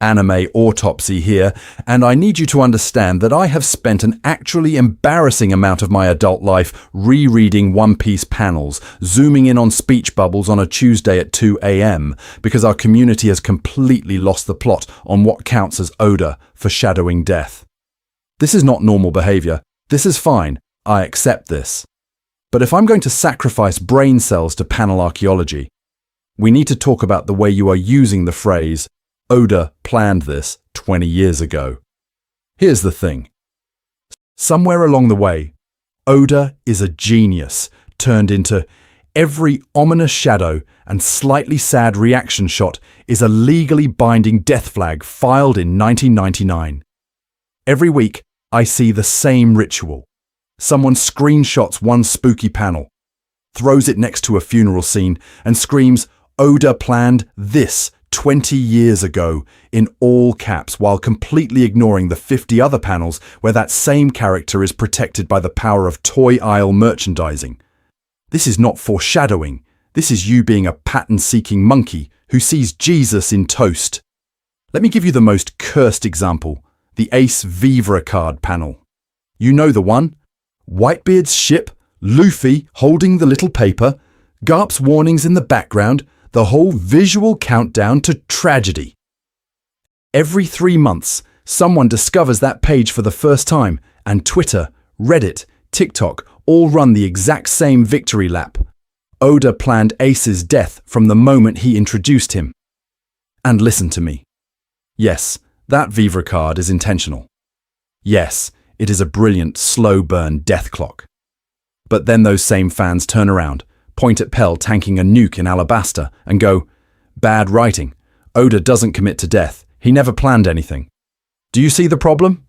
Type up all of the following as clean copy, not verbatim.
anime autopsy here, and I need you to understand that I have spent an actually embarrassing amount of my adult life rereading One Piece panels, zooming in on speech bubbles on a Tuesday at 2 a.m. because our community has completely lost the plot on what counts as Oda foreshadowing death. This is not normal behavior. This is fine. I accept this. But if I'm going to sacrifice brain cells to panel archaeology, we need to talk about the way you are using the phrase Oda planned this 20 years ago. Here's the thing. Somewhere along the way, Oda is a genius turned into every ominous shadow and slightly sad reaction shot is a legally binding death flag filed in 1999. Every week, I see the same ritual. Someone screenshots one spooky panel, throws it next to a funeral scene, and screams, "Oda planned this 20 years ago," in all caps, while completely ignoring the 50 other panels where that same character is protected by the power of toy aisle merchandising. This is not foreshadowing. This is you being a pattern-seeking monkey who sees Jesus in toast. Let me give you the most cursed example, the Ace Vivre card panel. You know the one? Whitebeard's ship, Luffy holding the little paper, Garp's warnings in the background, the whole visual countdown to tragedy. Every 3 months, someone discovers that page for the first time, and Twitter, Reddit, TikTok all run the exact same victory lap. Oda planned Ace's death from the moment he introduced him. And listen to me. Yes, that Vivre card is intentional. Yes, it is a brilliant, slow-burn death clock. But then those same fans turn around, point at Pell tanking a nuke in Alabasta, and go, "Bad writing. Oda doesn't commit to death. He never planned anything." Do you see the problem?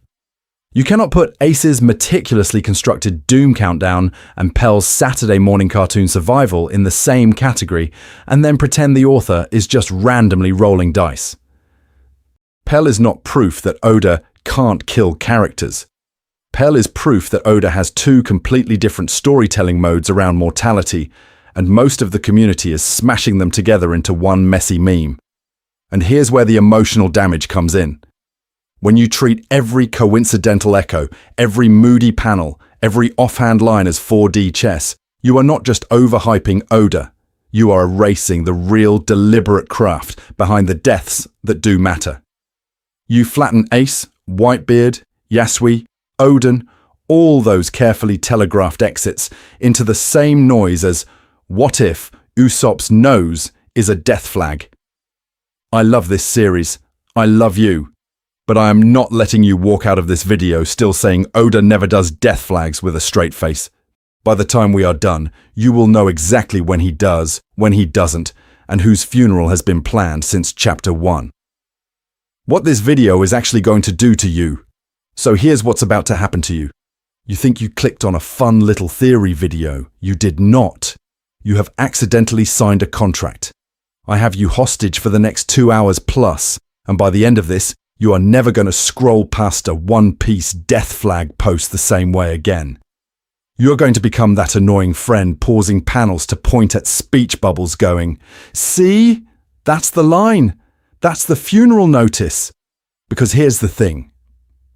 You cannot put Ace's meticulously constructed Doom countdown and Pell's Saturday morning cartoon survival in the same category and then pretend the author is just randomly rolling dice. Pell is not proof that Oda can't kill characters. Pell is proof that Oda has 2 completely different storytelling modes around mortality, and most of the community is smashing them together into one messy meme. And here's where the emotional damage comes in. When you treat every coincidental echo, every moody panel, every offhand line as 4D chess, you are not just overhyping Oda, you are erasing the real deliberate craft behind the deaths that do matter. You flatten Ace, Whitebeard, Yasui, Oden, all those carefully telegraphed exits into the same noise as what if Usopp's nose is a death flag. I love this series. I love you. But I am not letting you walk out of this video still saying Oda never does death flags with a straight face. By the time we are done, you will know exactly when he does, when he doesn't, and whose funeral has been planned since chapter 1. What this video is actually going to do to you. So here's what's about to happen to you. You think you clicked on a fun little theory video. You did not. You have accidentally signed a contract. I have you hostage for the next 2 hours plus, and by the end of this, you are never going to scroll past a One Piece death flag post the same way again. You're going to become that annoying friend pausing panels to point at speech bubbles going, "See? That's the line. That's the funeral notice." Because here's the thing.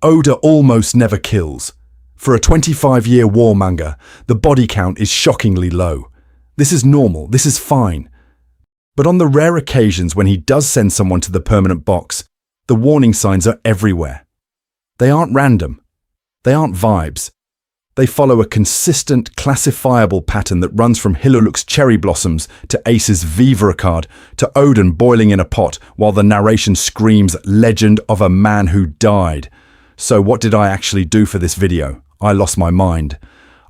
Oda almost never kills. For a 25-year war manga, the body count is shockingly low. This is normal, this is fine. But on the rare occasions when he does send someone to the permanent box, the warning signs are everywhere. They aren't random. They aren't vibes. They follow a consistent, classifiable pattern that runs from Hiluluk's cherry blossoms to Ace's Vivre card to Oden boiling in a pot while the narration screams legend of a man who died. So what did I actually do for this video? I lost my mind.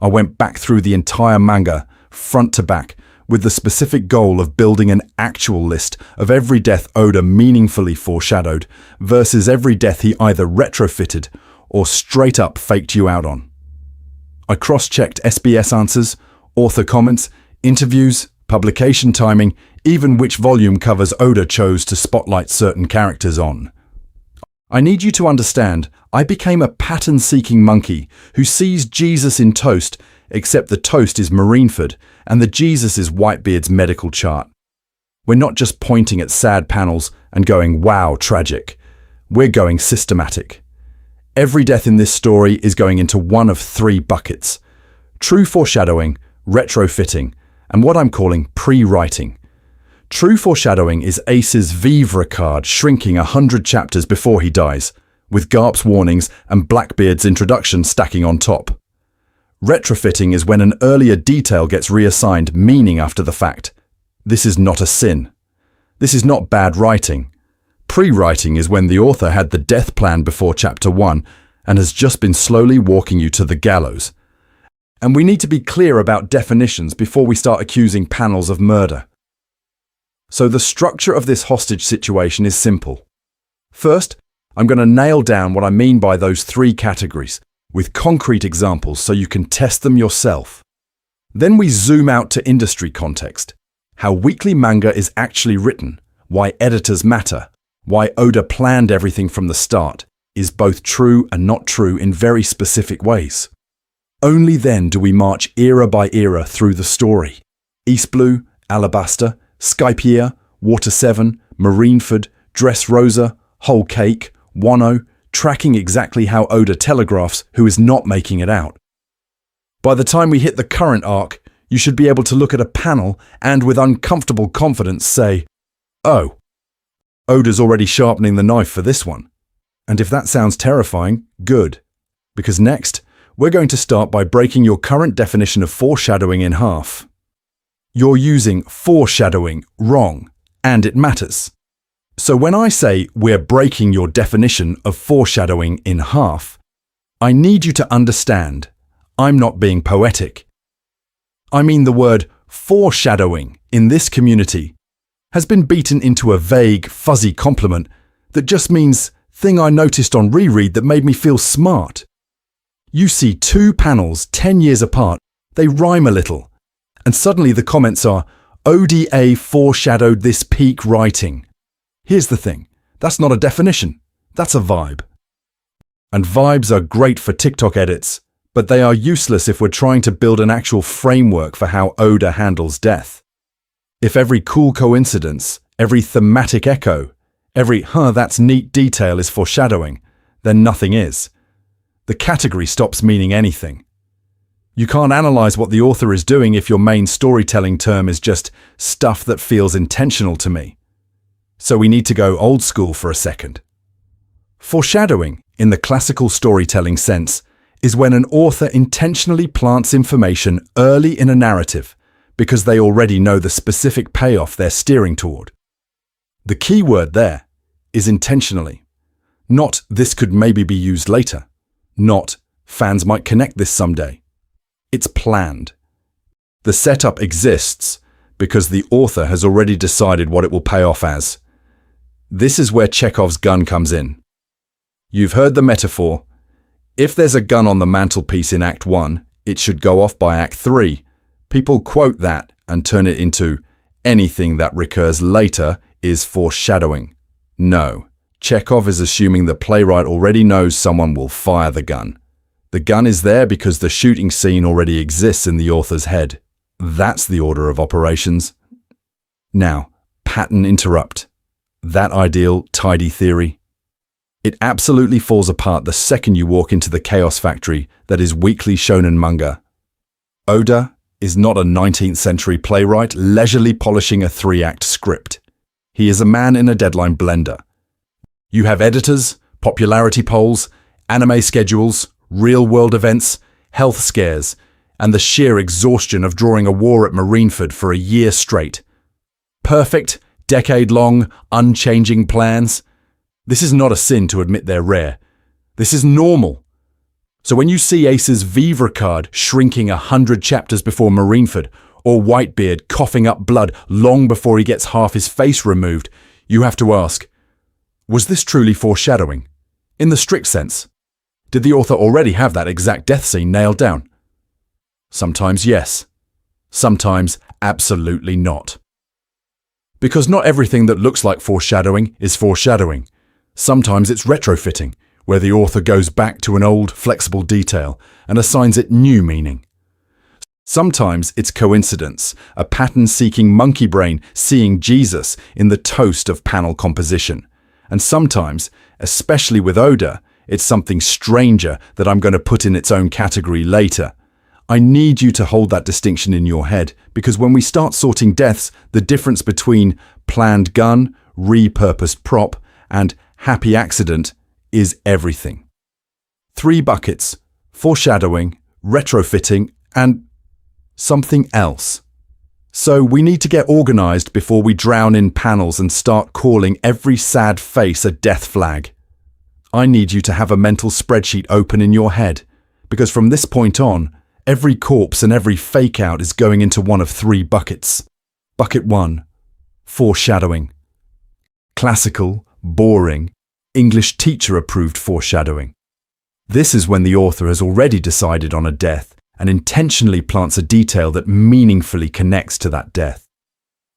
I went back through the entire manga, front to back, with the specific goal of building an actual list of every death Oda meaningfully foreshadowed versus every death he either retrofitted or straight up faked you out on. I cross-checked SBS answers, author comments, interviews, publication timing, even which volume covers Oda chose to spotlight certain characters on. I need you to understand, I became a pattern-seeking monkey who sees Jesus in toast, except the toast is Marineford and the Jesus is Whitebeard's medical chart. We're not just pointing at sad panels and going, wow, tragic. We're going systematic. Every death in this story is going into one of three buckets: true foreshadowing, retrofitting, and what I'm calling prewriting. True foreshadowing is Ace's vivre card shrinking 100 chapters before he dies, with Garp's warnings and Blackbeard's introduction stacking on top. Retrofitting is when an earlier detail gets reassigned meaning after the fact. This is not a sin. This is not bad writing. Prewriting is when the author had the death plan before chapter 1 and has just been slowly walking you to the gallows. And we need to be clear about definitions before we start accusing panels of murder. So the structure of this hostage situation is simple. First, I'm going to nail down what I mean by those three categories, with concrete examples so you can test them yourself. Then we zoom out to industry context, how weekly manga is actually written, why editors matter, why Oda planned everything from the start, is both true and not true in very specific ways. Only then do we march era by era through the story. East Blue, Alabasta, Skypiea, Water 7, Marineford, Dressrosa, Whole Cake, Wano, tracking exactly how Oda telegraphs who is not making it out. By the time we hit the current arc, you should be able to look at a panel and with uncomfortable confidence say, "Oh, Oda's already sharpening the knife for this one." And if that sounds terrifying, good. Because next, we're going to start by breaking your current definition of foreshadowing in half. You're using foreshadowing wrong, and it matters. So when I say we're breaking your definition of foreshadowing in half, I need you to understand I'm not being poetic. I mean the word foreshadowing in this community has been beaten into a vague, fuzzy compliment that just means thing I noticed on reread that made me feel smart. You see two panels 10 years apart, they rhyme a little, and suddenly the comments are, ODA foreshadowed this peak writing. Here's the thing, that's not a definition, that's a vibe. And vibes are great for TikTok edits, but they are useless if we're trying to build an actual framework for how Oda handles death. If every cool coincidence, every thematic echo, every that's neat detail is foreshadowing, then nothing is. The category stops meaning anything. You can't analyze what the author is doing if your main storytelling term is just stuff that feels intentional to me. So we need to go old school for a second. Foreshadowing, in the classical storytelling sense, is when an author intentionally plants information early in a narrative because they already know the specific payoff they're steering toward. The key word there is intentionally. Not this could maybe be used later. Not fans might connect this someday. It's planned. The setup exists because the author has already decided what it will pay off as. This is where Chekhov's gun comes in. You've heard the metaphor. If there's a gun on the mantelpiece in Act 1, it should go off by Act 3. People quote that and turn it into anything that recurs later is foreshadowing. No, Chekhov is assuming the playwright already knows someone will fire the gun. The gun is there because the shooting scene already exists in the author's head. That's the order of operations. Now, pattern interrupt. That ideal, tidy theory. It absolutely falls apart the second you walk into the chaos factory that is weekly shonen manga. Oda is not a 19th century playwright leisurely polishing a 3-act script. He is a man in a deadline blender. You have editors, popularity polls, anime schedules, real-world events, health scares, and the sheer exhaustion of drawing a war at Marineford for a year straight. Perfect, decade-long, unchanging plans. This is not a sin to admit they're rare. This is normal. So when you see Ace's vivre card shrinking 100 chapters before Marineford, or Whitebeard coughing up blood long before he gets half his face removed, you have to ask, was this truly foreshadowing? In the strict sense. Did the author already have that exact death scene nailed down? Sometimes yes. Sometimes absolutely not. Because not everything that looks like foreshadowing is foreshadowing. Sometimes it's retrofitting, where the author goes back to an old, flexible detail and assigns it new meaning. Sometimes it's coincidence, a pattern-seeking monkey brain seeing Jesus in the toast of panel composition. And sometimes, especially with Oda, it's something stranger that I'm going to put in its own category later. I need you to hold that distinction in your head, because when we start sorting deaths, the difference between planned gun, repurposed prop, and happy accident is everything. 3 buckets: foreshadowing, retrofitting, and something else. So we need to get organized before we drown in panels and start calling every sad face a death flag. I need you to have a mental spreadsheet open in your head, because from this point on, every corpse and every fake out is going into one of 3 buckets. Bucket 1, foreshadowing. Classical, boring, English teacher-approved foreshadowing. This is when the author has already decided on a death and intentionally plants a detail that meaningfully connects to that death.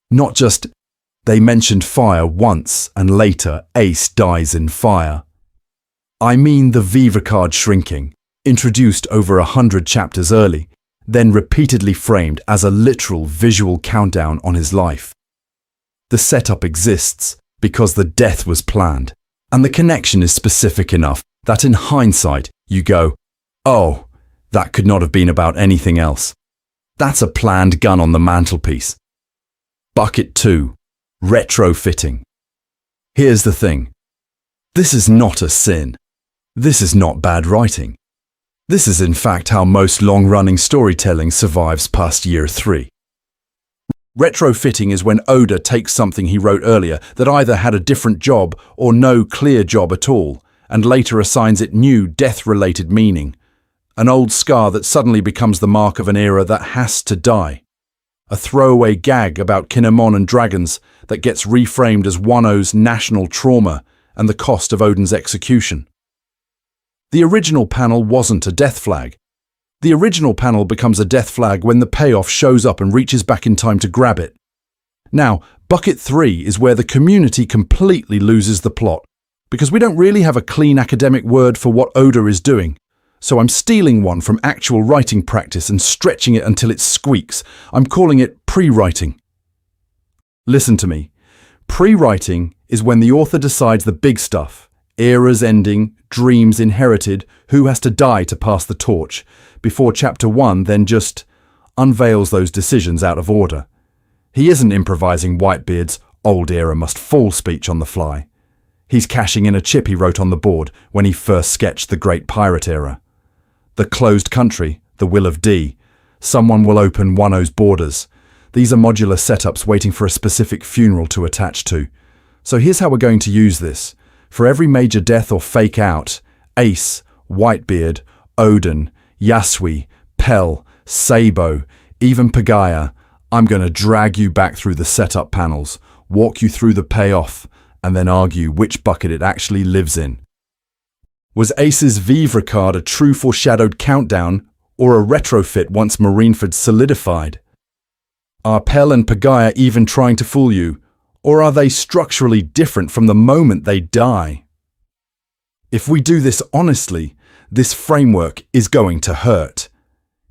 Not just, they mentioned fire once and later Ace dies in fire. I mean the vivre card shrinking, introduced over 100 chapters early, then repeatedly framed as a literal visual countdown on his life. The setup exists because the death was planned, and the connection is specific enough that in hindsight you go, oh, that could not have been about anything else. That's a planned gun on the mantelpiece. Bucket 2, retrofitting. Here's the thing. This is not a sin. This is not bad writing. This is in fact how most long-running storytelling survives past year 3. Retrofitting is when Oda takes something he wrote earlier that either had a different job or no clear job at all, and later assigns it new death-related meaning. An old scar that suddenly becomes the mark of an era that has to die. A throwaway gag about Kinemon and dragons that gets reframed as Wano's national trauma and the cost of Oden's execution. The original panel wasn't a death flag. The original panel becomes a death flag when the payoff shows up and reaches back in time to grab it. Now, bucket 3 is where the community completely loses the plot, because we don't really have a clean academic word for what Oda is doing. So I'm stealing one from actual writing practice and stretching it until it squeaks. I'm calling it prewriting. Listen to me. Prewriting is when the author decides the big stuff, eras ending, dreams inherited, who has to die to pass the torch, before chapter 1 then just unveils those decisions out of order. He isn't improvising Whitebeard's old era must fall speech on the fly. He's cashing in a chip he wrote on the board when he first sketched the Great Pirate Era. The closed country, the will of D. Someone will open Wano's borders. These are modular setups waiting for a specific funeral to attach to. So here's how we're going to use this. For every major death or fake out, Ace, Whitebeard, Oden, Yasui, Pell, Sabo, even Pagaya, I'm going to drag you back through the setup panels, walk you through the payoff, and then argue which bucket it actually lives in. Was Ace's vivre card a true foreshadowed countdown or a retrofit once Marineford solidified? Are Pell and Pagaya even trying to fool you, or are they structurally different from the moment they die? If we do this honestly, this framework is going to hurt.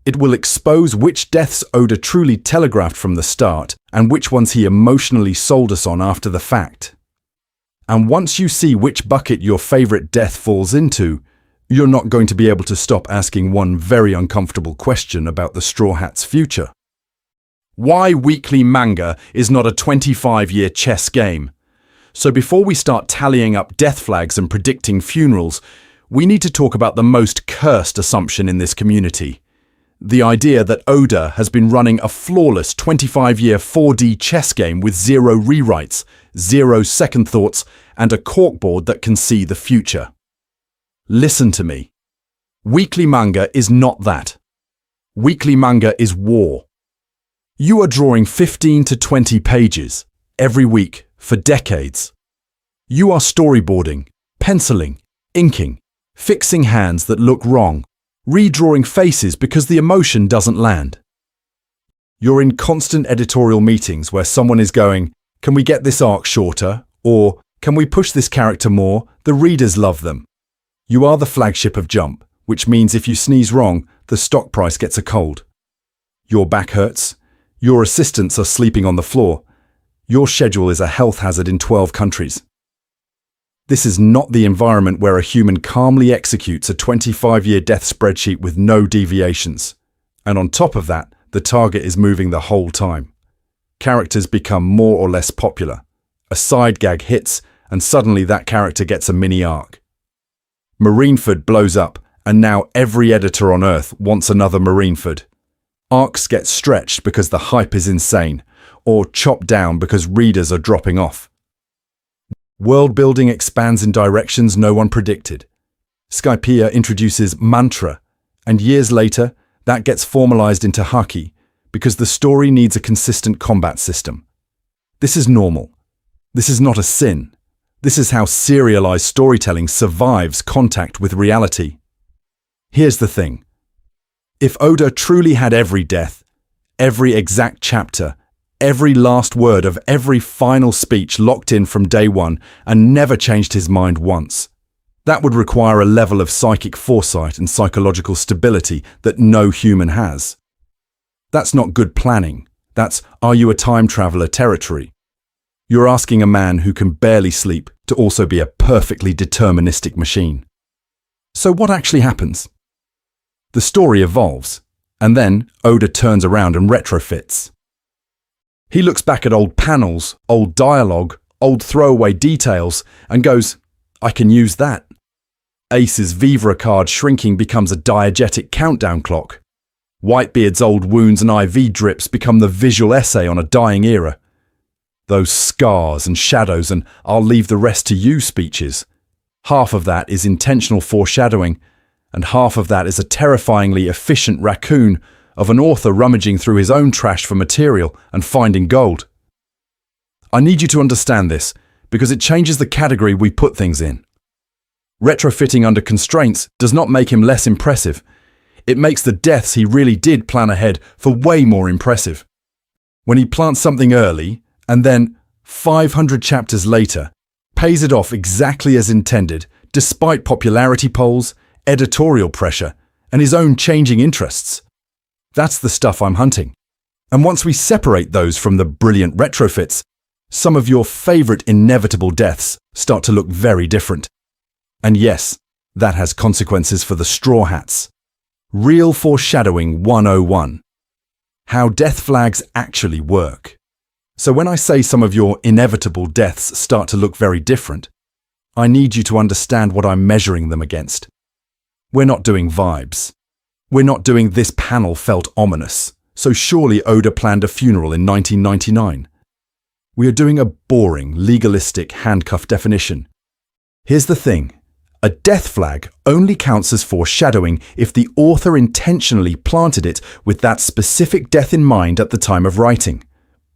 It will expose which deaths Oda truly telegraphed from the start and which ones he emotionally sold us on after the fact. And once you see which bucket your favorite death falls into, you're not going to be able to stop asking one very uncomfortable question about the Straw Hat's future. Why weekly manga is not a 25-year chess game. So before we start tallying up death flags and predicting funerals, we need to talk about the most cursed assumption in this community. The idea that Oda has been running a flawless 25-year 4D chess game with 0 rewrites, 0 second thoughts, and a corkboard that can see the future. Listen to me. Weekly manga is not that. Weekly manga is war. You are drawing 15 to 20 pages every week for decades. You are storyboarding, penciling, inking, fixing hands that look wrong, redrawing faces because the emotion doesn't land. You're in constant editorial meetings where someone is going, "Can we get this arc shorter?" or "Can we push this character more? The readers love them." You are the flagship of Jump, which means if you sneeze wrong, the stock price gets a cold. Your back hurts. Your assistants are sleeping on the floor. Your schedule is a health hazard in 12 countries. This is not the environment where a human calmly executes a 25-year death spreadsheet with no deviations. And on top of that, the target is moving the whole time. Characters become more or less popular. A side gag hits, and suddenly that character gets a mini arc. Marineford blows up, and now every editor on Earth wants another Marineford. Arcs get stretched because the hype is insane, or chopped down because readers are dropping off. World building expands in directions no one predicted. Skypiea introduces mantra, and years later, that gets formalized into haki, because the story needs a consistent combat system. This is normal. This is not a sin. This is how serialized storytelling survives contact with reality. Here's the thing. If Oda truly had every death, every exact chapter, every last word of every final speech locked in from day one and never changed his mind once, that would require a level of psychic foresight and psychological stability that no human has. That's not good planning. That's "are you a time traveler" territory. You're asking a man who can barely sleep to also be a perfectly deterministic machine. So what actually happens? The story evolves, and then Oda turns around and retrofits. He looks back at old panels, old dialogue, old throwaway details, and goes, I can use that. Ace's vivre card shrinking becomes a diegetic countdown clock. Whitebeard's old wounds and IV drips become the visual essay on a dying era. Those scars and shadows and "I'll leave the rest to you" speeches. Half of that is intentional foreshadowing, and half of that is a terrifyingly efficient raccoon of an author rummaging through his own trash for material and finding gold. I need you to understand this, because it changes the category we put things in. Retrofitting under constraints does not make him less impressive. It makes the deaths he really did plan ahead for way more impressive. When he plants something early, and then, 500 chapters later, pays it off exactly as intended, despite popularity polls, editorial pressure, and his own changing interests. That's the stuff I'm hunting. And once we separate those from the brilliant retrofits, some of your favorite inevitable deaths start to look very different. And yes, that has consequences for the Straw Hats. Real Foreshadowing 101. How death flags actually work. So when I say some of your inevitable deaths start to look very different, I need you to understand what I'm measuring them against. We're not doing vibes. We're not doing "this panel felt ominous, so surely Oda planned a funeral in 1999. We are doing a boring, legalistic handcuff definition. Here's the thing. A death flag only counts as foreshadowing if the author intentionally planted it with that specific death in mind at the time of writing.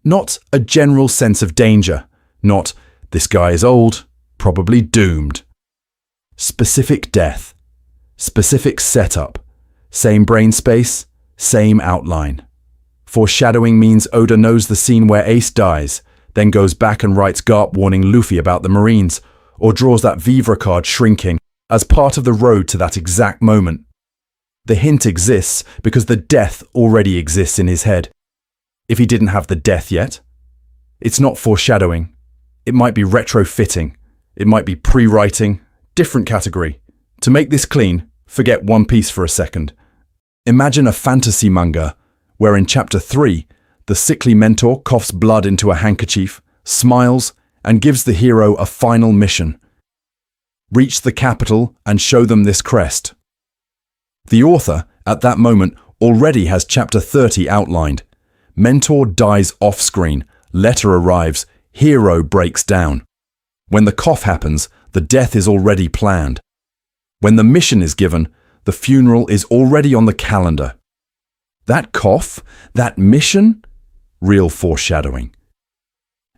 Not a general sense of danger. Not, this guy is old, probably doomed. Specific death. Specific setup. Same brain space, same outline. Foreshadowing means Oda knows the scene where Ace dies, then goes back and writes Garp warning Luffy about the Marines, or draws that vivre card shrinking as part of the road to that exact moment. The hint exists because the death already exists in his head. If he didn't have the death yet, it's not foreshadowing. It might be retrofitting. It might be prewriting. Different category. To make this clean, forget One Piece for a second. Imagine a fantasy manga where in chapter 3, the sickly mentor coughs blood into a handkerchief, smiles, and gives the hero a final mission. Reach the capital and show them this crest. The author, at that moment, already has chapter 30 outlined. Mentor dies off-screen, letter arrives, hero breaks down. When the cough happens, the death is already planned. When the mission is given, the funeral is already on the calendar. That cough, that mission, real foreshadowing.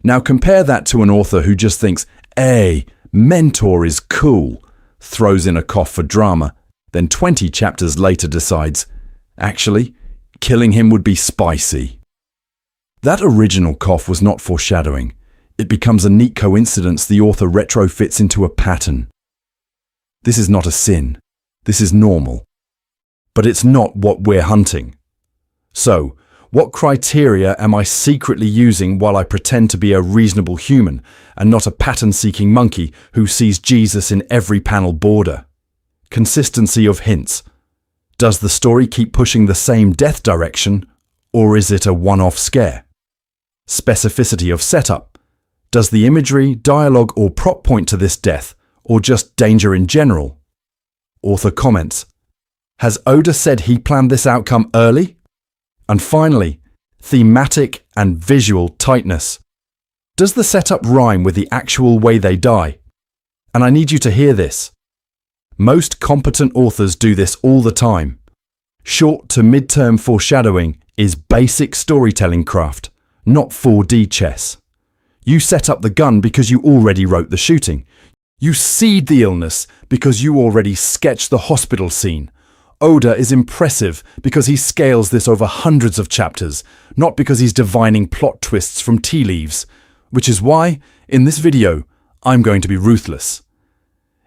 Now compare that to an author who just thinks, hey, mentor is cool, throws in a cough for drama, then 20 chapters later decides, actually, killing him would be spicy. That original cough was not foreshadowing. It becomes a neat coincidence the author retrofits into a pattern. This is not a sin. This is normal. But it's not what we're hunting. So, What criteria am I secretly using while I pretend to be a reasonable human and not a pattern-seeking monkey who sees Jesus in every panel border? Consistency of hints. Does the story keep pushing the same death direction, or is it a one-off scare? Specificity of setup. Does the imagery, dialogue, or prop point to this death, or just danger in general? Author comments. Has Oda said he planned this outcome early? And finally, thematic and visual tightness. Does the setup rhyme with the actual way they die? And I need you to hear this. Most competent authors do this all the time. Short to mid-term foreshadowing is basic storytelling craft, not 4D chess. You set up the gun because you already wrote the shooting. You seed the illness because you already sketched the hospital scene. Oda is impressive because he scales this over hundreds of chapters, not because he's divining plot twists from tea leaves, which is why, in this video, I'm going to be ruthless.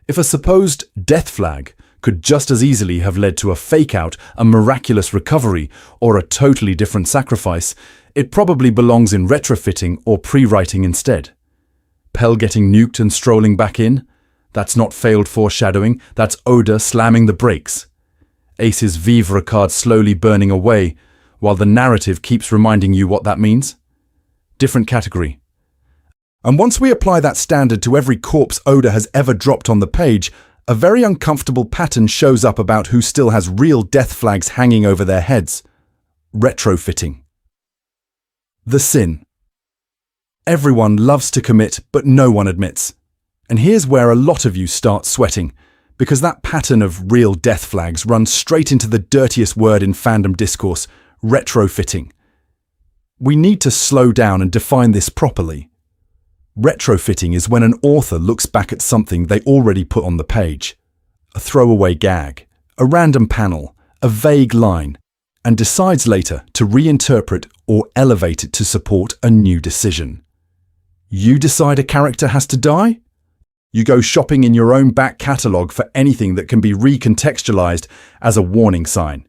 If a supposed death flag could just as easily have led to a fake-out, a miraculous recovery, or a totally different sacrifice, it probably belongs in retrofitting or prewriting instead. Pell getting nuked and strolling back in? That's not failed foreshadowing, that's Oda slamming the brakes. Ace's vivre card slowly burning away, while the narrative keeps reminding you what that means? Different category. And once we apply that standard to every corpse Oda has ever dropped on the page, a very uncomfortable pattern shows up about who still has real death flags hanging over their heads. Retrofitting. The sin. Everyone loves to commit, but no one admits. And here's where a lot of you start sweating, because that pattern of real death flags runs straight into the dirtiest word in fandom discourse, retrofitting. We need to slow down and define this properly. Retrofitting is when an author looks back at something they already put on the page, a throwaway gag, a random panel, a vague line, and decides later to reinterpret or elevate it to support a new decision. You decide a character has to die? You go shopping in your own back catalogue for anything that can be recontextualized as a warning sign.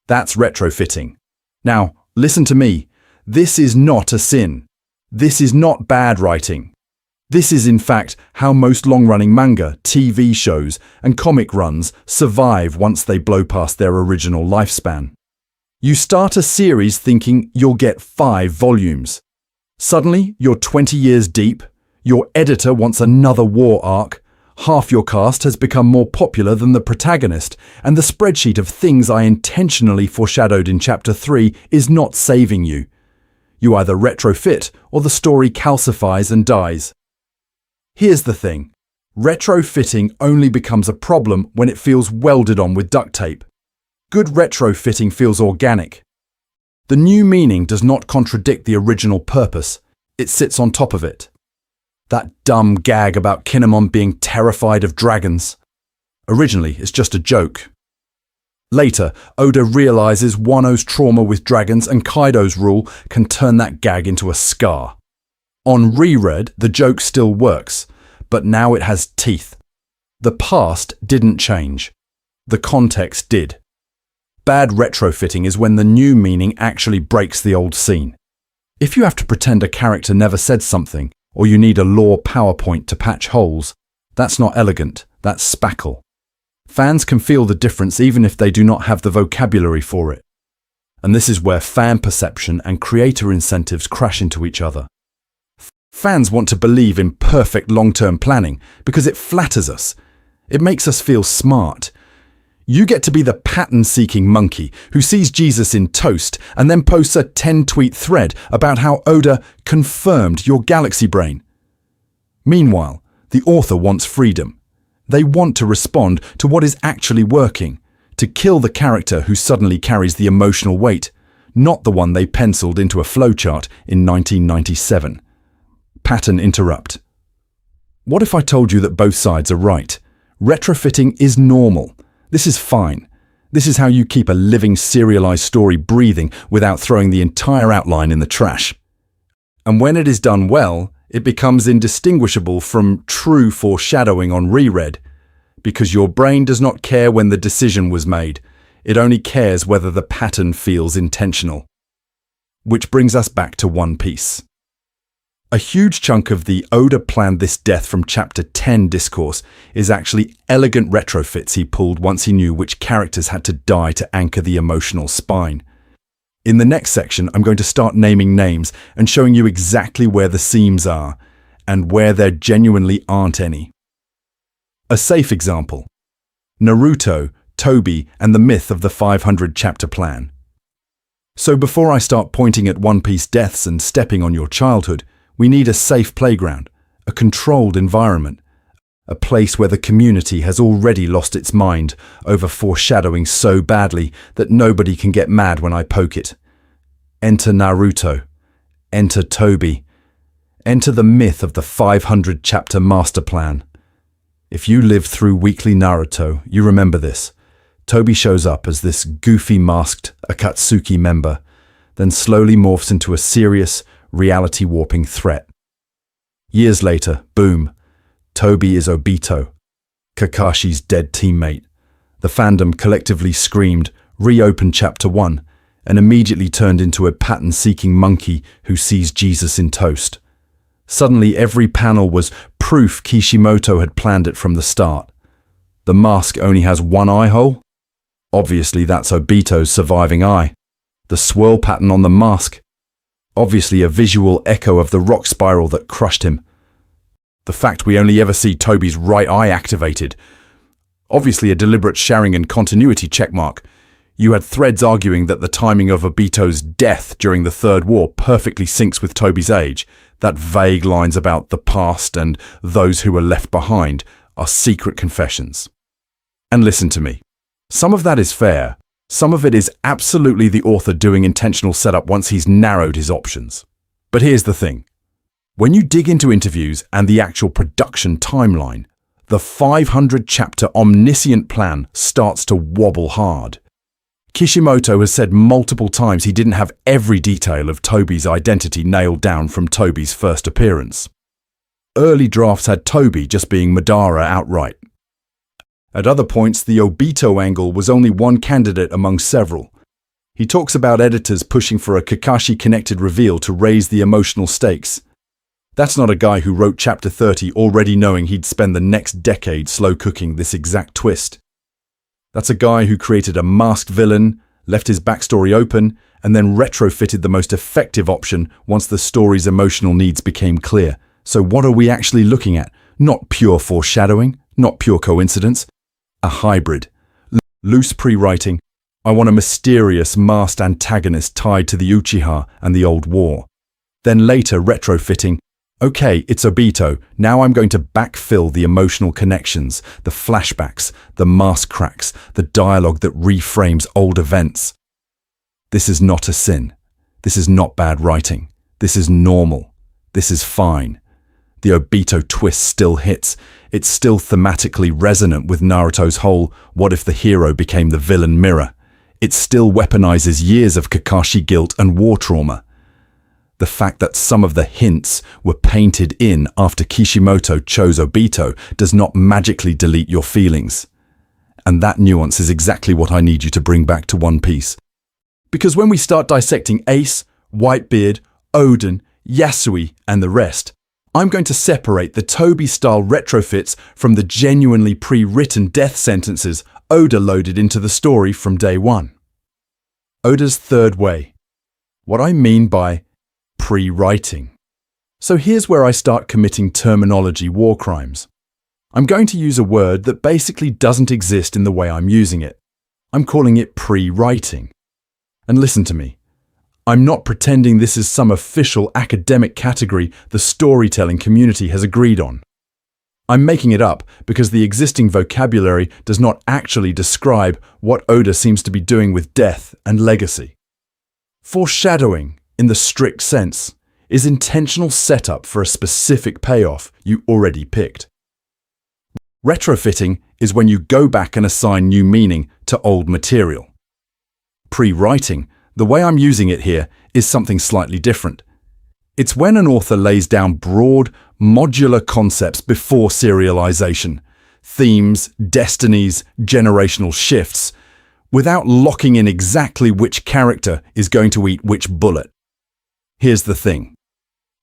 That's retrofitting. Now, listen to me. This is not a sin. This is not bad writing. This is in fact how most long-running manga, TV shows, and comic runs survive once they blow past their original lifespan. You start a series thinking you'll get 5 volumes. Suddenly, you're 20 years deep. Your editor wants another war arc, half your cast has become more popular than the protagonist, and the spreadsheet of things I intentionally foreshadowed in Chapter 3 is not saving you. You either retrofit or the story calcifies and dies. Here's the thing. Retrofitting only becomes a problem when it feels welded on with duct tape. Good retrofitting feels organic. The new meaning does not contradict the original purpose. It sits on top of it. That dumb gag about Kinemon being terrified of dragons. Originally, it's just a joke. Later, Oda realizes Wano's trauma with dragons and Kaido's rule can turn that gag into a scar. On reread, the joke still works, but now it has teeth. The past didn't change. The context did. Bad retrofitting is when the new meaning actually breaks the old scene. If you have to pretend a character never said something, or you need a lore PowerPoint to patch holes, that's not elegant, that's spackle. Fans can feel the difference even if they do not have the vocabulary for it. And this is where fan perception and creator incentives crash into each other. Fans want to believe in perfect long-term planning because it flatters us. It makes us feel smart. You get to be the pattern-seeking monkey who sees Jesus in toast and then posts a 10-tweet thread about how Oda confirmed your galaxy brain. Meanwhile, the author wants freedom. They want to respond to what is actually working, to kill the character who suddenly carries the emotional weight, not the one they penciled into a flowchart in 1997. Pattern interrupt. What if I told you that both sides are right? Retrofitting is normal. This is fine. This is how you keep a living serialized story breathing without throwing the entire outline in the trash. And when it is done well, it becomes indistinguishable from true foreshadowing on reread, because your brain does not care when the decision was made. It only cares whether the pattern feels intentional. Which brings us back to One Piece. A huge chunk of the Oda planned this death from Chapter 10 discourse is actually elegant retrofits he pulled once he knew which characters had to die to anchor the emotional spine. In the next section, I'm going to start naming names and showing you exactly where the seams are, and where there genuinely aren't any. A safe example: Naruto, Tobi, and the myth of the 500-chapter plan. So before I start pointing at One Piece deaths and stepping on your childhood, we need a safe playground, a controlled environment, a place where the community has already lost its mind over foreshadowing so badly that nobody can get mad when I poke it. Enter Naruto. Enter Tobi. Enter the myth of the 500-chapter master plan. If you lived through weekly Naruto, you remember this. Tobi shows up as this goofy-masked Akatsuki member, then slowly morphs into a serious, reality-warping threat. Years later, boom, Tobi is Obito, Kakashi's dead teammate. The fandom collectively screamed, reopen Chapter 1, and immediately turned into a pattern-seeking monkey who sees Jesus in toast. Suddenly, every panel was proof Kishimoto had planned it from the start. The mask only has one eye hole? Obviously, that's Obito's surviving eye. The swirl pattern on the mask? Obviously a visual echo of the rock spiral that crushed him. The fact we only ever see Tobi's right eye activated. Obviously a deliberate Sharingan continuity checkmark. You had threads arguing that the timing of Obito's death during the Third War perfectly syncs with Tobi's age, that vague lines about the past and those who were left behind are secret confessions. And listen to me. Some of that is fair. Some of it is absolutely the author doing intentional setup once he's narrowed his options. But here's the thing. When you dig into interviews and the actual production timeline, the 500-chapter omniscient plan starts to wobble hard. Kishimoto has said multiple times he didn't have every detail of Tobi's identity nailed down from Tobi's first appearance. Early drafts had Tobi just being Madara outright. At other points, the Obito angle was only one candidate among several. He talks about editors pushing for a Kakashi-connected reveal to raise the emotional stakes. That's not a guy who wrote Chapter 30 already knowing he'd spend the next decade slow-cooking this exact twist. That's a guy who created a masked villain, left his backstory open, and then retrofitted the most effective option once the story's emotional needs became clear. So what are we actually looking at? Not pure foreshadowing, not pure coincidence. A hybrid. Loose prewriting. I want a mysterious masked antagonist tied to the Uchiha and the Old War. Then later retrofitting. Okay, it's Obito. Now I'm going to backfill the emotional connections, the flashbacks, the mask cracks, the dialogue that reframes old events. This is not a sin. This is not bad writing. This is normal. This is fine. The Obito twist still hits. It's still thematically resonant with Naruto's whole "what if the hero became the villain" mirror. It still weaponizes years of Kakashi guilt and war trauma. The fact that some of the hints were painted in after Kishimoto chose Obito does not magically delete your feelings. And that nuance is exactly what I need you to bring back to One Piece. Because when we start dissecting Ace, Whitebeard, Oden, Yasui, and the rest, I'm going to separate the Tobi-style retrofits from the genuinely pre-written death sentences Oda loaded into the story from day one. Oda's third way. What I mean by pre-writing. So here's where I start committing terminology war crimes. I'm going to use a word that basically doesn't exist in the way I'm using it. I'm calling it pre-writing. And listen to me. I'm not pretending this is some official academic category the storytelling community has agreed on. I'm making it up because the existing vocabulary does not actually describe what Oda seems to be doing with death and legacy. Foreshadowing, in the strict sense, is intentional setup for a specific payoff you already picked. Retrofitting is when you go back and assign new meaning to old material. Pre-writing, the way I'm using it here, is something slightly different. It's when an author lays down broad, modular concepts before serialization, themes, destinies, generational shifts, without locking in exactly which character is going to eat which bullet. Here's the thing.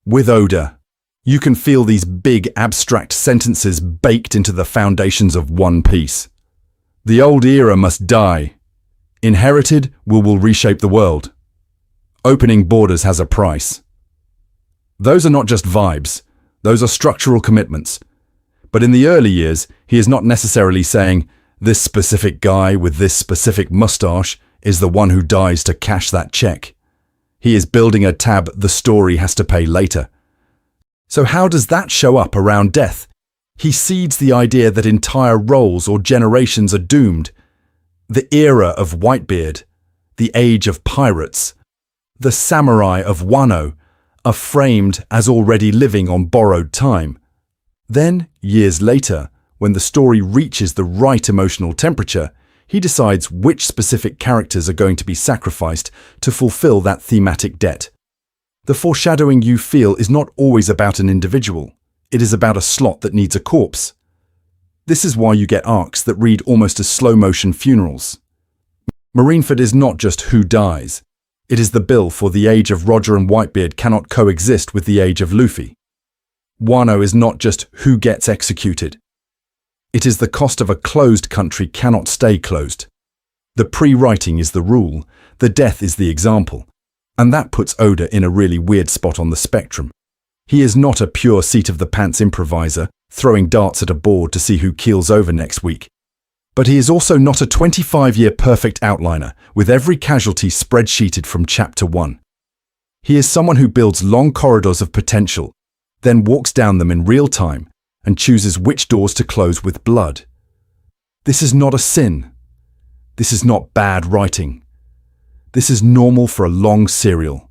With Oda, you can feel these big abstract sentences baked into the foundations of One Piece. The old era must die. Inherited will reshape the world. Opening borders has a price. Those are not just vibes. Those are structural commitments. But in the early years, he is not necessarily saying, this specific guy with this specific mustache is the one who dies to cash that check. He is building a tab the story has to pay later. So how does that show up around death? He seeds the idea that entire roles or generations are doomed. The era of Whitebeard, the age of pirates, the samurai of Wano are framed as already living on borrowed time. Then, years later, when the story reaches the right emotional temperature, he decides which specific characters are going to be sacrificed to fulfill that thematic debt. The foreshadowing you feel is not always about an individual. It is about a slot that needs a corpse. This is why you get arcs that read almost as slow-motion funerals. Marineford is not just who dies. It is the bill for the age of Roger and Whitebeard cannot coexist with the age of Luffy. Wano is not just who gets executed. It is the cost of a closed country cannot stay closed. The prewriting is the rule, the death is the example. And that puts Oda in a really weird spot on the spectrum. He is not a pure seat-of-the-pants improviser, throwing darts at a board to see who keels over next week. But he is also not a 25-year perfect outliner, with every casualty spreadsheeted from Chapter 1. He is someone who builds long corridors of potential, then walks down them in real time, and chooses which doors to close with blood. This is not a sin. This is not bad writing. This is normal for a long serial,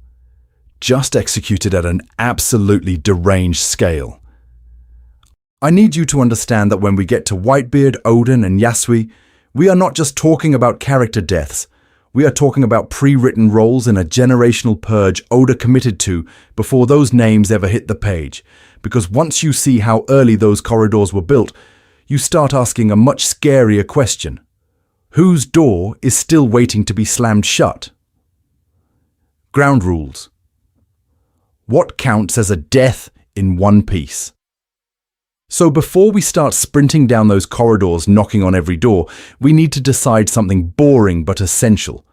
just executed at an absolutely deranged scale. I need you to understand that when we get to Whitebeard, Oden, and Yasui, we are not just talking about character deaths. We are talking about pre-written roles in a generational purge Oda committed to before those names ever hit the page. Because once you see how early those corridors were built, you start asking a much scarier question. Whose door is still waiting to be slammed shut? Ground rules. What counts as a death in One Piece? So before we start sprinting down those corridors knocking on every door, we need to decide something boring but essential.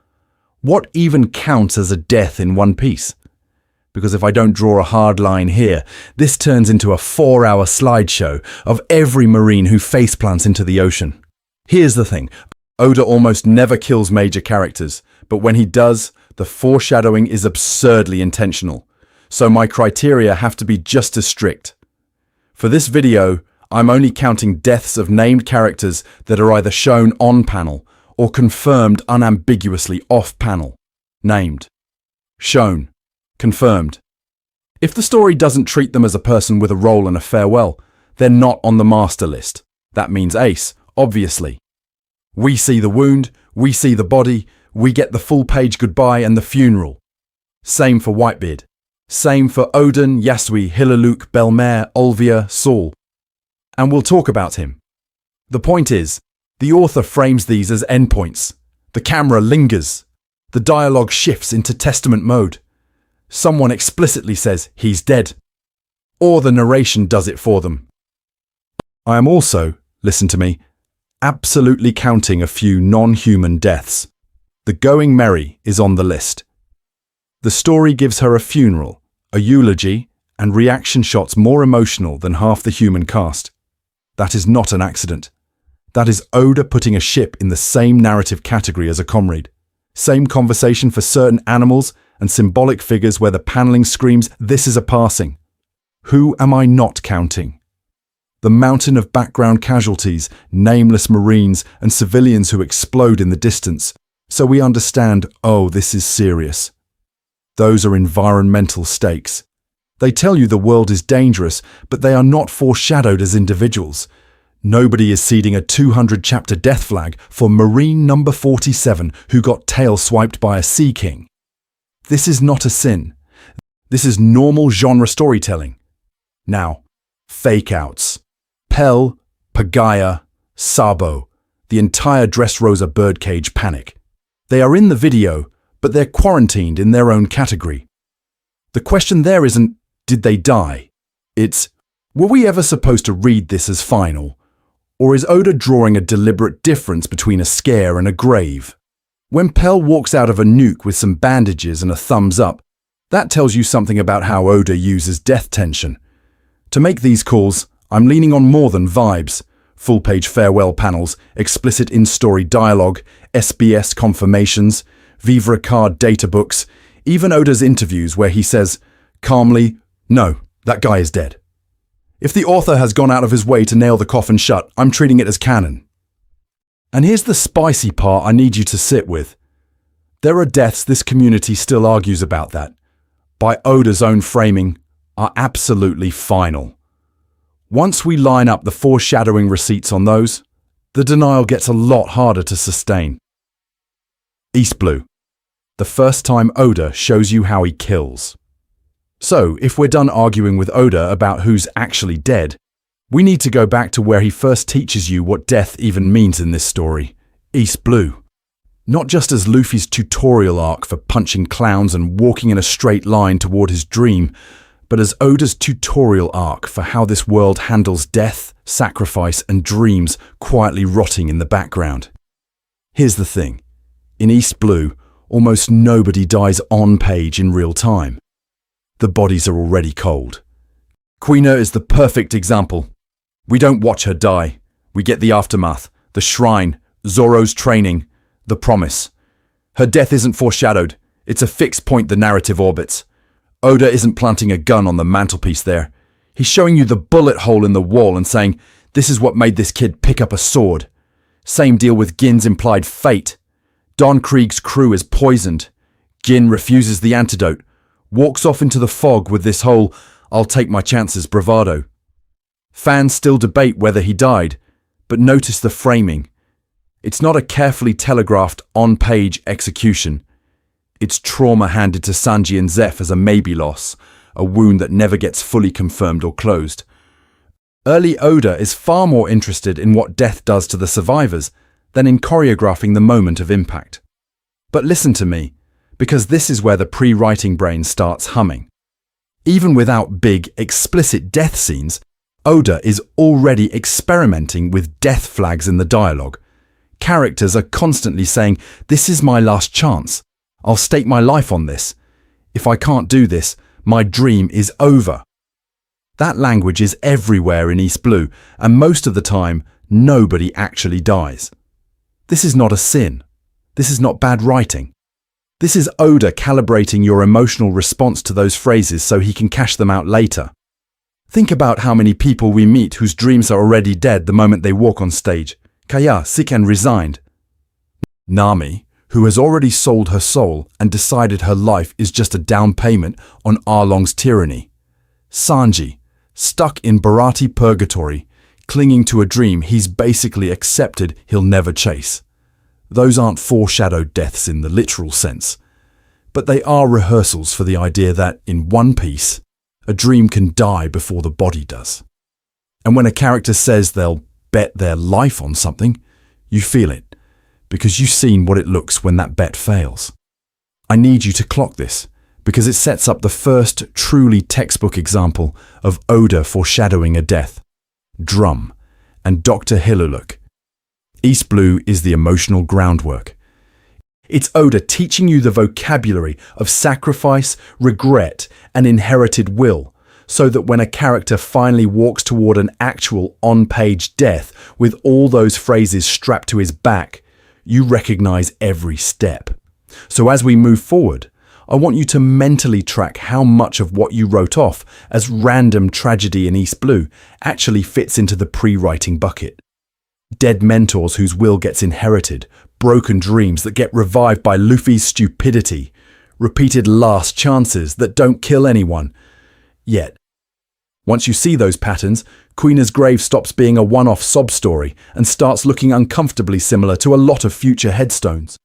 What even counts as a death in One Piece? Because if I don't draw a hard line here, this turns into a 4-hour slideshow of every marine who faceplants into the ocean. Here's the thing. Oda almost never kills major characters, but when he does, the foreshadowing is absurdly intentional. So my criteria have to be just as strict. For this video, I'm only counting deaths of named characters that are either shown on panel or confirmed unambiguously off panel. Named. Shown. Confirmed. If the story doesn't treat them as a person with a role and a farewell, they're not on the master list. That means ace, obviously. We see the wound, we see the body, we get the full-page goodbye and the funeral. Same for Whitebeard. Same for Oden, Yasui, Hiluluk, Belmare, Olvia, Saul. And we'll talk about him. The point is, the author frames these as endpoints. The camera lingers. The dialogue shifts into testament mode. Someone explicitly says he's dead. Or the narration does it for them. I am also, listen to me, absolutely counting a few non-human deaths. The Going Merry is on the list. The story gives her a funeral, a eulogy, and reaction shots more emotional than half the human cast. That is not an accident. That is Oda putting a ship in the same narrative category as a comrade. Same conversation for certain animals and symbolic figures where the paneling screams, "This is a passing." Who am I not counting? The mountain of background casualties, nameless marines, and civilians who explode in the distance. So we understand, oh, this is serious. Those are environmental stakes. They tell you the world is dangerous, but they are not foreshadowed as individuals. Nobody is seeding a 200-chapter death flag for Marine number 47 who got tail swiped by a Sea King. This is not a sin. This is normal genre storytelling. Now, fake-outs. Pell, Pagaya, Sabo, the entire Dressrosa birdcage panic. They are in the video, but they're quarantined in their own category. The question there isn't, did they die? It's, were we ever supposed to read this as final? Or is Oda drawing a deliberate difference between a scare and a grave? When Pell walks out of a nuke with some bandages and a thumbs up, that tells you something about how Oda uses death tension. To make these calls, I'm leaning on more than vibes. Full-page farewell panels, explicit in-story dialogue, SBS confirmations, vivre card data books, even Oda's interviews where he says, calmly, no, that guy is dead. If the author has gone out of his way to nail the coffin shut, I'm treating it as canon. And here's the spicy part I need you to sit with. There are deaths this community still argues about that, by Oda's own framing, are absolutely final. Once we line up the foreshadowing receipts on those, the denial gets a lot harder to sustain. East Blue. The first time Oda shows you how he kills. So, if we're done arguing with Oda about who's actually dead, we need to go back to where he first teaches you what death even means in this story, East Blue. Not just as Luffy's tutorial arc for punching clowns and walking in a straight line toward his dream, but as Oda's tutorial arc for how this world handles death, sacrifice, and dreams quietly rotting in the background. Here's the thing. In East Blue, almost nobody dies on page in real time. The bodies are already cold. Quina is the perfect example. We don't watch her die. We get the aftermath, the shrine, Zoro's training, the promise. Her death isn't foreshadowed. It's a fixed point the narrative orbits. Oda isn't planting a gun on the mantelpiece there. He's showing you the bullet hole in the wall and saying, this is what made this kid pick up a sword. Same deal with Gin's implied fate. Don Krieg's crew is poisoned. Gin refuses the antidote, walks off into the fog with this whole I'll take my chances bravado. Fans still debate whether he died, but notice the framing. It's not a carefully telegraphed on-page execution. It's trauma handed to Sanji and Zeph as a maybe loss, a wound that never gets fully confirmed or closed. Early Oda is far more interested in what death does to the survivors than in choreographing the moment of impact. But listen to me, because this is where the pre-writing brain starts humming. Even without big, explicit death scenes, Oda is already experimenting with death flags in the dialogue. Characters are constantly saying, this is my last chance. I'll stake my life on this. If I can't do this, my dream is over. That language is everywhere in East Blue, and most of the time, nobody actually dies. This is not a sin. This is not bad writing. This is Oda calibrating your emotional response to those phrases so he can cash them out later. Think about how many people we meet whose dreams are already dead the moment they walk on stage. Kaya, sick and resigned. Nami, who has already sold her soul and decided her life is just a down payment on Arlong's tyranny. Sanji, stuck in Bharati purgatory, clinging to a dream he's basically accepted he'll never chase. Those aren't foreshadowed deaths in the literal sense, but they are rehearsals for the idea that, in One Piece, a dream can die before the body does. And when a character says they'll bet their life on something, you feel it, because you've seen what it looks when that bet fails. I need you to clock this, because it sets up the first truly textbook example of Oda foreshadowing a death. Drum and Dr. Hiluluk. East Blue is the emotional groundwork. It's Oda teaching you the vocabulary of sacrifice, regret, and inherited will, so that when a character finally walks toward an actual on-page death with all those phrases strapped to his back, you recognize every step. So as we move forward, I want you to mentally track how much of what you wrote off as random tragedy in East Blue actually fits into the pre-writing bucket. Dead mentors whose will gets inherited, broken dreams that get revived by Luffy's stupidity, repeated last chances that don't kill anyone. Yet, once you see those patterns, Queena's grave stops being a one-off sob story and starts looking uncomfortably similar to a lot of future headstones.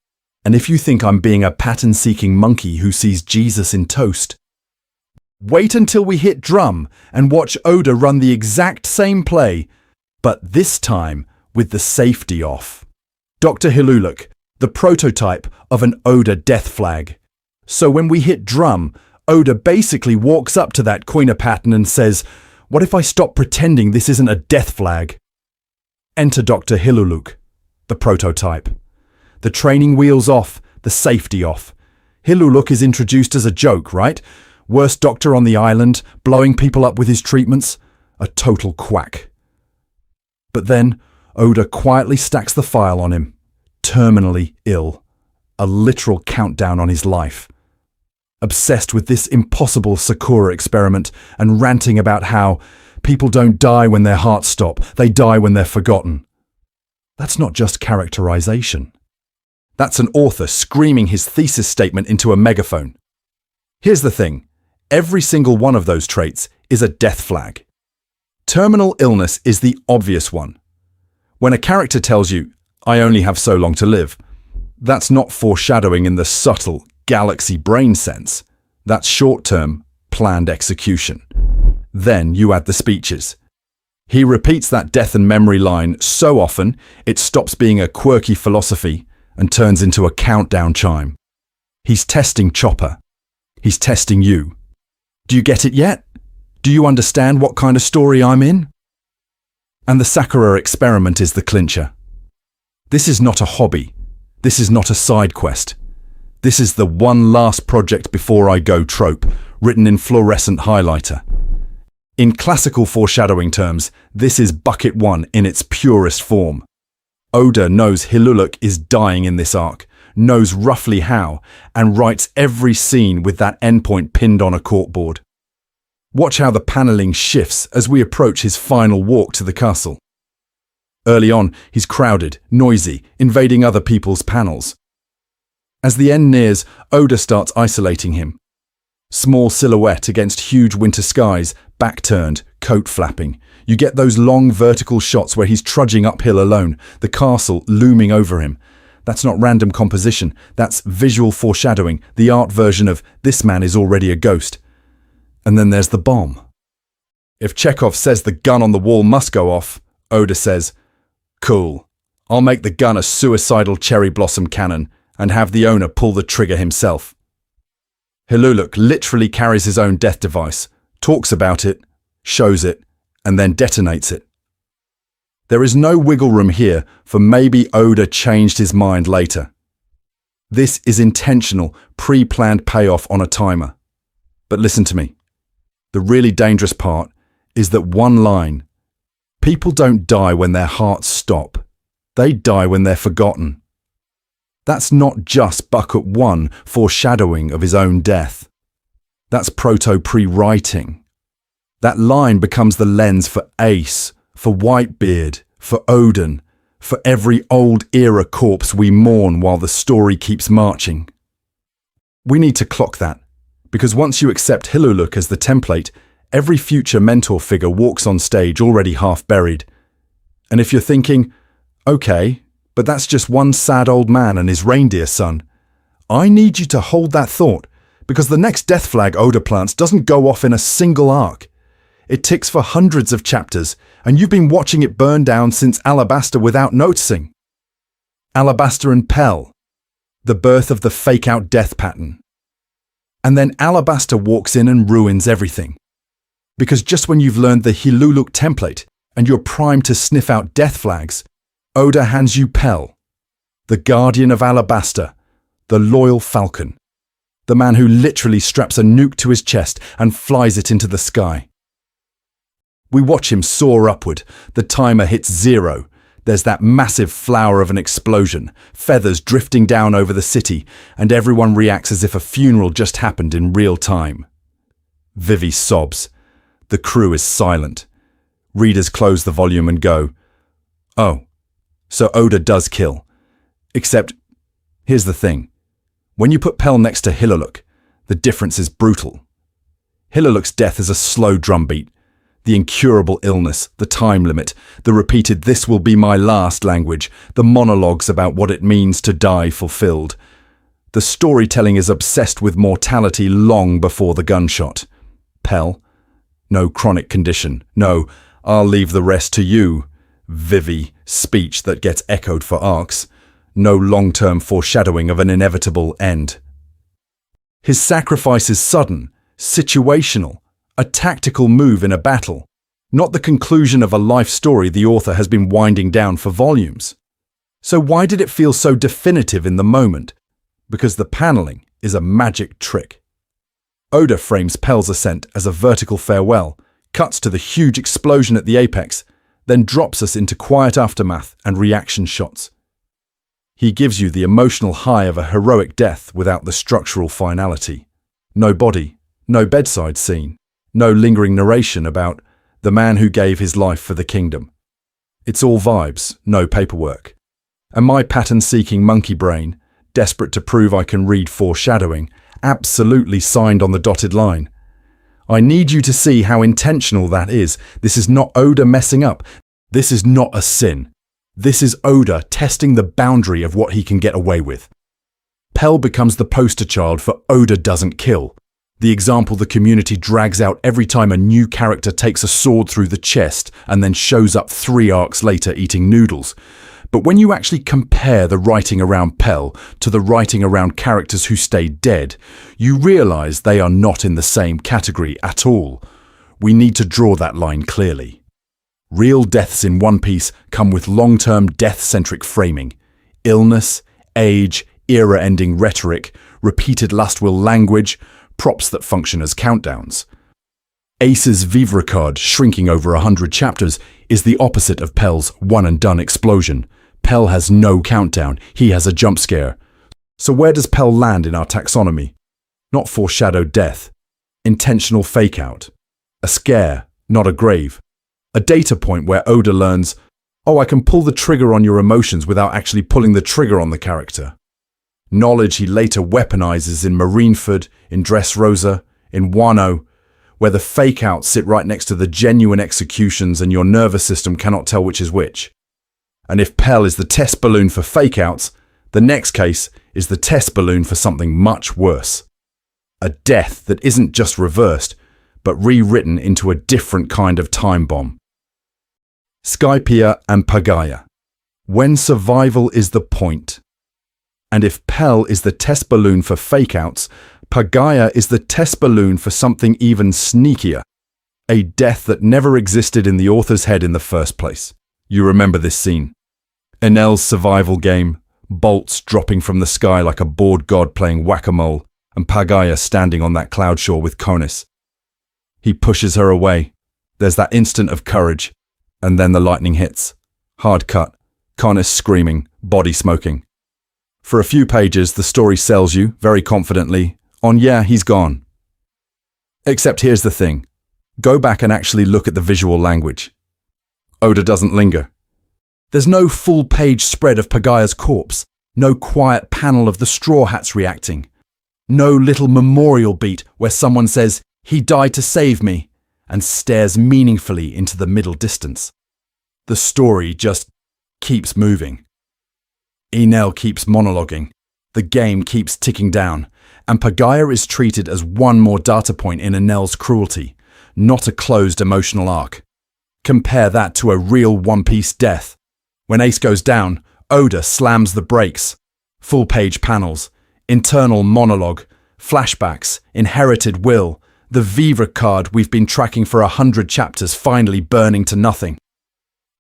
And if you think I'm being a pattern-seeking monkey who sees Jesus in toast, wait until we hit drum and watch Oda run the exact same play, but this time with the safety off. Dr. Hiluluk, the prototype of an Oda death flag. So when we hit drum, Oda basically walks up to that coiner pattern and says, "What if I stop pretending this isn't a death flag?" Enter Dr. Hiluluk, the prototype. The training wheels off, the safety off. Hiluluk is introduced as a joke, right? Worst doctor on the island, blowing people up with his treatments. A total quack. But then, Oda quietly stacks the file on him. Terminally ill. A literal countdown on his life. Obsessed with this impossible Sakura experiment and ranting about how people don't die when their hearts stop, they die when they're forgotten. That's not just characterization. That's an author screaming his thesis statement into a megaphone. Here's the thing. Every single one of those traits is a death flag. Terminal illness is the obvious one. When a character tells you, "I only have so long to live," that's not foreshadowing in the subtle galaxy brain sense. That's short-term, planned execution. Then you add the speeches. He repeats that death and memory line so often, it stops being a quirky philosophy and turns into a countdown chime. He's testing Chopper. He's testing you. Do you get it yet? Do you understand what kind of story I'm in? And the Sakura experiment is the clincher. This is not a hobby. This is not a side quest. This is the one last project before I go trope, written in fluorescent highlighter. In classical foreshadowing terms, this is bucket 1 in its purest form. Oda knows Hiluluk is dying in this arc, knows roughly how, and writes every scene with that endpoint pinned on a corkboard. Watch how the panelling shifts as we approach his final walk to the castle. Early on, he's crowded, noisy, invading other people's panels. As the end nears, Oda starts isolating him. Small silhouette against huge winter skies, back turned, coat flapping. You get those long vertical shots where he's trudging uphill alone, the castle looming over him. That's not random composition, that's visual foreshadowing, the art version of "this man is already a ghost." And then there's the bomb. If Chekhov says the gun on the wall must go off, Oda says, "Cool, I'll make the gun a suicidal cherry blossom cannon and have the owner pull the trigger himself." Hiluluk literally carries his own death device, talks about it, shows it, and then detonates it. There is no wiggle room here for maybe Oda changed his mind later. This is intentional, pre-planned payoff on a timer. But listen to me. The really dangerous part is that one line, people don't die when their hearts stop. They die when they're forgotten. That's not just bucket 1 foreshadowing of his own death. That's proto-prewriting. That line becomes the lens for Ace, for Whitebeard, for Oden, for every old era corpse we mourn while the story keeps marching. We need to clock that, because once you accept Hiluluk as the template, every future mentor figure walks on stage already half buried. And if you're thinking, okay, but that's just one sad old man and his reindeer son, I need you to hold that thought, because the next death flag Oda plants doesn't go off in a single arc. It ticks for hundreds of chapters, and you've been watching it burn down since Alabasta without noticing. Alabasta and Pell, the birth of the fake-out death pattern. And then Alabasta walks in and ruins everything. Because just when you've learned the Hiluluk template and you're primed to sniff out death flags, Oda hands you Pell, the guardian of Alabasta, the loyal falcon, the man who literally straps a nuke to his chest and flies it into the sky. We watch him soar upward, the timer hits 0, there's that massive flower of an explosion, feathers drifting down over the city, and everyone reacts as if a funeral just happened in real time. Vivi sobs. The crew is silent. Readers close the volume and go, "Oh, so Oda does kill." Except, here's the thing. When you put Pell next to Hiluluk, the difference is brutal. Hiluluk's death is a slow drumbeat. The incurable illness, the time limit, the repeated "this will be my last" language, the monologues about what it means to die fulfilled. The storytelling is obsessed with mortality long before the gunshot. Pell, no chronic condition, no "I'll leave the rest to you" Vivi speech that gets echoed for arcs, no long-term foreshadowing of an inevitable end. His sacrifice is sudden, situational, a tactical move in a battle, not the conclusion of a life story the author has been winding down for volumes. So why did it feel so definitive in the moment? Because the paneling is a magic trick. Oda frames Pell's ascent as a vertical farewell, cuts to the huge explosion at the apex, then drops us into quiet aftermath and reaction shots. He gives you the emotional high of a heroic death without the structural finality. No body, no bedside scene, no lingering narration about the man who gave his life for the kingdom. It's all vibes, no paperwork. And my pattern-seeking monkey brain, desperate to prove I can read foreshadowing, absolutely signed on the dotted line. I need you to see how intentional that is. This is not Oda messing up. This is not a sin. This is Oda testing the boundary of what he can get away with. Pell becomes the poster child for Oda doesn't kill. The example the community drags out every time a new character takes a sword through the chest and then shows up 3 arcs later eating noodles. But when you actually compare the writing around Pell to the writing around characters who stay dead, you realize they are not in the same category at all. We need to draw that line clearly. Real deaths in One Piece come with long-term death-centric framing. Illness, age, era-ending rhetoric, repeated lustful language, props that function as countdowns. Ace's vivre card, shrinking over 100 chapters, is the opposite of Pell's one-and-done explosion. Pell has no countdown, he has a jump scare. So where does Pell land in our taxonomy? Not foreshadowed death. Intentional fake-out. A scare, not a grave. A data point where Oda learns, oh, I can pull the trigger on your emotions without actually pulling the trigger on the character. Knowledge he later weaponizes in Marineford, in Dressrosa, in Wano, where the fake-outs sit right next to the genuine executions and your nervous system cannot tell which is which. And if Pell is the test balloon for fake-outs, the next case is the test balloon for something much worse. A death that isn't just reversed, but rewritten into a different kind of time bomb. Skypiea and Pagaya. When survival is the point. And if Pell is the test balloon for fake-outs, Pagaya is the test balloon for something even sneakier. A death that never existed in the author's head in the first place. You remember this scene. Enel's survival game, bolts dropping from the sky like a bored god playing whack-a-mole, and Pagaya standing on that cloud shore with Konis. He pushes her away. There's that instant of courage, and then the lightning hits. Hard cut, Konis screaming, body smoking. For a few pages, the story sells you, very confidently, on yeah, he's gone. Except here's the thing. Go back and actually look at the visual language. Oda doesn't linger. There's no full-page spread of Pagaya's corpse, no quiet panel of the Straw Hats reacting, no little memorial beat where someone says, he died to save me, and stares meaningfully into the middle distance. The story just keeps moving. Enel keeps monologuing, the game keeps ticking down, and Pagaya is treated as one more data point in Enel's cruelty, not a closed emotional arc. Compare that to a real One Piece death. When Ace goes down, Oda slams the brakes. Full-page panels, internal monologue, flashbacks, inherited will, the vivre card we've been tracking for 100 chapters finally burning to nothing.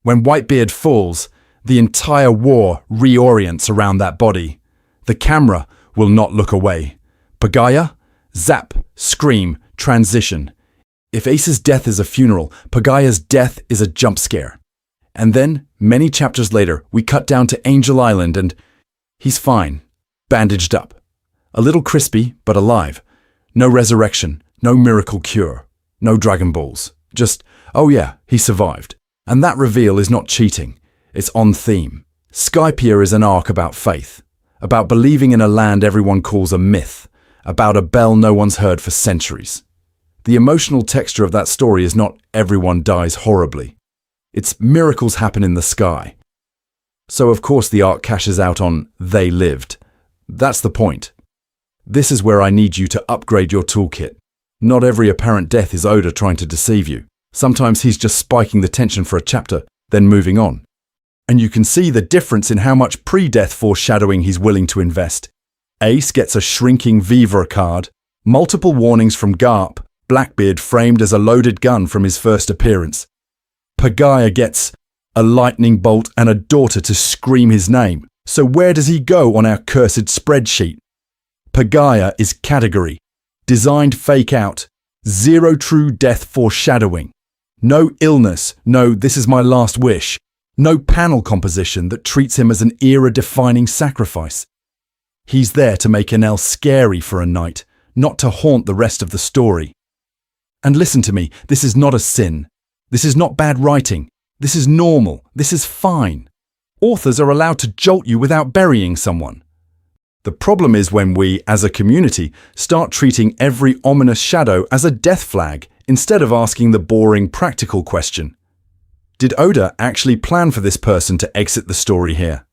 When Whitebeard falls, the entire war reorients around that body. The camera will not look away. Pagaya, zap, scream, transition. If Ace's death is a funeral, Pagaya's death is a jump scare. And then, many chapters later, we cut down to Angel Island and he's fine, bandaged up. A little crispy, but alive. No resurrection, no miracle cure, no Dragon Balls. Just, oh yeah, he survived. And that reveal is not cheating, it's on theme. Skypiea is an arc about faith, about believing in a land everyone calls a myth, about a bell no one's heard for centuries. The emotional texture of that story is not everyone dies horribly. It's miracles happen in the sky. So of course the arc cashes out on they lived. That's the point. This is where I need you to upgrade your toolkit. Not every apparent death is Oda trying to deceive you. Sometimes he's just spiking the tension for a chapter, then moving on. And you can see the difference in how much pre-death foreshadowing he's willing to invest. Ace gets a shrinking vivre card, Multiple warnings from Garp, Blackbeard framed as a loaded gun from his first appearance. Pagaya gets a lightning bolt and a daughter to scream his name. So where does he go on our cursed spreadsheet? Pagaya is category. Designed fake out. Zero true death foreshadowing. No illness. No, this is my last wish. No panel composition that treats him as an era-defining sacrifice. He's there to make Enel scary for a night, not to haunt the rest of the story. And listen to me, this is not a sin. This is not bad writing. This is normal. This is fine. Authors are allowed to jolt you without burying someone. The problem is when we, as a community, start treating every ominous shadow as a death flag instead of asking the boring practical question. Did Oda actually plan for this person to exit the story here?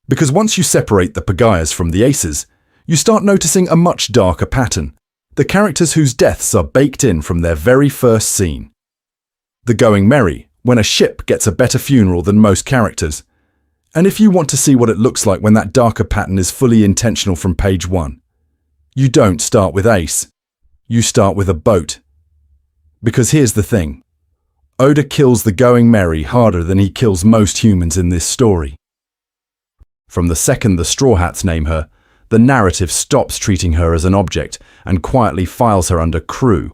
Because once you separate the Pagayas from the Aces, you start noticing a much darker pattern. The characters whose deaths are baked in from their very first scene. The going merry, when a ship gets a better funeral than most characters. And if you want to see what it looks like when that darker pattern is fully intentional from page 1, you don't start with Ace. You start with a boat. Because here's the thing. Oda kills the going merry harder than he kills most humans in this story. From the second the Straw Hats name her, the narrative stops treating her as an object and quietly files her under crew.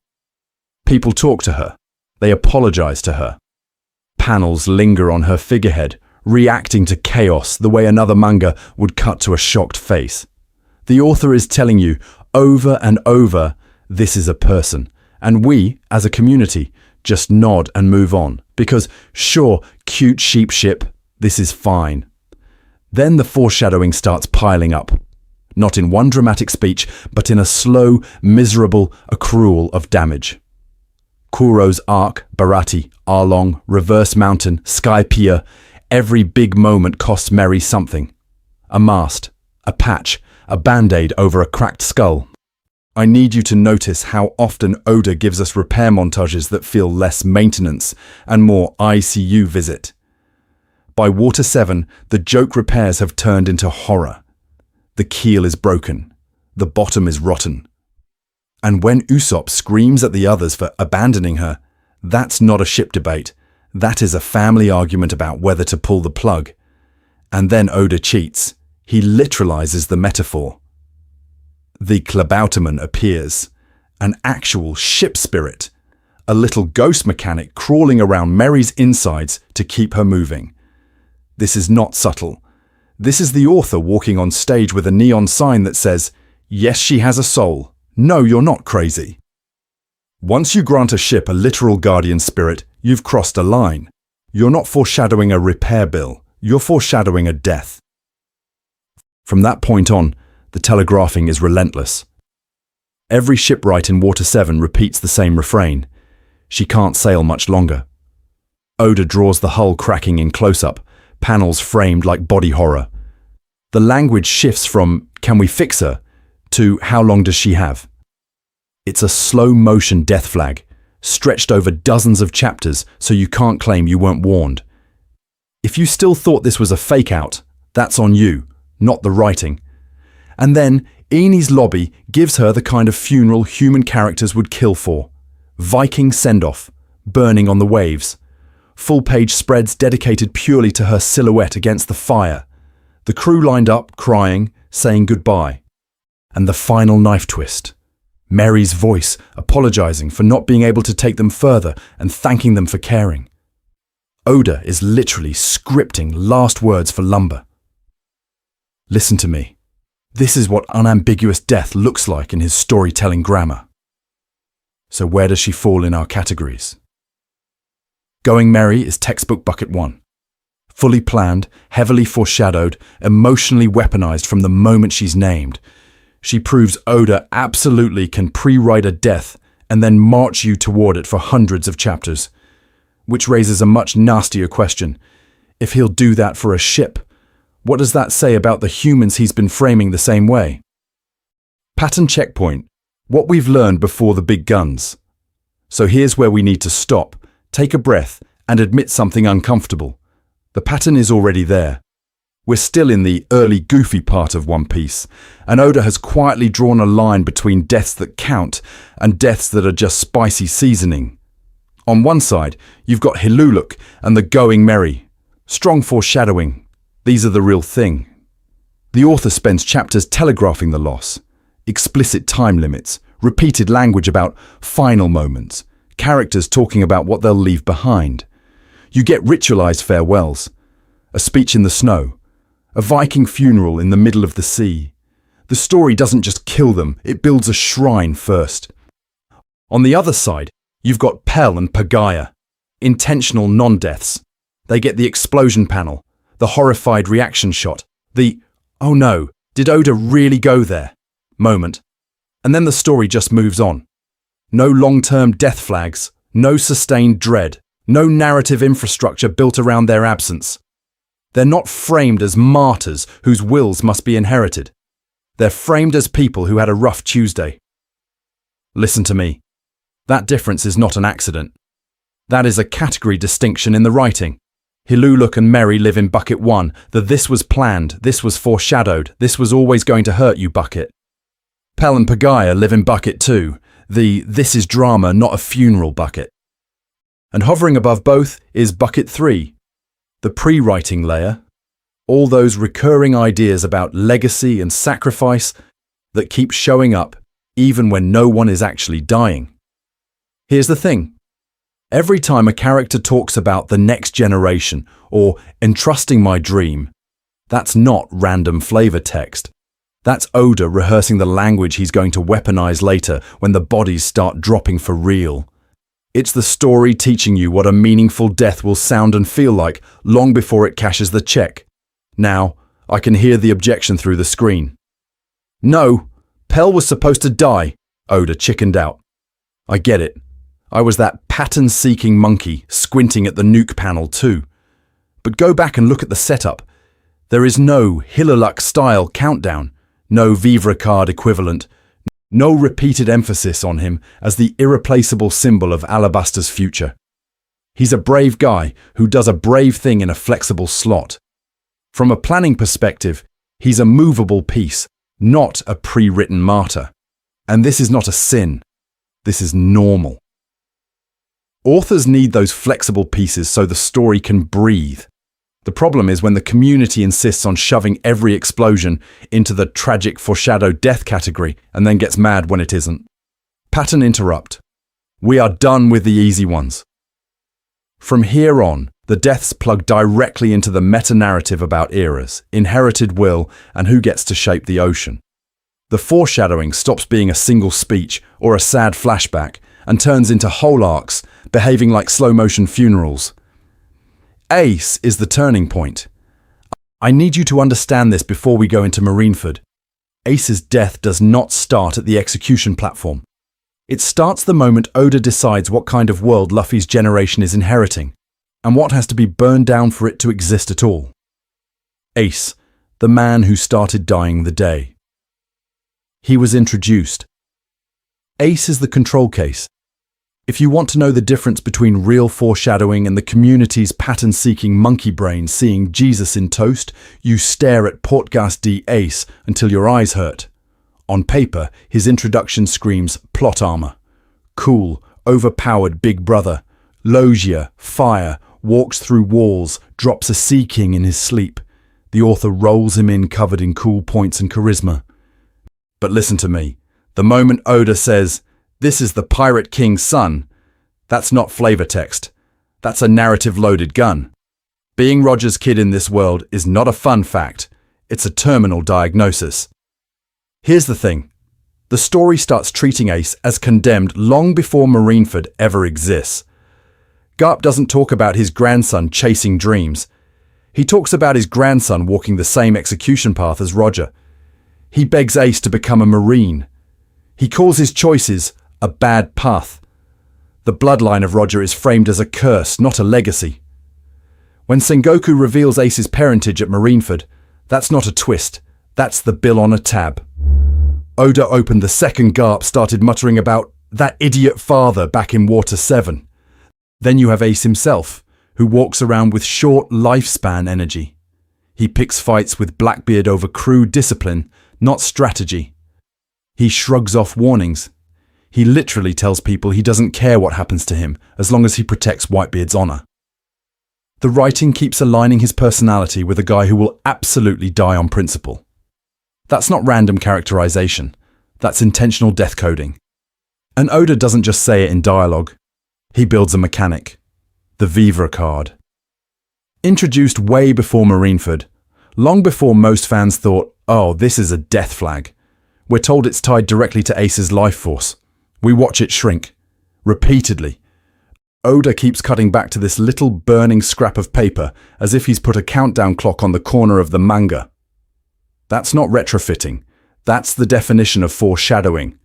People talk to her. They apologize to her. Panels linger on her figurehead, reacting to chaos the way another manga would cut to a shocked face. The author is telling you over and over, this is a person, and we, as a community, just nod and move on, because sure, cute sheep ship, this is fine. Then the foreshadowing starts piling up, not in one dramatic speech, but in a slow, miserable accrual of damage. Kuro's arc, Barati, Arlong, Reverse Mountain, Skypiea, every big moment costs Merry something. A mast, a patch, a band-aid over a cracked skull. I need you to notice how often Oda gives us repair montages that feel less maintenance and more ICU visit. By Water 7, the joke repairs have turned into horror. The keel is broken. The bottom is rotten. And when Usopp screams at the others for abandoning her, that's not a ship debate. That is a family argument about whether to pull the plug. And then Oda cheats. He literalizes the metaphor. The Klabauterman appears, an actual ship spirit, a little ghost mechanic crawling around Merry's insides to keep her moving. This is not subtle. This is the author walking on stage with a neon sign that says, "Yes, she has a soul. No, you're not crazy." Once you grant a ship a literal guardian spirit, you've crossed a line. You're not foreshadowing a repair bill. You're foreshadowing a death. From that point on, the telegraphing is relentless. Every shipwright in Water 7 repeats the same refrain. She can't sail much longer. Oda draws the hull cracking in close-up, panels framed like body horror. The language shifts from, "Can we fix her?" to "How long does she have?" It's a slow-motion death flag, stretched over dozens of chapters so you can't claim you weren't warned. If you still thought this was a fake-out, that's on you, not the writing. And then, Eni's lobby gives her the kind of funeral human characters would kill for. Viking send-off, burning on the waves. Full-page spreads dedicated purely to her silhouette against the fire. The crew lined up, crying, saying goodbye. And the final knife twist. Mary's voice apologizing for not being able to take them further and thanking them for caring. Oda is literally scripting last words for lumber. Listen to me. This is what unambiguous death looks like in his storytelling grammar. So where does she fall in our categories? Going Merry is textbook bucket 1. Fully planned, heavily foreshadowed, emotionally weaponized from the moment she's named. She proves Oda absolutely can pre-write a death and then march you toward it for hundreds of chapters. Which raises a much nastier question. If he'll do that for a ship, what does that say about the humans he's been framing the same way? Pattern checkpoint. What we've learned before the big guns. So here's where we need to stop, take a breath, and admit something uncomfortable. The pattern is already there. We're still in the early goofy part of One Piece, and Oda has quietly drawn a line between deaths that count and deaths that are just spicy seasoning. On one side, you've got Hiluluk and the Going Merry. Strong foreshadowing. These are the real thing. The author spends chapters telegraphing the loss. Explicit time limits, repeated language about final moments, characters talking about what they'll leave behind. You get ritualized farewells, a speech in the snow, a Viking funeral in the middle of the sea. The story doesn't just kill them, it builds a shrine first. On the other side, you've got Pell and Pagaya, intentional non-deaths. They get the explosion panel, the horrified reaction shot, the "oh no, did Oda really go there?" moment. And then the story just moves on. No long-term death flags, no sustained dread, no narrative infrastructure built around their absence. They're not framed as martyrs whose wills must be inherited. They're framed as people who had a rough Tuesday. Listen to me. That difference is not an accident. That is a category distinction in the writing. Hiluluk and Merry live in bucket 1, the "this was planned, this was foreshadowed, this was always going to hurt you" bucket. Pell and Pagaya live in bucket 2, the "this is drama, not a funeral" bucket. And hovering above both is bucket 3, the prewriting layer, all those recurring ideas about legacy and sacrifice that keep showing up even when no one is actually dying. Here's the thing. Every time a character talks about the next generation or entrusting my dream, that's not random flavor text. That's Oda rehearsing the language he's going to weaponize later when the bodies start dropping for real. It's the story teaching you what a meaningful death will sound and feel like long before it cashes the check. Now, I can hear the objection through the screen. "No, Pell was supposed to die," Oda chickened out. I get it. I was that pattern-seeking monkey squinting at the nuke panel too. But go back and look at the setup. There is no Hiluluk-style countdown, no vivre card equivalent, no repeated emphasis on him as the irreplaceable symbol of Alabasta's future. He's a brave guy who does a brave thing in a flexible slot. From a planning perspective, he's a movable piece, not a pre-written martyr. And this is not a sin. This is normal. Authors need those flexible pieces so the story can breathe. The problem is when the community insists on shoving every explosion into the tragic foreshadowed death category and then gets mad when it isn't. Pattern interrupt. We are done with the easy ones. From here on, the deaths plug directly into the meta-narrative about eras, inherited will, and who gets to shape the ocean. The foreshadowing stops being a single speech or a sad flashback and turns into whole arcs, behaving like slow-motion funerals. Ace is the turning point. I need you to understand this before we go into Marineford. Ace's death does not start at the execution platform. It starts the moment Oda decides what kind of world Luffy's generation is inheriting, and what has to be burned down for it to exist at all. Ace, the man who started dying the day. He was introduced. Ace is the control case. If you want to know the difference between real foreshadowing and the community's pattern-seeking monkey brain seeing Jesus in toast, you stare at Portgas D Ace until your eyes hurt. On paper, his introduction screams plot armor. Cool, overpowered big brother. Logia, fire, walks through walls, drops a sea king in his sleep. The author rolls him in covered in cool points and charisma. But listen to me. The moment Oda says, "This is the Pirate King's son," that's not flavor text. That's a narrative-loaded gun. Being Roger's kid in this world is not a fun fact. It's a terminal diagnosis. Here's the thing. The story starts treating Ace as condemned long before Marineford ever exists. Garp doesn't talk about his grandson chasing dreams. He talks about his grandson walking the same execution path as Roger. He begs Ace to become a Marine. He calls his choices a bad path. The bloodline of Roger is framed as a curse, not a legacy. When Sengoku reveals Ace's parentage at Marineford, that's not a twist. That's the bill on a tab. Oda opened the second Garp started muttering about that idiot father back in Water 7. Then you have Ace himself, who walks around with short lifespan energy. He picks fights with Blackbeard over crew discipline, not strategy. He shrugs off warnings. He literally tells people he doesn't care what happens to him as long as he protects Whitebeard's honor. The writing keeps aligning his personality with a guy who will absolutely die on principle. That's not random characterization. That's intentional death coding. And Oda doesn't just say it in dialogue. He builds a mechanic. The vivre card. Introduced way before Marineford, long before most fans thought, oh, this is a death flag. We're told it's tied directly to Ace's life force. We watch it shrink. Repeatedly. Oda keeps cutting back to this little burning scrap of paper as if he's put a countdown clock on the corner of the manga. That's not retrofitting. That's the definition of foreshadowing.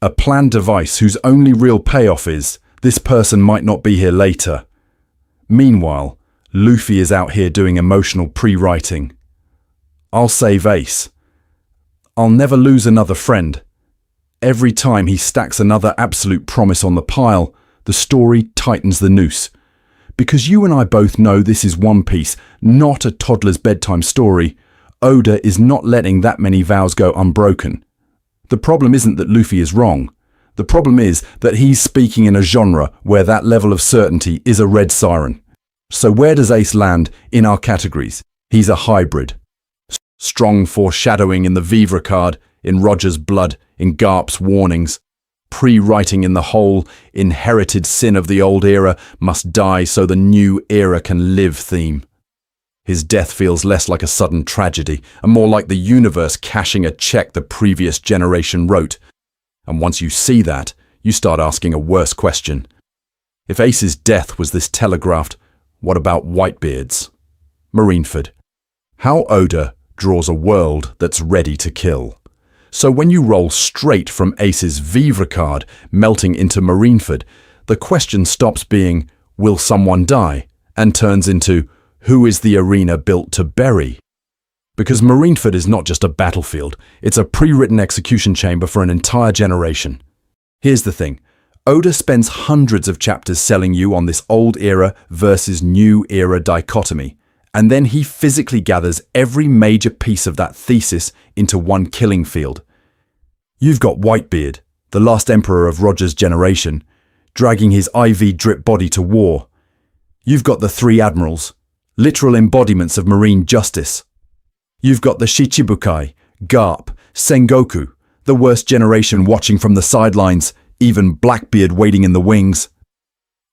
A planned device whose only real payoff is, this person might not be here later. Meanwhile, Luffy is out here doing emotional prewriting. I'll save Ace. I'll never lose another friend. Every time he stacks another absolute promise on the pile, the story tightens the noose. Because you and I both know this is One Piece, not a toddler's bedtime story, Oda is not letting that many vows go unbroken. The problem isn't that Luffy is wrong. The problem is that he's speaking in a genre where that level of certainty is a red siren. So where does Ace land in our categories? He's a hybrid. Strong foreshadowing in the vivre card, in Roger's blood, in Garp's warnings. Prewriting in the whole inherited sin of the old era must die so the new era can live theme. His death feels less like a sudden tragedy and more like the universe cashing a check the previous generation wrote. And once you see that, you start asking a worse question. If Ace's death was this telegraphed, what about Whitebeard's? Marineford. How Oda draws a world that's ready to kill. So when you roll straight from Ace's vivre card melting into Marineford, the question stops being, will someone die? And turns into, who is the arena built to bury? Because Marineford is not just a battlefield, it's a pre-written execution chamber for an entire generation. Here's the thing. Oda spends hundreds of chapters selling you on this old era versus new era dichotomy, and then he physically gathers every major piece of that thesis into one killing field. You've got Whitebeard, the last emperor of Roger's generation, dragging his IV drip body to war. You've got the three admirals, literal embodiments of marine justice. You've got the Shichibukai, Garp, Sengoku, the worst generation watching from the sidelines, even Blackbeard waiting in the wings.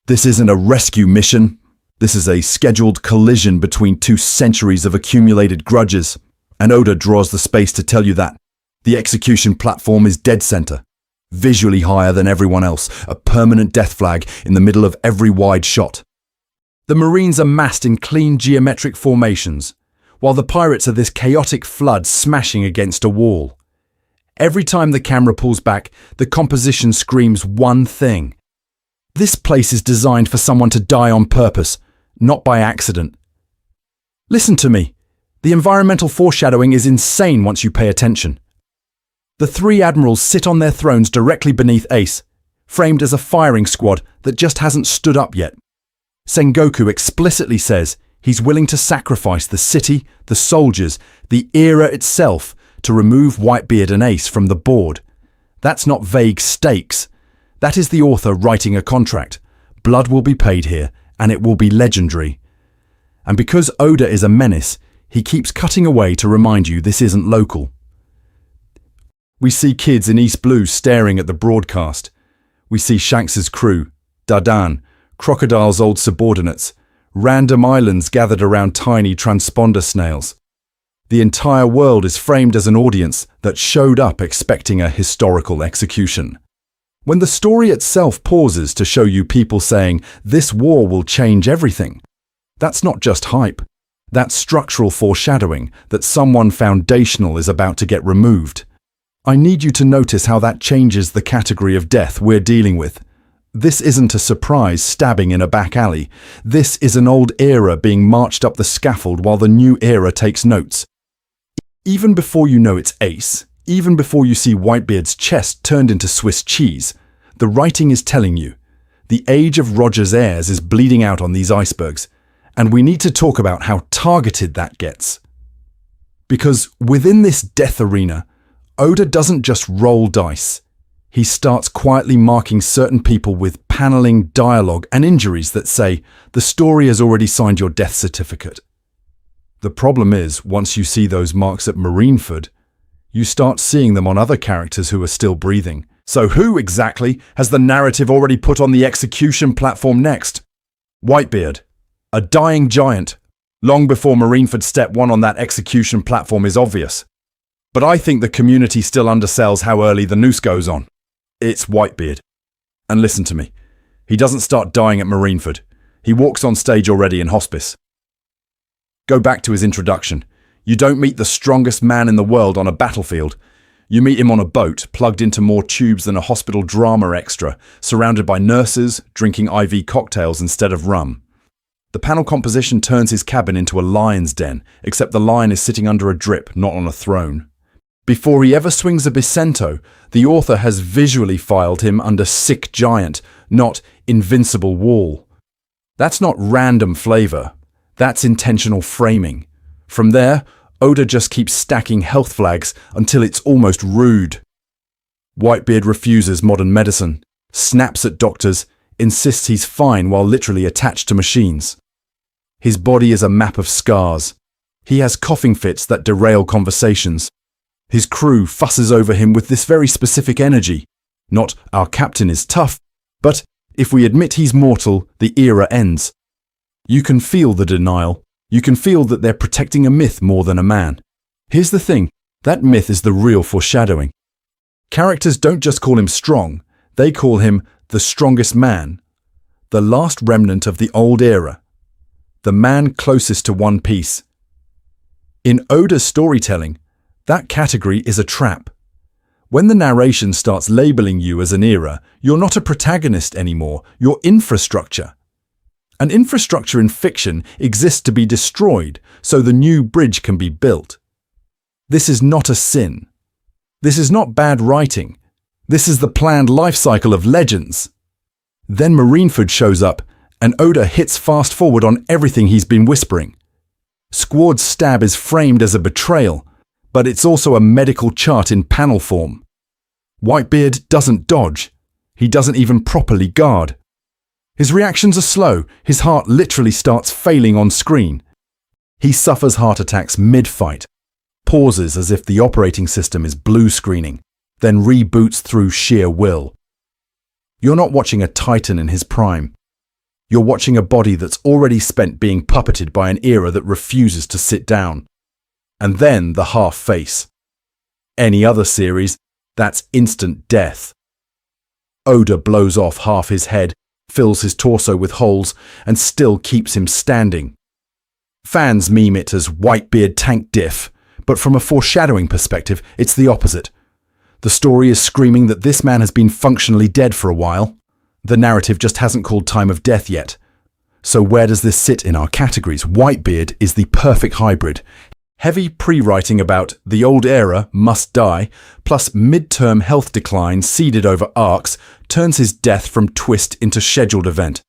This isn't a rescue mission. This is a scheduled collision between 2 centuries of accumulated grudges. And Oda draws the space to tell you that. The execution platform is dead center, visually higher than everyone else, a permanent death flag in the middle of every wide shot. The Marines are massed in clean geometric formations, while the pirates are this chaotic flood smashing against a wall. Every time the camera pulls back, the composition screams one thing. This place is designed for someone to die on purpose, not by accident. Listen to me. The environmental foreshadowing is insane once you pay attention. The 3 admirals sit on their thrones directly beneath Ace, framed as a firing squad that just hasn't stood up yet. Sengoku explicitly says he's willing to sacrifice the city, the soldiers, the era itself to remove Whitebeard and Ace from the board. That's not vague stakes. That is the author writing a contract. Blood will be paid here, and it will be legendary. And because Oda is a menace, he keeps cutting away to remind you this isn't local. We see kids in East Blue staring at the broadcast. We see Shanks's crew, Dadan, Crocodile's old subordinates, random islands gathered around tiny transponder snails. The entire world is framed as an audience that showed up expecting a historical execution. When the story itself pauses to show you people saying, this war will change everything, that's not just hype. That's structural foreshadowing that someone foundational is about to get removed. I need you to notice how that changes the category of death we're dealing with. This isn't a surprise stabbing in a back alley. This is an old era being marched up the scaffold while the new era takes notes. Even before you know it's Ace, even before you see Whitebeard's chest turned into Swiss cheese, the writing is telling you, the age of Roger's heirs is bleeding out on these icebergs, and we need to talk about how targeted that gets. Because within this death arena, Oda doesn't just roll dice. He starts quietly marking certain people with paneling, dialogue, and injuries that say, the story has already signed your death certificate. The problem is, once you see those marks at Marineford, you start seeing them on other characters who are still breathing. So who exactly has the narrative already put on the execution platform next? Whitebeard, a dying giant, long before Marineford Step 1 on that execution platform is obvious. But I think the community still undersells how early the noose goes on. It's Whitebeard. And listen to me, he doesn't start dying at Marineford. He walks on stage already in hospice. Go back to his introduction. You don't meet the strongest man in the world on a battlefield. You meet him on a boat, plugged into more tubes than a hospital drama extra, surrounded by nurses, drinking IV cocktails instead of rum. The panel composition turns his cabin into a lion's den, except the lion is sitting under a drip, not on a throne. Before he ever swings a Bicento, the author has visually filed him under sick giant, not invincible wall. That's not random flavor. That's intentional framing. From there, Oda just keeps stacking health flags until it's almost rude. Whitebeard refuses modern medicine, snaps at doctors, insists he's fine while literally attached to machines. His body is a map of scars. He has coughing fits that derail conversations. His crew fusses over him with this very specific energy. Not, our captain is tough, but if we admit he's mortal, the era ends. You can feel the denial. You can feel that they're protecting a myth more than a man. Here's the thing, that myth is the real foreshadowing. Characters don't just call him strong, they call him the strongest man, the last remnant of the old era, the man closest to One Piece. In Oda's storytelling, that category is a trap. When the narration starts labeling you as an era, you're not a protagonist anymore, you're infrastructure. An infrastructure in fiction exists to be destroyed so the new bridge can be built. This is not a sin. This is not bad writing. This is the planned life cycle of legends. Then Marineford shows up, and Oda hits fast forward on everything he's been whispering. Squad's stab is framed as a betrayal, but it's also a medical chart in panel form. Whitebeard doesn't dodge. He doesn't even properly guard. His reactions are slow. His heart literally starts failing on screen. He suffers heart attacks mid-fight, pauses as if the operating system is blue screening, then reboots through sheer will. You're not watching a titan in his prime. You're watching a body that's already spent being puppeted by an era that refuses to sit down. And then the half face. Any other series, that's instant death. Oda blows off half his head, fills his torso with holes, and still keeps him standing. Fans meme it as Whitebeard tank diff, but from a foreshadowing perspective, it's the opposite. The story is screaming that this man has been functionally dead for a while. The narrative just hasn't called time of death yet. So where does this sit in our categories? Whitebeard is the perfect hybrid. Heavy pre-writing about the old era must die, plus mid-term health decline seeded over arcs, turns his death from twist into scheduled event.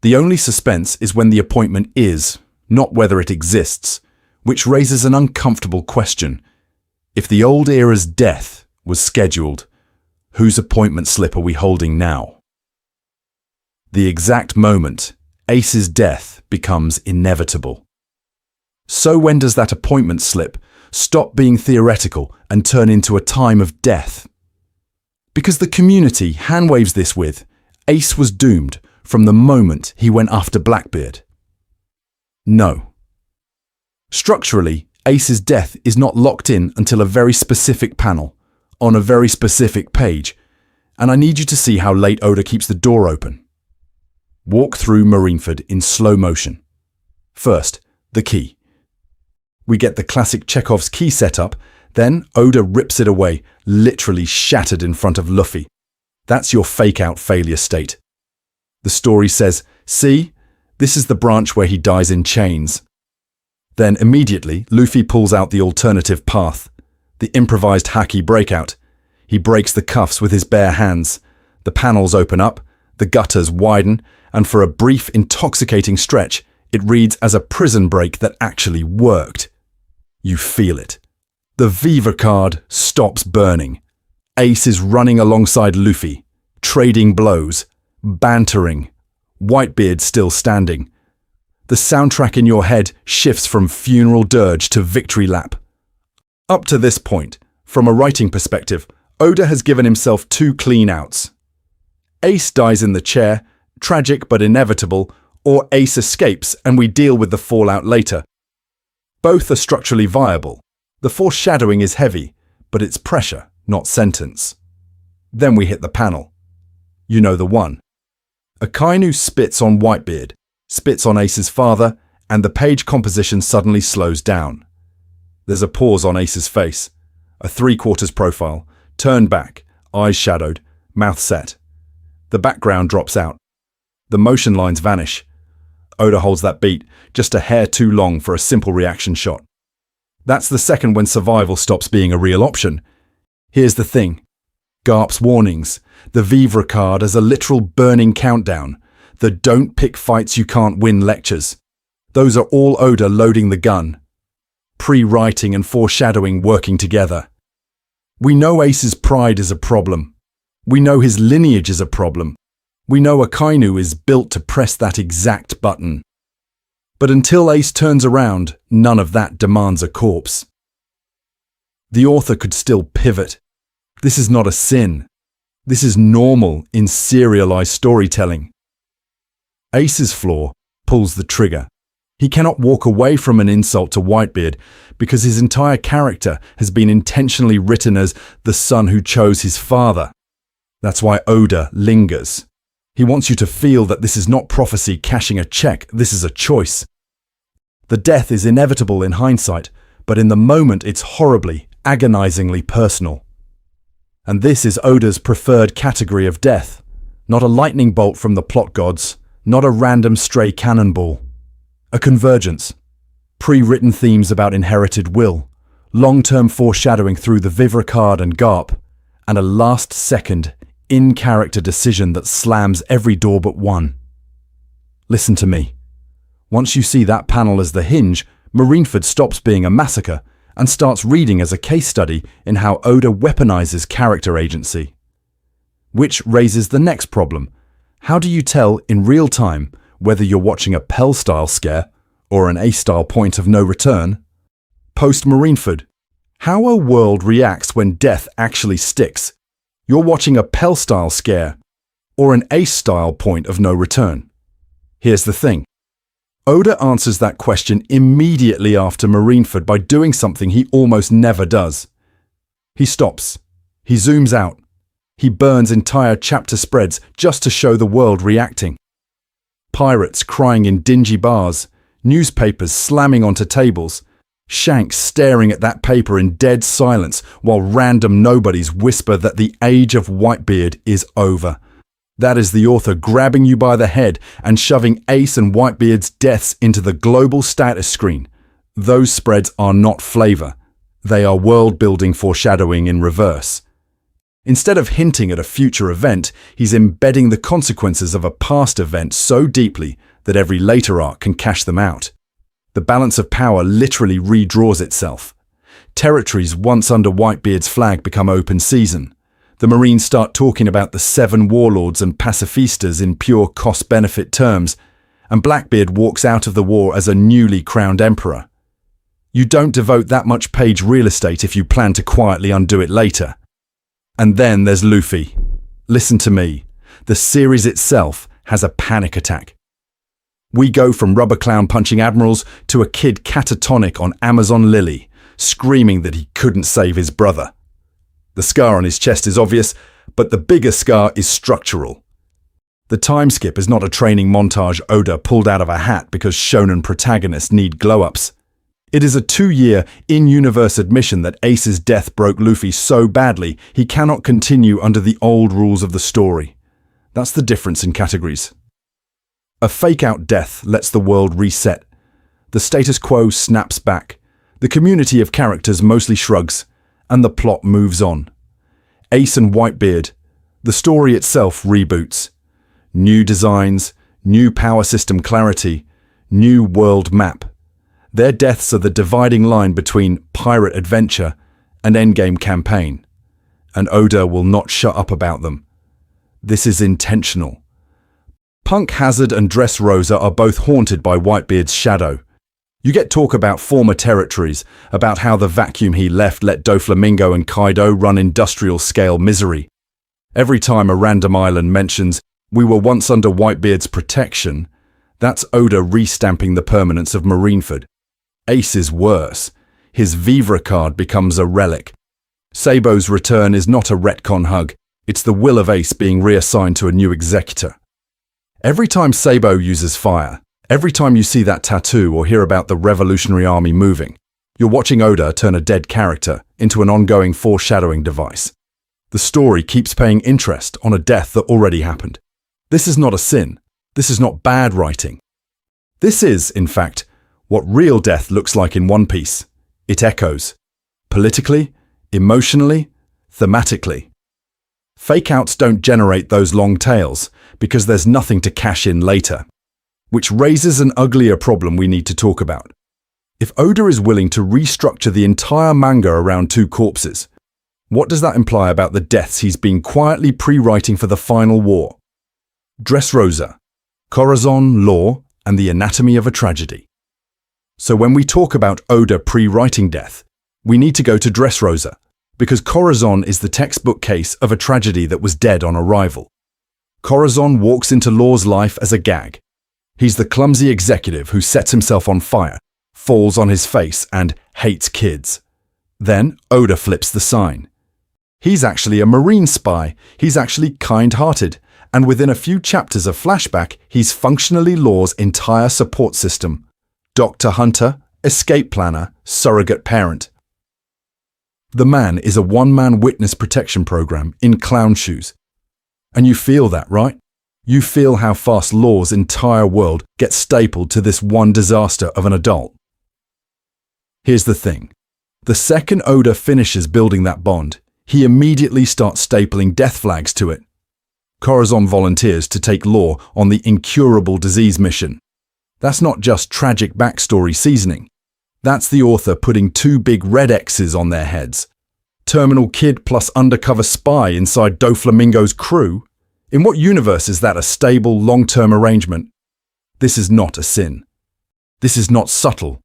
The only suspense is when the appointment is, not whether it exists, which raises an uncomfortable question. If the old era's death was scheduled, whose appointment slip are we holding now? The exact moment Ace's death becomes inevitable. So when does that appointment slip stop being theoretical and turn into a time of death? Because the community handwaves this with, Ace was doomed from the moment he went after Blackbeard. No. Structurally, Ace's death is not locked in until a very specific panel, on a very specific page, and I need you to see how late Oda keeps the door open. Walk through Marineford in slow motion. First, the key. We get the classic Chekhov's key setup, then Oda rips it away, literally shattered in front of Luffy. That's your fake-out failure state. The story says, see, this is the branch where he dies in chains. Then immediately, Luffy pulls out the alternative path, the improvised haki breakout. He breaks the cuffs with his bare hands. The panels open up, the gutters widen, and for a brief, intoxicating stretch, it reads as a prison break that actually worked. You feel it. The vivre card stops burning. Ace is running alongside Luffy, trading blows, bantering. Whitebeard still standing. The soundtrack in your head shifts from funeral dirge to victory lap. Up to this point, from a writing perspective, Oda has given himself 2 clean outs. Ace dies in the chair, tragic but inevitable, or Ace escapes and we deal with the fallout later. Both are structurally viable. The foreshadowing is heavy, but it's pressure, not sentence. Then we hit the panel. You know the one. Akainu spits on Whitebeard, spits on Ace's father, and the page composition suddenly slows down. There's a pause on Ace's face, a 3/4 profile, turned back, eyes shadowed, mouth set. The background drops out. The motion lines vanish. Oda holds that beat, just a hair too long for a simple reaction shot. That's the second when survival stops being a real option. Here's the thing. Garp's warnings, the vivre card as a literal burning countdown, the don't pick fights you can't win lectures. Those are all Oda loading the gun. Prewriting and foreshadowing working together. We know Ace's pride is a problem. We know his lineage is a problem. We know Akainu is built to press that exact button. But until Ace turns around, none of that demands a corpse. The author could still pivot. This is not a sin. This is normal in serialized storytelling. Ace's flaw pulls the trigger. He cannot walk away from an insult to Whitebeard because his entire character has been intentionally written as the son who chose his father. That's why Oda lingers. He wants you to feel that this is not prophecy cashing a check, this is a choice. The death is inevitable in hindsight, but in the moment it's horribly, agonizingly personal. And this is Oda's preferred category of death. Not a lightning bolt from the plot gods, not a random stray cannonball. A convergence. Pre-written themes about inherited will, long-term foreshadowing through the vivre card and Garp, and a last-second, in-character decision that slams every door but one. Listen to me. Once you see that panel as the hinge, Marineford stops being a massacre and starts reading as a case study in how Oda weaponizes character agency. Which raises the next problem. How do you tell in real time whether you're watching a Pell-style scare or an Ace-style point of no return? Post-Marineford. How a world reacts when death actually sticks. You're watching a Pell-style scare or an Ace-style point of no return. Here's the thing. Oda answers that question immediately after Marineford by doing something he almost never does. He stops. He zooms out. He burns entire chapter spreads just to show the world reacting. Pirates crying in dingy bars, newspapers slamming onto tables, Shanks staring at that paper in dead silence while random nobodies whisper that the age of Whitebeard is over. That is the author grabbing you by the head and shoving Ace and Whitebeard's deaths into the global status screen. Those spreads are not flavor. They are world-building foreshadowing in reverse. Instead of hinting at a future event, he's embedding the consequences of a past event so deeply that every later arc can cash them out. The balance of power literally redraws itself. Territories once under Whitebeard's flag become open season. The Marines start talking about the 7 warlords and pacifistas in pure cost-benefit terms, and Blackbeard walks out of the war as a newly crowned emperor. You don't devote that much page real estate if you plan to quietly undo it later. And then there's Luffy. Listen to me. The series itself has a panic attack. We go from rubber clown punching admirals to a kid catatonic on Amazon Lily, screaming that he couldn't save his brother. The scar on his chest is obvious, but the bigger scar is structural. The time skip is not a training montage Oda pulled out of a hat because shonen protagonists need glow-ups. It is a 2-year, in-universe admission that Ace's death broke Luffy so badly he cannot continue under the old rules of the story. That's the difference in categories. A fake-out death lets the world reset. The status quo snaps back. The community of characters mostly shrugs, and the plot moves on. Ace and Whitebeard. The story itself reboots. New designs, new power system clarity, new world map. Their deaths are the dividing line between pirate adventure and endgame campaign, and Oda will not shut up about them. This is intentional. Punk Hazard and Dressrosa are both haunted by Whitebeard's shadow. You get talk about former territories, about how the vacuum he left let Doflamingo and Kaido run industrial-scale misery. Every time a random island mentions, "We were once under Whitebeard's protection," that's Oda restamping the permanence of Marineford. Ace is worse. His vivre card becomes a relic. Sabo's return is not a retcon hug, it's the will of Ace being reassigned to a new executor. Every time Sabo uses fire, every time you see that tattoo or hear about the Revolutionary Army moving, you're watching Oda turn a dead character into an ongoing foreshadowing device. The story keeps paying interest on a death that already happened. This is not a sin. This is not bad writing. This is, in fact, what real death looks like in One Piece. It echoes. Politically, emotionally, thematically. Fake-outs don't generate those long tails because there's nothing to cash in later. Which raises an uglier problem we need to talk about. If Oda is willing to restructure the entire manga around two corpses, what does that imply about the deaths he's been quietly pre-writing for the final war? Dressrosa, Corazon, Law, and the Anatomy of a Tragedy. So when we talk about Oda pre-writing death, we need to go to Dressrosa, because Corazon is the textbook case of a tragedy that was dead on arrival. Corazon walks into Law's life as a gag. He's the clumsy executive who sets himself on fire, falls on his face, and hates kids. Then Oda flips the sign. He's actually a marine spy, he's actually kind-hearted, and within a few chapters of flashback, he's functionally Law's entire support system. Doctor Hunter, escape planner, surrogate parent. The man is a one-man witness protection program in clown shoes. And you feel that, right? You feel how fast Law's entire world gets stapled to this one disaster of an adult. Here's the thing. The second Oda finishes building that bond, he immediately starts stapling death flags to it. Corazon volunteers to take Law on the incurable disease mission. That's not just tragic backstory seasoning. That's the author putting two big red X's on their heads. Terminal kid plus undercover spy inside Doflamingo's crew? In what universe is that a stable, long-term arrangement? This is not a sin. This is not subtle.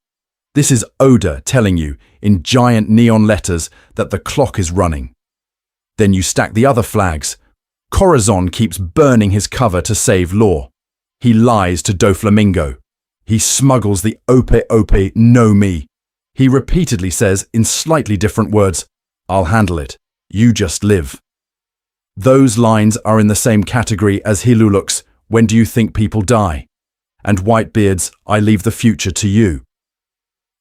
This is Oda telling you, in giant neon letters, that the clock is running. Then you stack the other flags. Corazon keeps burning his cover to save Law. He lies to Doflamingo. He smuggles the Ope Ope no mi. He repeatedly says, in slightly different words, "I'll handle it. You just live." Those lines are in the same category as Hiluluk's "When do you think people die?" and Whitebeard's "I leave the future to you."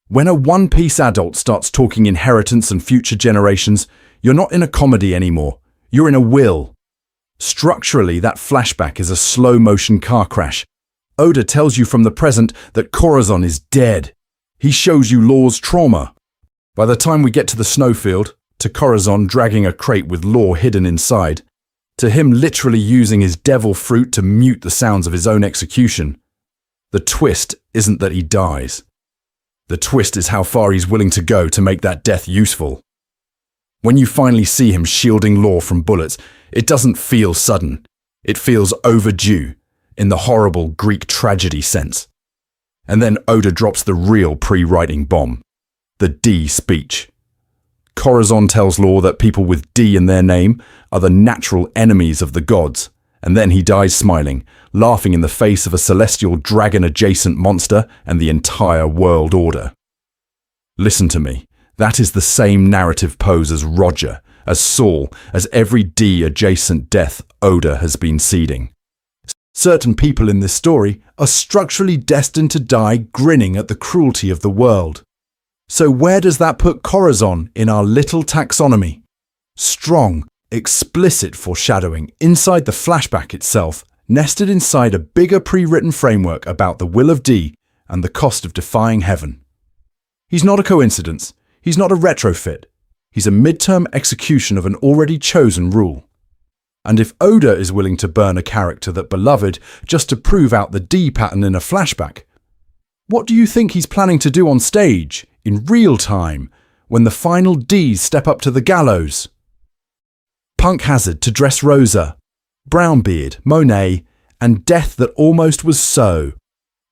When a One Piece adult starts talking inheritance and future generations, you're not in a comedy anymore. You're in a will. Structurally, that flashback is a slow-motion car crash. Oda tells you from the present that Corazon is dead. He shows you Law's trauma. By the time we get to the snowfield, to Corazon dragging a crate with Law hidden inside, to him literally using his devil fruit to mute the sounds of his own execution, the twist isn't that he dies. The twist is how far he's willing to go to make that death useful. When you finally see him shielding Law from bullets, it doesn't feel sudden. It feels overdue, in the horrible Greek tragedy sense. And then Oda drops the real pre-writing bomb, the D speech. Corazon tells Law that people with D in their name are the natural enemies of the gods, and then he dies smiling, laughing in the face of a celestial dragon-adjacent monster and the entire world order. Listen to me, that is the same narrative pose as Roger, as Saul, as every D-adjacent death Oda has been seeding. Certain people in this story are structurally destined to die grinning at the cruelty of the world. So where does that put Corazon in our little taxonomy? Strong, explicit foreshadowing inside the flashback itself, nested inside a bigger pre-written framework about the will of D and the cost of defying heaven. He's not a coincidence. He's not a retrofit. He's a midterm execution of an already chosen rule. And if Oda is willing to burn a character that beloved just to prove out the D pattern in a flashback, What do you think he's planning to do on stage, in real time, when the final Ds step up to the gallows? Punk Hazard to Dressrosa, Brownbeard, Monet, and Death That Almost Was So.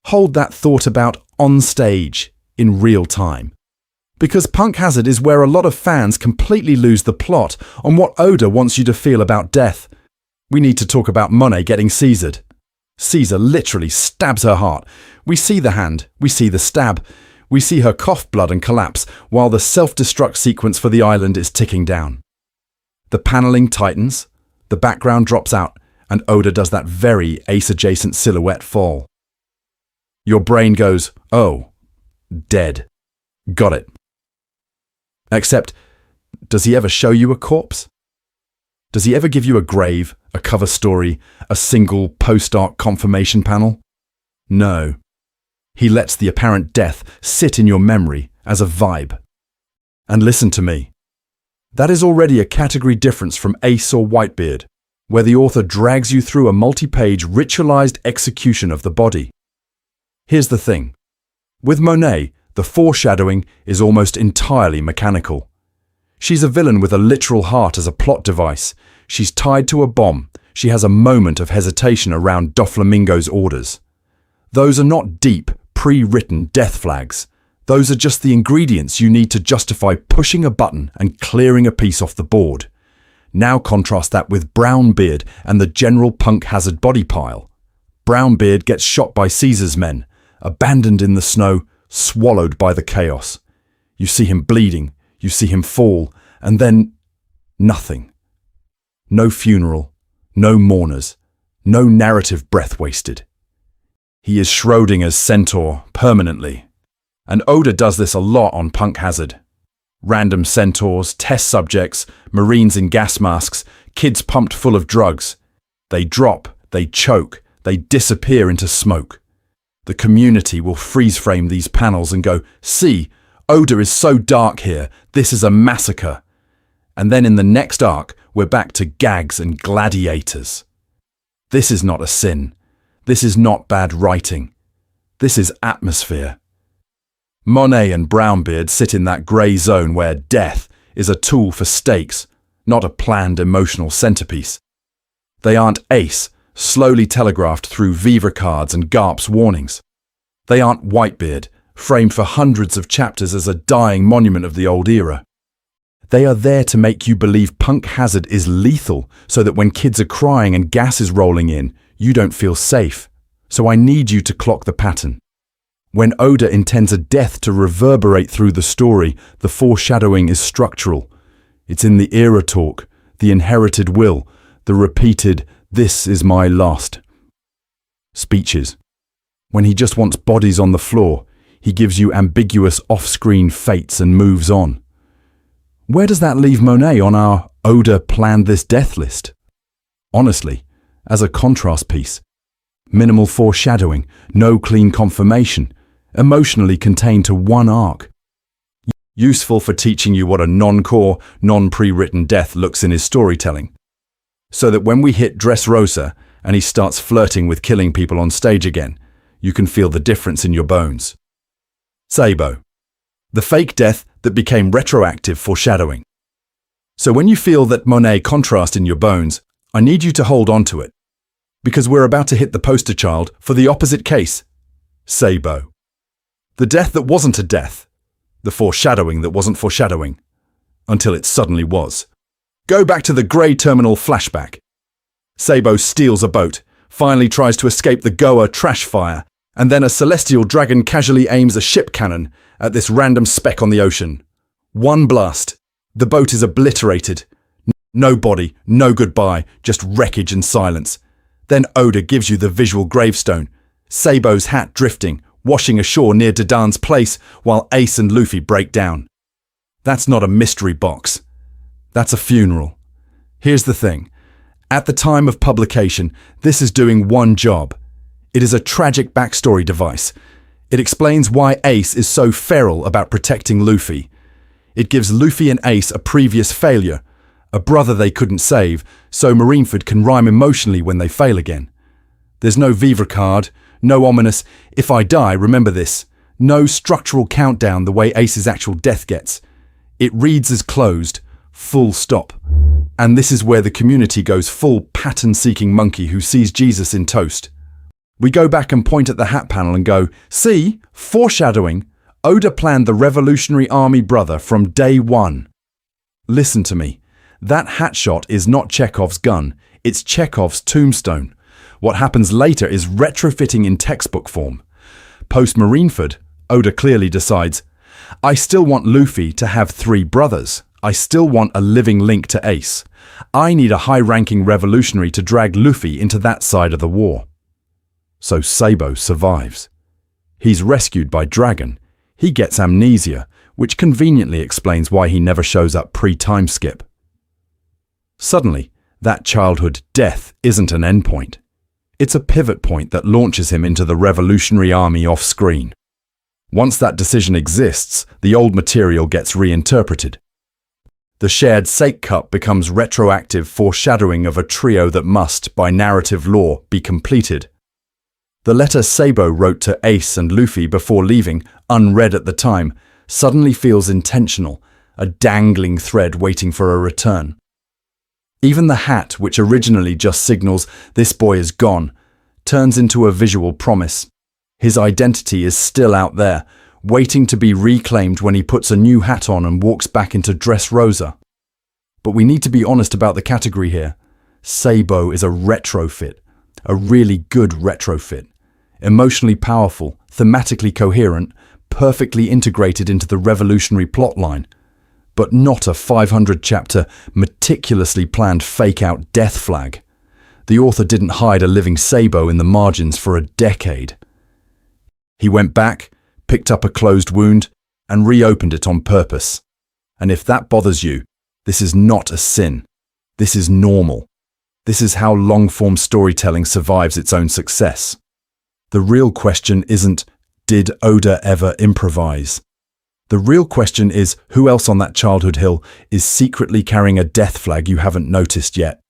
Hold that thought about on stage, in real time. Because Punk Hazard is where a lot of fans completely lose the plot on what Oda wants you to feel about death. We need to talk about Monet getting Caesared. Caesar literally stabs her heart. We see the hand, we see the stab, we see her cough blood and collapse while the self-destruct sequence for the island is ticking down. The panelling tightens, the background drops out, and Oda does that very Ace-adjacent silhouette fall. Your brain goes, oh, dead. Got it. Except, does he ever show you a corpse? Does he ever give you a grave, a cover story, a single post-arc confirmation panel? No. He lets the apparent death sit in your memory as a vibe. And listen to me. That is already a category difference from Ace or Whitebeard, where the author drags you through a multi-page ritualized execution of the body. Here's the thing. With Monet, the foreshadowing is almost entirely mechanical. She's a villain with a literal heart as a plot device. She's tied to a bomb. She has a moment of hesitation around Doflamingo's orders. Those are not deep, pre-written death flags. Those are just the ingredients you need to justify pushing a button and clearing a piece off the board. Now contrast that with Brownbeard and the general Punk Hazard body pile. Brownbeard gets shot by Caesar's men, abandoned in the snow, swallowed by the chaos. You see him bleeding, you see him fall, and then nothing. No funeral, no mourners, no narrative breath wasted. He is Schrodinger's centaur permanently. And Oda does this a lot on Punk Hazard. Random centaurs, test subjects, marines in gas masks, kids pumped full of drugs. They drop, they choke, they disappear into smoke. The community will freeze frame these panels and go, see, Oda is so dark here, this is a massacre. And then in the next arc, we're back to gags and gladiators. This is not a sin. This is not bad writing. This is atmosphere. Monet and Brownbeard sit in that grey zone where death is a tool for stakes, not a planned emotional centerpiece. They aren't Ace, slowly telegraphed through vivre cards and Garp's warnings. They aren't Whitebeard, framed for hundreds of chapters as a dying monument of the old era. They are there to make you believe Punk Hazard is lethal so that when kids are crying and gas is rolling in, you don't feel safe. So I need you to clock the pattern. When Oda intends a death to reverberate through the story, the foreshadowing is structural. It's in the era talk, the inherited will, the repeated, "This is my last" speeches. When he just wants bodies on the floor, he gives you ambiguous off-screen fates and moves on. Where does that leave Monet on our Oda planned this death list? Honestly, as a contrast piece. Minimal foreshadowing, no clean confirmation, emotionally contained to one arc. Useful for teaching you what a non-core, non-pre-written death looks in his storytelling. So that when we hit Dressrosa and he starts flirting with killing people on stage again, you can feel the difference in your bones. Sabo. The fake death that became retroactive foreshadowing. So when you feel that Monet contrast in your bones, I need you to hold on to it. Because we're about to hit the poster child for the opposite case. Sabo. The death that wasn't a death. The foreshadowing that wasn't foreshadowing. Until it suddenly was. Go back to the grey terminal flashback. Sabo steals a boat, finally tries to escape the Goa trash fire, and then a celestial dragon casually aims a ship cannon at this random speck on the ocean. One blast. The boat is obliterated. No body, no goodbye, just wreckage and silence. Then Oda gives you the visual gravestone. Sabo's hat drifting, washing ashore near Dadan's place while Ace and Luffy break down. That's not a mystery box. That's a funeral. Here's the thing. At the time of publication, this is doing one job. It is a tragic backstory device. It explains why Ace is so feral about protecting Luffy. It gives Luffy and Ace a previous failure, a brother they couldn't save, so Marineford can rhyme emotionally when they fail again. There's no vivre card, No ominous, if I die, remember this. No structural countdown the way Ace's actual death gets. It reads as closed, full stop. And this is where the community goes full pattern-seeking monkey who sees Jesus in toast. We go back and point at the hat panel and go, see, foreshadowing. Oda planned the Revolutionary Army brother from day one. Listen to me. That hat shot is not Chekhov's gun, it's Chekhov's tombstone. What happens later is retrofitting in textbook form. Post-Marineford, Oda clearly decides, I still want Luffy to have 3 brothers. I still want a living link to Ace. I need a high-ranking revolutionary to drag Luffy into that side of the war. So Sabo survives. He's rescued by Dragon. He gets amnesia, which conveniently explains why he never shows up pre-time skip. Suddenly, that childhood death isn't an endpoint. It's a pivot point that launches him into the Revolutionary Army off-screen. Once that decision exists, the old material gets reinterpreted. The shared sake cup becomes retroactive foreshadowing of a trio that must, by narrative law, be completed. The letter Sabo wrote to Ace and Luffy before leaving, unread at the time, suddenly feels intentional, a dangling thread waiting for a return. Even the hat, which originally just signals this boy is gone, turns into a visual promise. His identity is still out there, waiting to be reclaimed when he puts a new hat on and walks back into Dressrosa. But we need to be honest about the category here. Sabo is a retrofit, a really good retrofit. Emotionally powerful, thematically coherent, perfectly integrated into the revolutionary plotline. But not a 500-chapter, meticulously planned fake-out death flag. The author didn't hide a living Sabo in the margins for a decade. He went back, picked up a closed wound, and reopened it on purpose. And if that bothers you, this is not a sin. This is normal. This is how long-form storytelling survives its own success. The real question isn't, did Oda ever improvise? The real question is, who else on that childhood hill is secretly carrying a death flag you haven't noticed yet?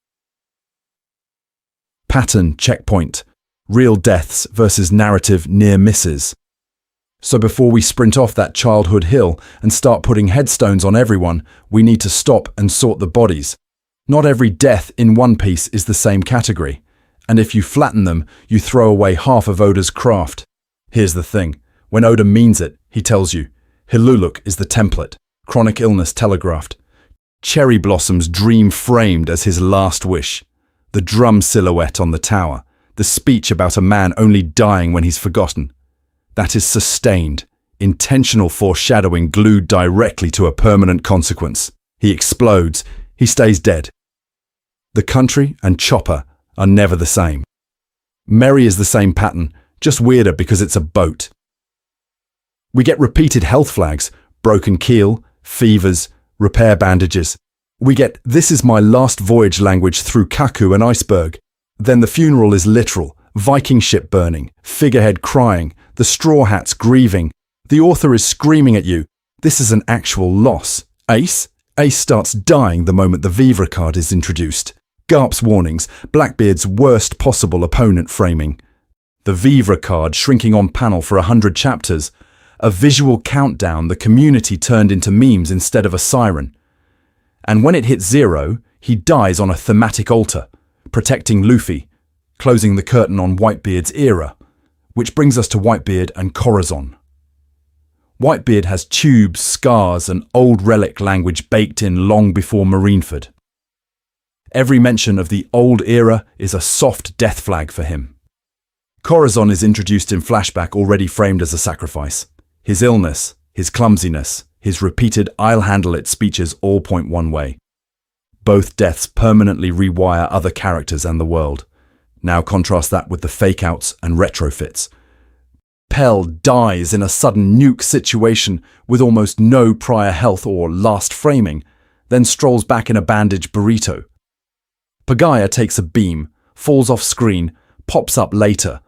Pattern checkpoint. Real deaths versus narrative near misses. So before we sprint off that childhood hill and start putting headstones on everyone, we need to stop and sort the bodies. Not every death in One Piece is the same category. And if you flatten them, you throw away half of Oda's craft. Here's the thing. When Oda means it, he tells you, Hiluluk is the template, chronic illness telegraphed. Cherry blossoms dream framed as his last wish. The drum silhouette on the tower. The speech about a man only dying when he's forgotten. That is sustained, intentional foreshadowing glued directly to a permanent consequence. He explodes. He stays dead. The country and Chopper are never the same. Merry is the same pattern, just weirder because it's a boat. We get repeated health flags, broken keel, fevers, repair bandages. We get "this is my last voyage" language through Kaku and Iceberg. Then the funeral is literal, Viking ship burning, figurehead crying, the straw hats grieving. The author is screaming at you, this is an actual loss. Ace? Ace starts dying the moment the vivre card is introduced. Garp's warnings, Blackbeard's worst possible opponent framing. The vivre card shrinking on panel for 100 chapters. A visual countdown the community turned into memes instead of a siren. And when it hits 0, he dies on a thematic altar, protecting Luffy, closing the curtain on Whitebeard's era, which brings us to Whitebeard and Corazon. Whitebeard has tubes, scars, and old relic language baked in long before Marineford. Every mention of the old era is a soft death flag for him. Corazon is introduced in flashback already framed as a sacrifice. His illness, his clumsiness, his repeated "I'll handle it" speeches all point one way. Both deaths permanently rewire other characters and the world. Now contrast that with the fake-outs and retrofits. Pell dies in a sudden nuke situation with almost no prior health or last framing, then strolls back in a bandaged burrito. Pagaya takes a beam, falls off screen, pops up later.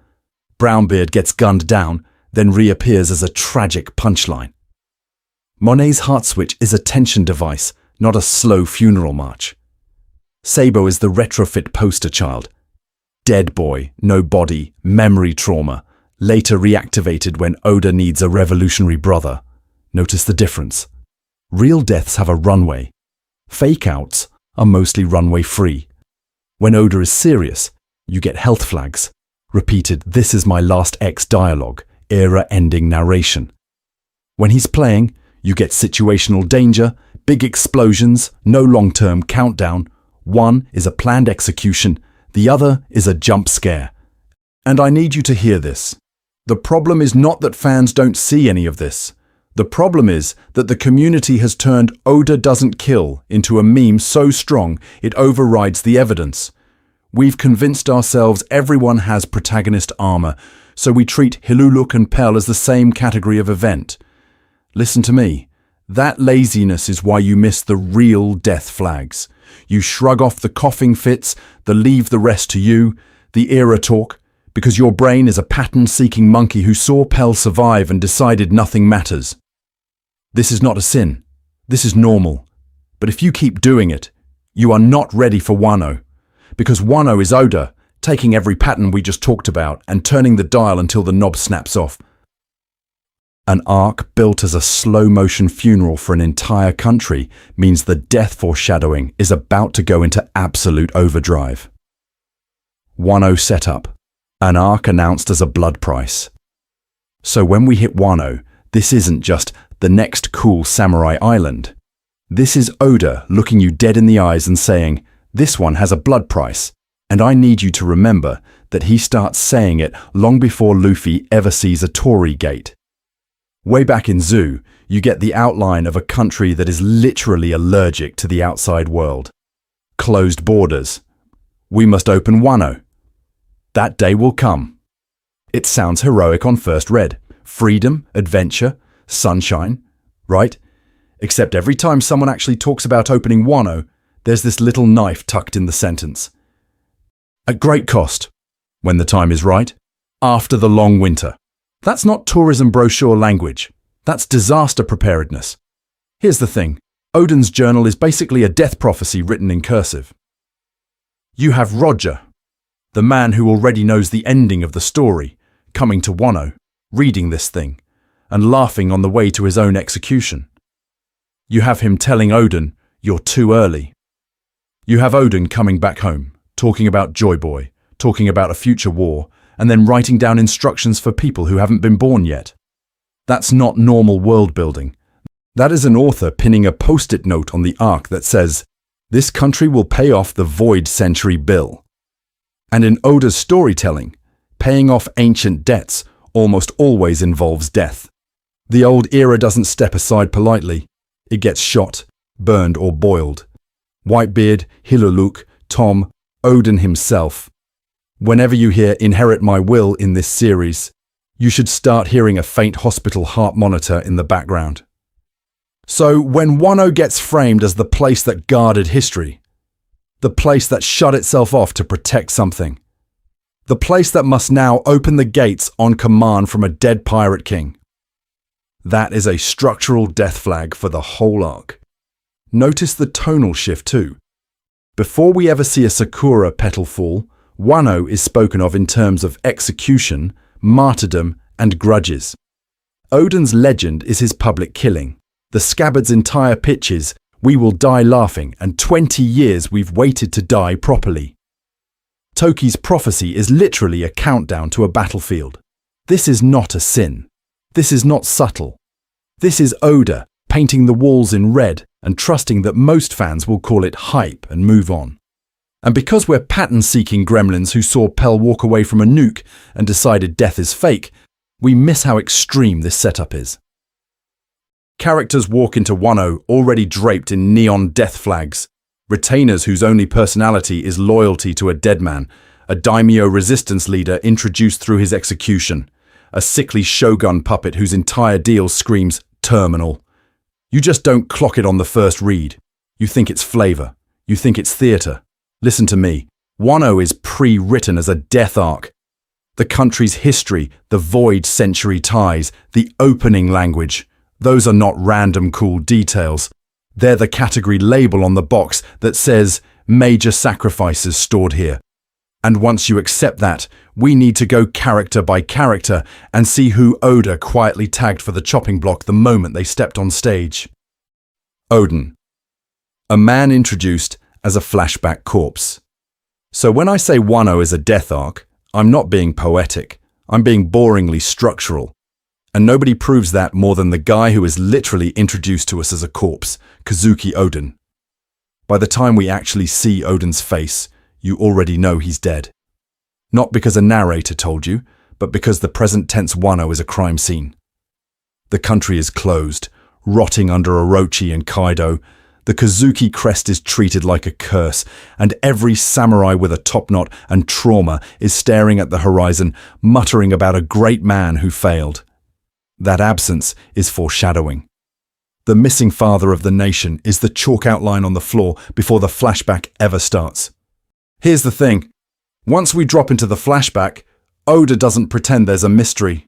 Brownbeard gets gunned down, then reappears as a tragic punchline. Monet's heart switch is a tension device, not a slow funeral march. Sabo is the retrofit poster child. Dead boy, no body, memory trauma, later reactivated when Oda needs a revolutionary brother. Notice the difference. Real deaths have a runway. Fake-outs are mostly runway-free. When Oda is serious, you get health flags. Repeated "this is my last X" dialogue, era-ending narration. When he's playing, you get situational danger, big explosions, no long-term countdown. One is a planned execution, the other is a jump scare. And I need you to hear this. The problem is not that fans don't see any of this. The problem is that the community has turned "Oda doesn't kill" into a meme so strong it overrides the evidence. We've convinced ourselves everyone has protagonist armor, so we treat Hiluluk and Pell as the same category of event. Listen to me. That laziness is why you miss the real death flags. You shrug off the coughing fits, the leave the rest to you, the era talk, because your brain is a pattern-seeking monkey who saw Pell survive and decided nothing matters. This is not a sin. This is normal. But if you keep doing it, you are not ready for Wano. Because Wano is Oda, taking every pattern we just talked about and turning the dial until the knob snaps off. An arc built as a slow-motion funeral for an entire country means the death foreshadowing is about to go into absolute overdrive. Wano setup. An arc announced as a blood price. So when we hit Wano, this isn't just the next cool samurai island. This is Oda looking you dead in the eyes and saying, "This one has a blood price." And I need you to remember that he starts saying it long before Luffy ever sees a Torii gate. Way back in Zoo, you get the outline of a country that is literally allergic to the outside world. Closed borders. We must open Wano. That day will come. It sounds heroic on first read. Freedom, adventure, sunshine, right? Except every time someone actually talks about opening Wano, there's this little knife tucked in the sentence. At great cost. When the time is right. After the long winter. That's not tourism brochure language. That's disaster preparedness. Here's the thing. Oden's journal is basically a death prophecy written in cursive. You have Roger, the man who already knows the ending of the story, coming to Wano, reading this thing, and laughing on the way to his own execution. You have him telling Oden, "You're too early." You have Oden coming back home, talking about Joy Boy, talking about a future war, and then writing down instructions for people who haven't been born yet. That's not normal world building. That is an author pinning a post-it note on the arc that says, "This country will pay off the Void Century bill." And in Oda's storytelling, paying off ancient debts almost always involves death. The old era doesn't step aside politely. It gets shot, burned, or boiled. Whitebeard, Hiluluk, Tom, Oden himself. Whenever you hear "inherit my will" in this series, you should start hearing a faint hospital heart monitor in the background. So when Wano gets framed as the place that guarded history, the place that shut itself off to protect something, the place that must now open the gates on command from a dead pirate king, that is a structural death flag for the whole arc. Notice the tonal shift too. Before we ever see a sakura petal fall, Wano is spoken of in terms of execution, martyrdom, and grudges. Oden's legend is his public killing. The scabbard's entire pitch is, "We will die laughing, and 20 years we've waited to die properly." Toki's prophecy is literally a countdown to a battlefield. This is not a sin. This is not subtle. This is Oda painting the walls in red and trusting that most fans will call it hype and move on. And because we're pattern-seeking gremlins who saw Pell walk away from a nuke and decided death is fake, we miss how extreme this setup is. Characters walk into Wano already draped in neon death flags, retainers whose only personality is loyalty to a dead man, a daimyo resistance leader introduced through his execution, a sickly shogun puppet whose entire deal screams terminal. You just don't clock it on the first read. You think it's flavor. You think it's theater. Listen to me. Wano is pre-written as a death arc. The country's history, the Void Century ties, the opening language. Those are not random cool details. They're the category label on the box that says major sacrifices stored here. And once you accept that, We need to go character by character and see who Oda quietly tagged for the chopping block the moment they stepped on stage. Oden. A man introduced as a flashback corpse. So when I say Wano is a death arc, I'm not being poetic. I'm being boringly structural. And nobody proves that more than the guy who is literally introduced to us as a corpse, Kazuki Oden. By the time we actually see Oden's face, you already know he's dead. Not because a narrator told you, but because the present tense Wano is a crime scene. The country is closed, rotting under Orochi and Kaido. The Kazuki crest is treated like a curse, and every samurai with a top knot and trauma is staring at the horizon, muttering about a great man who failed. That absence is foreshadowing. The missing father of the nation is the chalk outline on the floor before the flashback ever starts. Here's the thing. Once we drop into the flashback, Oda doesn't pretend there's a mystery.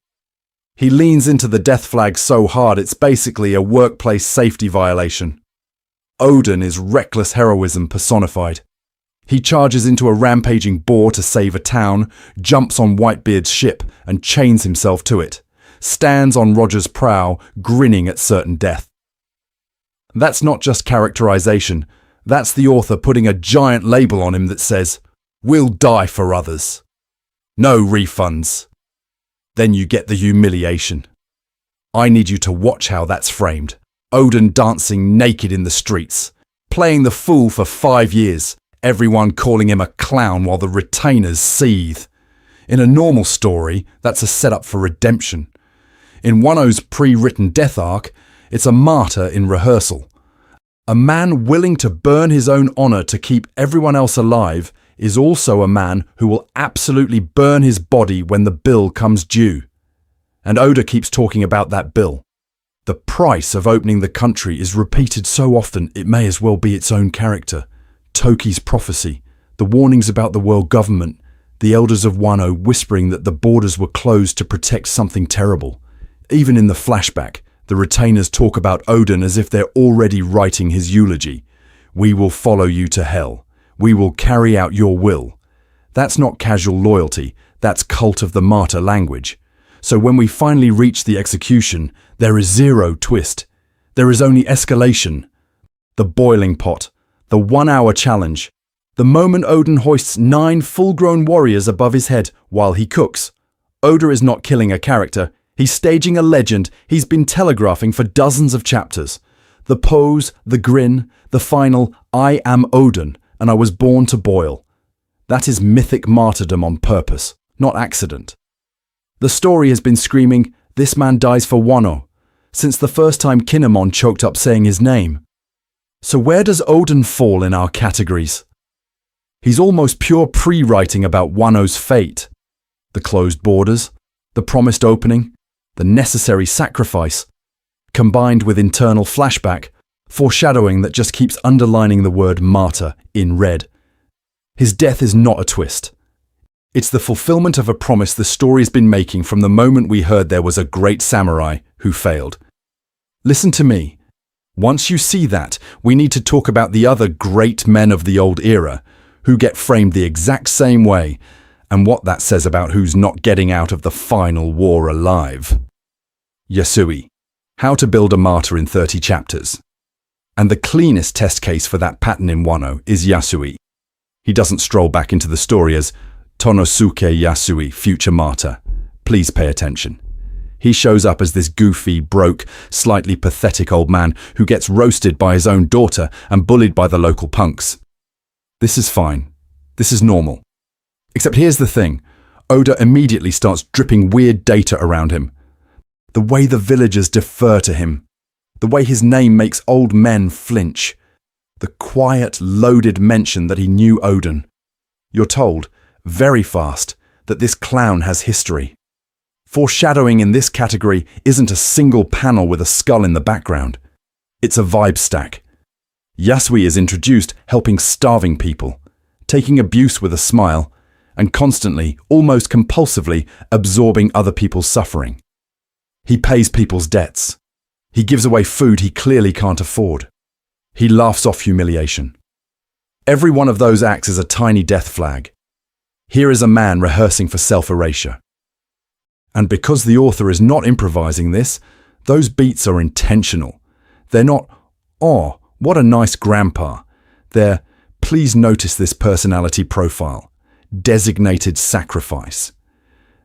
He leans into the death flag so hard it's basically a workplace safety violation. Oden is reckless heroism personified. He charges into a rampaging boar to save a town, jumps on Whitebeard's ship and chains himself to it, stands on Roger's prow, grinning at certain death. That's not just characterization, that's the author putting a giant label on him that says, "We'll die for others. No refunds." Then you get the humiliation. I need you to watch how that's framed. Oden dancing naked in the streets, playing the fool for 5 years, everyone calling him a clown while the retainers seethe. In a normal story, that's a setup for redemption. In Wano's pre-written death arc, it's a martyr in rehearsal. A man willing to burn his own honor to keep everyone else alive is also a man who will absolutely burn his body when the bill comes due. And Oda keeps talking about that bill. The price of opening the country is repeated so often it may as well be its own character. Toki's prophecy, the warnings about the world government, the elders of Wano whispering that the borders were closed to protect something terrible. Even in the flashback, the retainers talk about Oden as if they're already writing his eulogy. "We will follow you to hell. We will carry out your will." That's not casual loyalty, that's cult of the martyr language. So when we finally reach the execution, there is zero twist. There is only escalation. The boiling pot, the 1-hour challenge, the moment Oden hoists 9 full-grown warriors above his head while he cooks. Oda is not killing a character, he's staging a legend he's been telegraphing for dozens of chapters. The pose, the grin, the final, "I am Oden, and I was born to boil." That is mythic martyrdom on purpose, not accident. The story has been screaming, "This man dies for Wano," since the first time Kinemon choked up saying his name. So where does Oden fall in our categories? He's almost pure prewriting about Wano's fate. The closed borders, the promised opening, the necessary sacrifice, combined with internal flashback, foreshadowing that just keeps underlining the word martyr in red. His death is not a twist. It's the fulfillment of a promise the story's been making from the moment we heard there was a great samurai who failed. Listen to me. Once you see that, we need to talk about the other great men of the old era, who get framed the exact same way, and what that says about who's not getting out of the final war alive. Yasui. How to build a martyr in 30 chapters. And the cleanest test case for that pattern in Wano is Yasui. He doesn't stroll back into the story as Tonosuke Yasui, future martyr. Please pay attention. He shows up as this goofy, broke, slightly pathetic old man who gets roasted by his own daughter and bullied by the local punks. This is fine. This is normal. Except here's the thing. Oda immediately starts dripping weird data around him. The way the villagers defer to him. The way his name makes old men flinch. The quiet, loaded mention that he knew Oden. You're told, very fast, that this clown has history. Foreshadowing in this category isn't a single panel with a skull in the background. It's a vibe stack. Yasui is introduced helping starving people, taking abuse with a smile, and constantly, almost compulsively, absorbing other people's suffering. He pays people's debts. He gives away food he clearly can't afford. He laughs off humiliation. Every one of those acts is a tiny death flag. Here is a man rehearsing for self-erasure. And because the author is not improvising this, those beats are intentional. They're not, "Oh, what a nice grandpa." They're, "Please notice this personality profile. Designated sacrifice."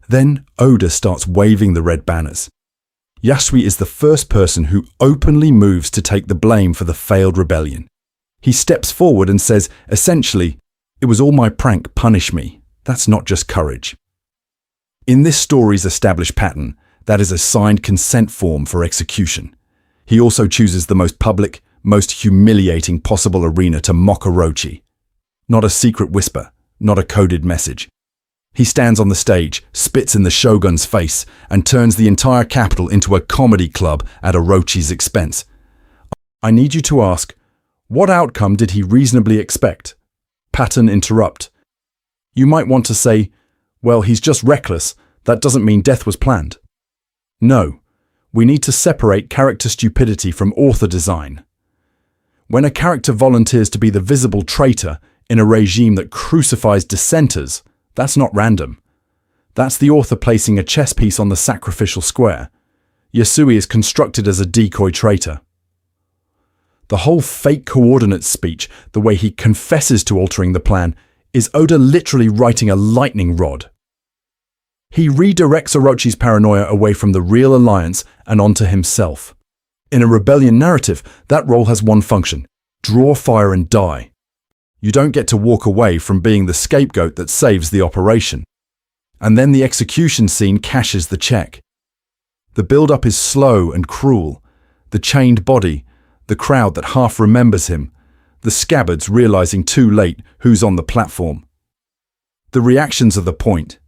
Then Oda starts waving the red banners. Yasui is the first person who openly moves to take the blame for the failed rebellion. He steps forward and says, essentially, "It was all my prank, punish me." That's not just courage. In this story's established pattern, that is a signed consent form for execution. He also chooses the most public, most humiliating possible arena to mock Orochi. Not a secret whisper, not a coded message. He stands on the stage, spits in the shogun's face, and turns the entire capital into a comedy club at Orochi's expense. I need you to ask, what outcome did he reasonably expect? Pattern interrupt. You might want to say, well, he's just reckless. That doesn't mean death was planned. No, we need to separate character stupidity from author design. When a character volunteers to be the visible traitor in a regime that crucifies dissenters, that's not random. That's the author placing a chess piece on the sacrificial square. Yasui is constructed as a decoy traitor. The whole fake coordinates speech, the way he confesses to altering the plan, is Oda literally writing a lightning rod. He redirects Orochi's paranoia away from the real alliance and onto himself. In a rebellion narrative, that role has one function: draw fire and die. You don't get to walk away from being the scapegoat that saves the operation. And then the execution scene cashes the check. The build-up is slow and cruel. The chained body, the crowd that half remembers him, the scabbards realizing too late who's on the platform. The reactions are the point.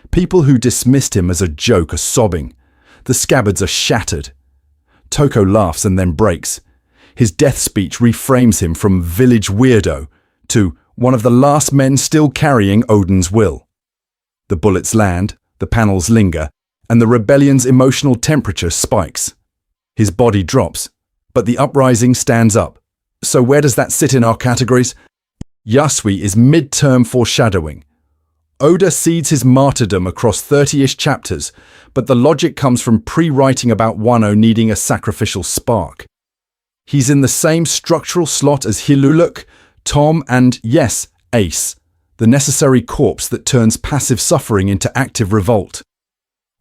People who dismissed him as a joke are sobbing. The scabbards are shattered. Toko laughs and then breaks. His death speech reframes him from village weirdo to one of the last men still carrying Oden's will. The bullets land, the panels linger, and the rebellion's emotional temperature spikes. His body drops, but the uprising stands up. So where does that sit in our categories? Yasui is mid-term foreshadowing. Oda seeds his martyrdom across 30-ish chapters, but the logic comes from prewriting about Wano needing a sacrificial spark. He's in the same structural slot as Hiluluk, Tom, and, yes, Ace, the necessary corpse that turns passive suffering into active revolt.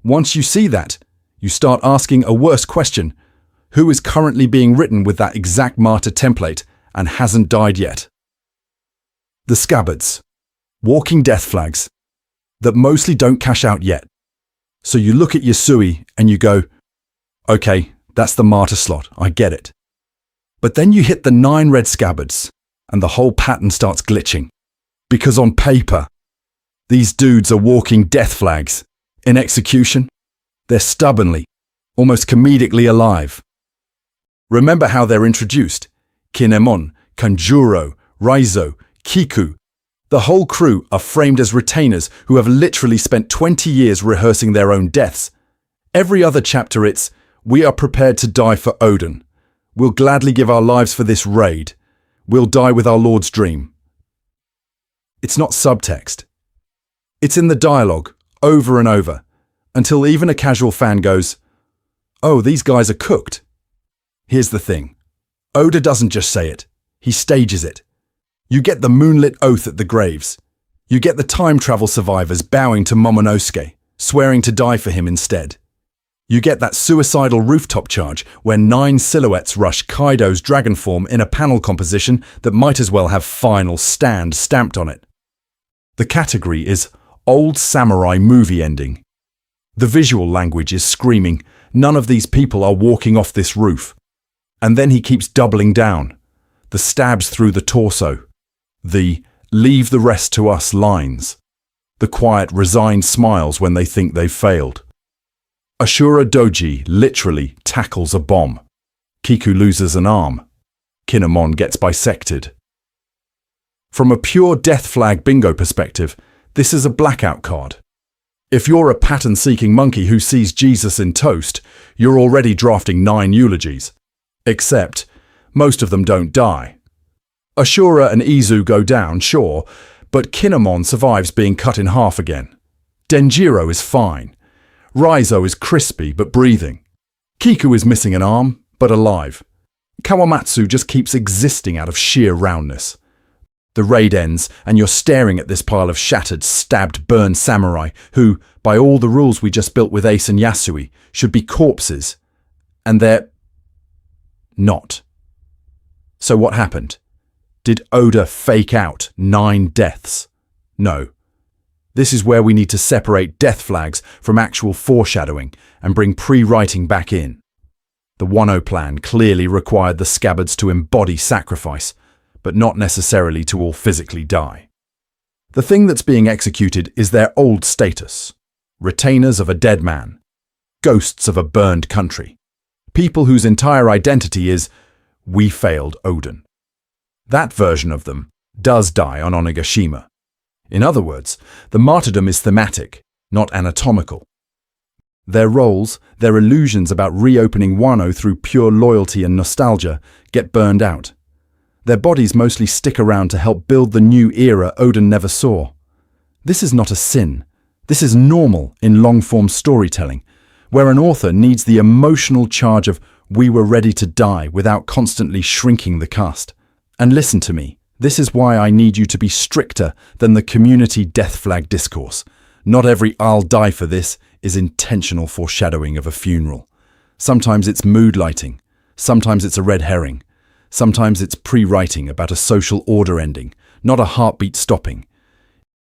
Once you see that, you start asking a worse question: who is currently being written with that exact martyr template and hasn't died yet? The scabbards. Walking death flags that mostly don't cash out yet. So you look at Yasui and you go, okay, that's the martyr slot, I get it. But then you hit the 9 red scabbards and the whole pattern starts glitching. Because on paper, these dudes are walking death flags. In execution, they're stubbornly, almost comedically alive. Remember how they're introduced? Kinemon, Kanjuro, Raizo, Kiku. The whole crew are framed as retainers who have literally spent 20 years rehearsing their own deaths. Every other chapter it's, we are prepared to die for Oden. We'll gladly give our lives for this raid. We'll die with our Lord's dream. It's not subtext. It's in the dialogue, over and over, until even a casual fan goes, oh, these guys are cooked. Here's the thing. Oda doesn't just say it. He stages it. You get the moonlit oath at the graves. You get the time travel survivors bowing to Momonosuke, swearing to die for him instead. You get that suicidal rooftop charge where 9 silhouettes rush Kaido's dragon form in a panel composition that might as well have "Final Stand" stamped on it. The category is old samurai movie ending. The visual language is screaming, none of these people are walking off this roof. And then he keeps doubling down. The stabs through the torso. The "leave the rest to us" lines. The quiet, resigned smiles when they think they've failed. Ashura Doji literally tackles a bomb. Kiku loses an arm. Kinemon gets bisected. From a pure death flag bingo perspective, this is a blackout card. If you're a pattern-seeking monkey who sees Jesus in toast, you're already drafting 9 eulogies. Except, most of them don't die. Ashura and Izu go down, sure, But Kinemon survives being cut in half again. Denjiro is fine. Raizo is crispy but breathing. Kiku is missing an arm, but alive. Kawamatsu just keeps existing out of sheer roundness. The raid ends, and you're staring at this pile of shattered, stabbed, burned samurai who, by all the rules we just built with Ace and Yasui, should be corpses. And they're not. So what happened? Did Oda fake out 9 deaths? No. This is where we need to separate death flags from actual foreshadowing and bring prewriting back in. The Wano plan clearly required the scabbards to embody sacrifice, but not necessarily to all physically die. The thing that's being executed is their old status. Retainers of a dead man. Ghosts of a burned country. People whose entire identity is, we failed Oden. That version of them does die on Onigashima. In other words, the martyrdom is thematic, not anatomical. Their roles, their illusions about reopening Wano through pure loyalty and nostalgia, get burned out. Their bodies mostly stick around to help build the new era Oden never saw. This is not a sin. This is normal in long-form storytelling, where an author needs the emotional charge of we were ready to die without constantly shrinking the cast. And listen to me, this is why I need you to be stricter than the community death flag discourse. Not every I'll die for this is intentional foreshadowing of a funeral. Sometimes it's mood lighting. Sometimes it's a red herring. Sometimes it's prewriting about a social order ending, not a heartbeat stopping.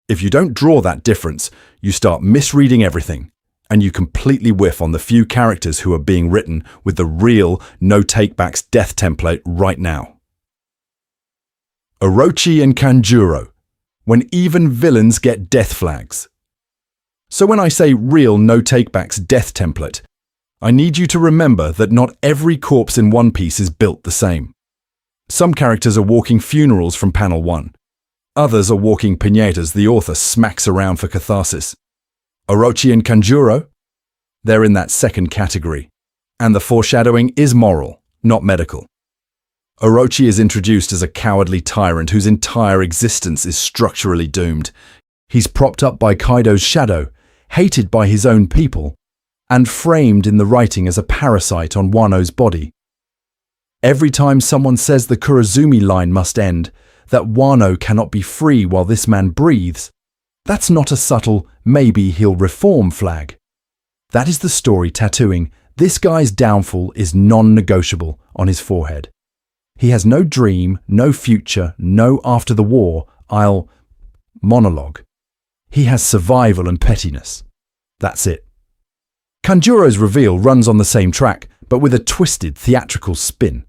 If you don't draw that difference, you start misreading everything, and you completely whiff on the few characters who are being written with the real no-takebacks death template right now. Orochi and Kanjuro, when even villains get death flags. So when I say real no-takebacks death template, I need you to remember that not every corpse in One Piece is built the same. Some characters are walking funerals from panel 1. Others are walking piñatas the author smacks around for catharsis. Orochi and Kanjuro? They're in that second category. And the foreshadowing is moral, not medical. Orochi is introduced as a cowardly tyrant whose entire existence is structurally doomed. He's propped up by Kaido's shadow, hated by his own people, and framed in the writing as a parasite on Wano's body. Every time someone says the Kurozumi line must end, that Wano cannot be free while this man breathes, that's not a subtle, maybe he'll reform flag. That is the story tattooing, this guy's downfall is non-negotiable on his forehead. He has no dream, no future, no after the war, I'll monologue. He has survival and pettiness. That's it. Kanjuro's reveal runs on the same track, but with a twisted theatrical spin.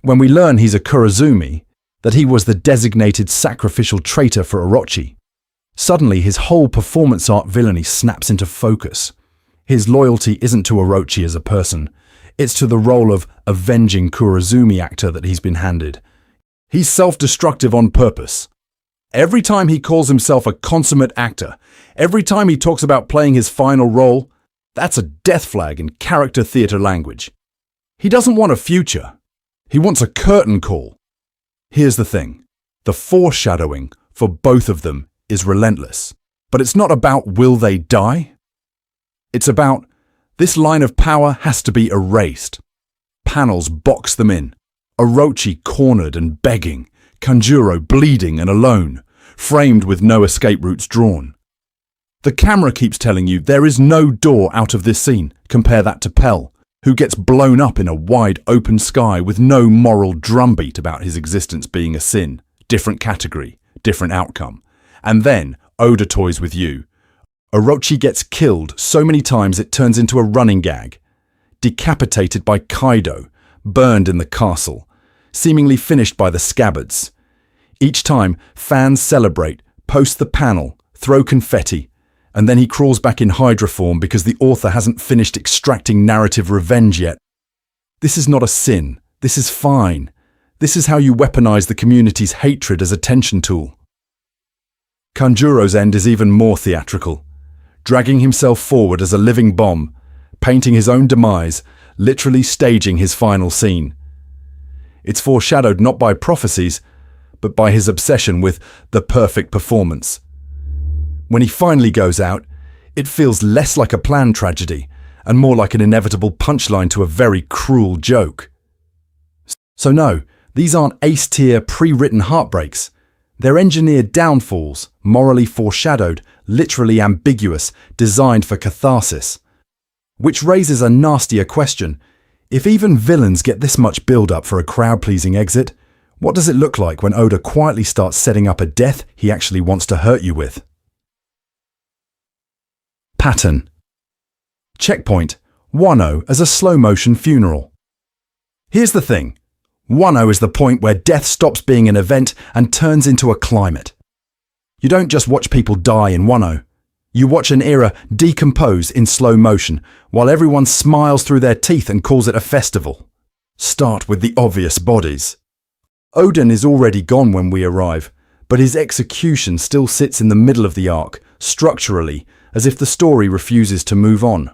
When we learn he's a Kurozumi, that he was the designated sacrificial traitor for Orochi, suddenly his whole performance art villainy snaps into focus. His loyalty isn't to Orochi as a person, it's to the role of avenging Kurozumi actor that he's been handed. He's self-destructive on purpose. Every time he calls himself a consummate actor, every time he talks about playing his final role, that's a death flag in character theatre language. He doesn't want a future. He wants a curtain call. Here's the thing. The foreshadowing for both of them is relentless. But it's not about will they die? It's about this line of power has to be erased. Panels box them in. Orochi cornered and begging. Kanjuro bleeding and alone, framed with no escape routes drawn. The camera keeps telling you there is no door out of this scene. Compare that to Pell, who gets blown up in a wide open sky with no moral drumbeat about his existence being a sin. Different category, different outcome. And then Oda toys with you. Orochi gets killed so many times it turns into a running gag. Decapitated by Kaido, burned in the castle, seemingly finished by the scabbards. Each time, fans celebrate, post the panel, throw confetti, and then he crawls back in Hydra form because the author hasn't finished extracting narrative revenge yet. This is not a sin. This is fine. This is how you weaponize the community's hatred as a tension tool. Kanjuro's end is even more theatrical, dragging himself forward as a living bomb, painting his own demise, literally staging his final scene. It's foreshadowed not by prophecies, but by his obsession with the perfect performance. When he finally goes out, it feels less like a planned tragedy and more like an inevitable punchline to a very cruel joke. So no, these aren't ace-tier pre-written heartbreaks. They're engineered downfalls, morally foreshadowed, literally ambiguous, designed for catharsis. Which raises a nastier question. If even villains get this much build-up for a crowd-pleasing exit, what does it look like when Oda quietly starts setting up a death he actually wants to hurt you with? Pattern. Checkpoint. Wano as a slow-motion funeral. Here's the thing. Wano is the point where death stops being an event and turns into a climate. You don't just watch people die in Wano. You watch an era decompose in slow motion while everyone smiles through their teeth and calls it a festival. Start with the obvious bodies. Oden is already gone when we arrive, but his execution still sits in the middle of the arc, structurally, as if the story refuses to move on.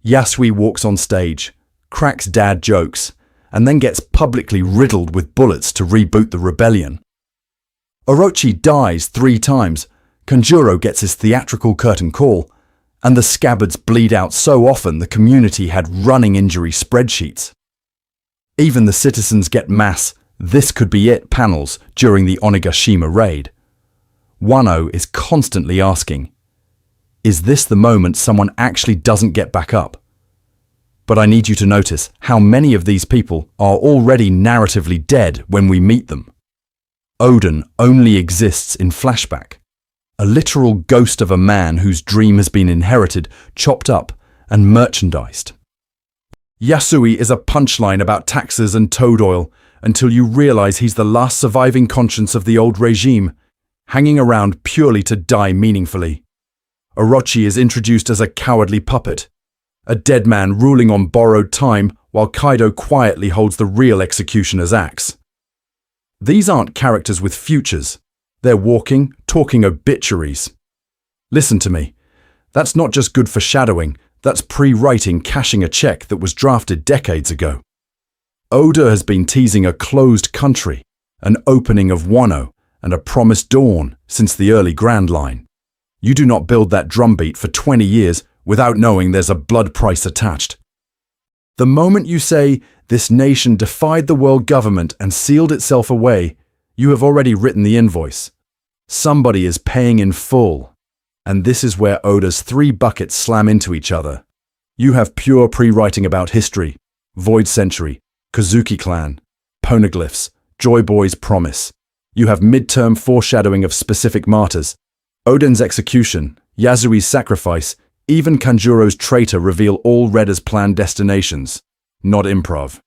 Yasui walks on stage, cracks dad jokes, and then gets publicly riddled with bullets to reboot the rebellion. Orochi dies 3 times, Kanjuro gets his theatrical curtain call, and the scabbards bleed out so often the community had running injury spreadsheets. Even the citizens get mass "this could be it" panels during the Onigashima raid. Wano is constantly asking, is this the moment someone actually doesn't get back up? But I need you to notice how many of these people are already narratively dead when we meet them. Oden only exists in flashback, a literal ghost of a man whose dream has been inherited, chopped up, and merchandised. Yasui is a punchline about taxes and toad oil until you realize he's the last surviving conscience of the old regime, hanging around purely to die meaningfully. Orochi is introduced as a cowardly puppet, a dead man ruling on borrowed time while Kaido quietly holds the real executioner's axe. These aren't characters with futures. They're walking, talking obituaries. Listen to me. That's not just good foreshadowing, that's prewriting cashing a check that was drafted decades ago. Oda has been teasing a closed country, an opening of Wano, and a promised dawn since the early Grand Line. You do not build that drumbeat for 20 years without knowing there's a blood price attached. The moment you say, this nation defied the world government and sealed itself away, you have already written the invoice. Somebody is paying in full. And this is where Oda's 3 buckets slam into each other. You have pure pre-writing about history, Void Century, Kozuki Clan, Poneglyphs, Joy Boy's promise. You have midterm foreshadowing of specific martyrs. Oden's execution, Yasui's sacrifice, even Kanjuro's traitor reveal all read as planned destinations, not improv.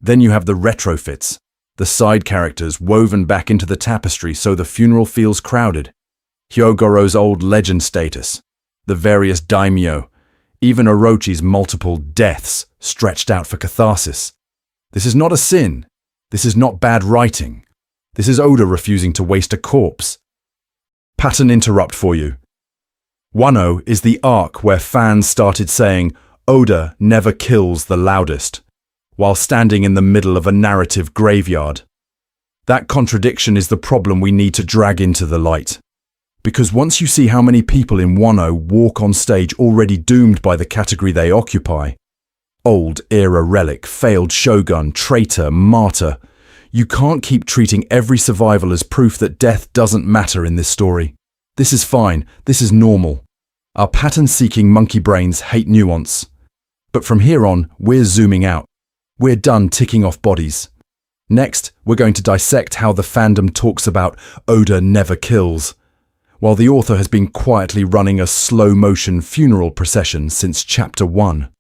Then you have the retrofits, the side characters woven back into the tapestry so the funeral feels crowded. Hyogoro's old legend status, the various daimyo, even Orochi's multiple deaths stretched out for catharsis. This is not a sin. This is not bad writing. This is Oda refusing to waste a corpse. Pattern interrupt for you. Wano is the arc where fans started saying, Oda never kills the loudest, while standing in the middle of a narrative graveyard. That contradiction is the problem we need to drag into the light. Because once you see how many people in Wano walk on stage already doomed by the category they occupy, old era relic, failed shogun, traitor, martyr, you can't keep treating every survival as proof that death doesn't matter in this story. This is fine. This is normal. Our pattern-seeking monkey brains hate nuance. But from here on, we're zooming out. We're done ticking off bodies. Next, we're going to dissect how the fandom talks about Oda never kills, while the author has been quietly running a slow-motion funeral procession since Chapter 1.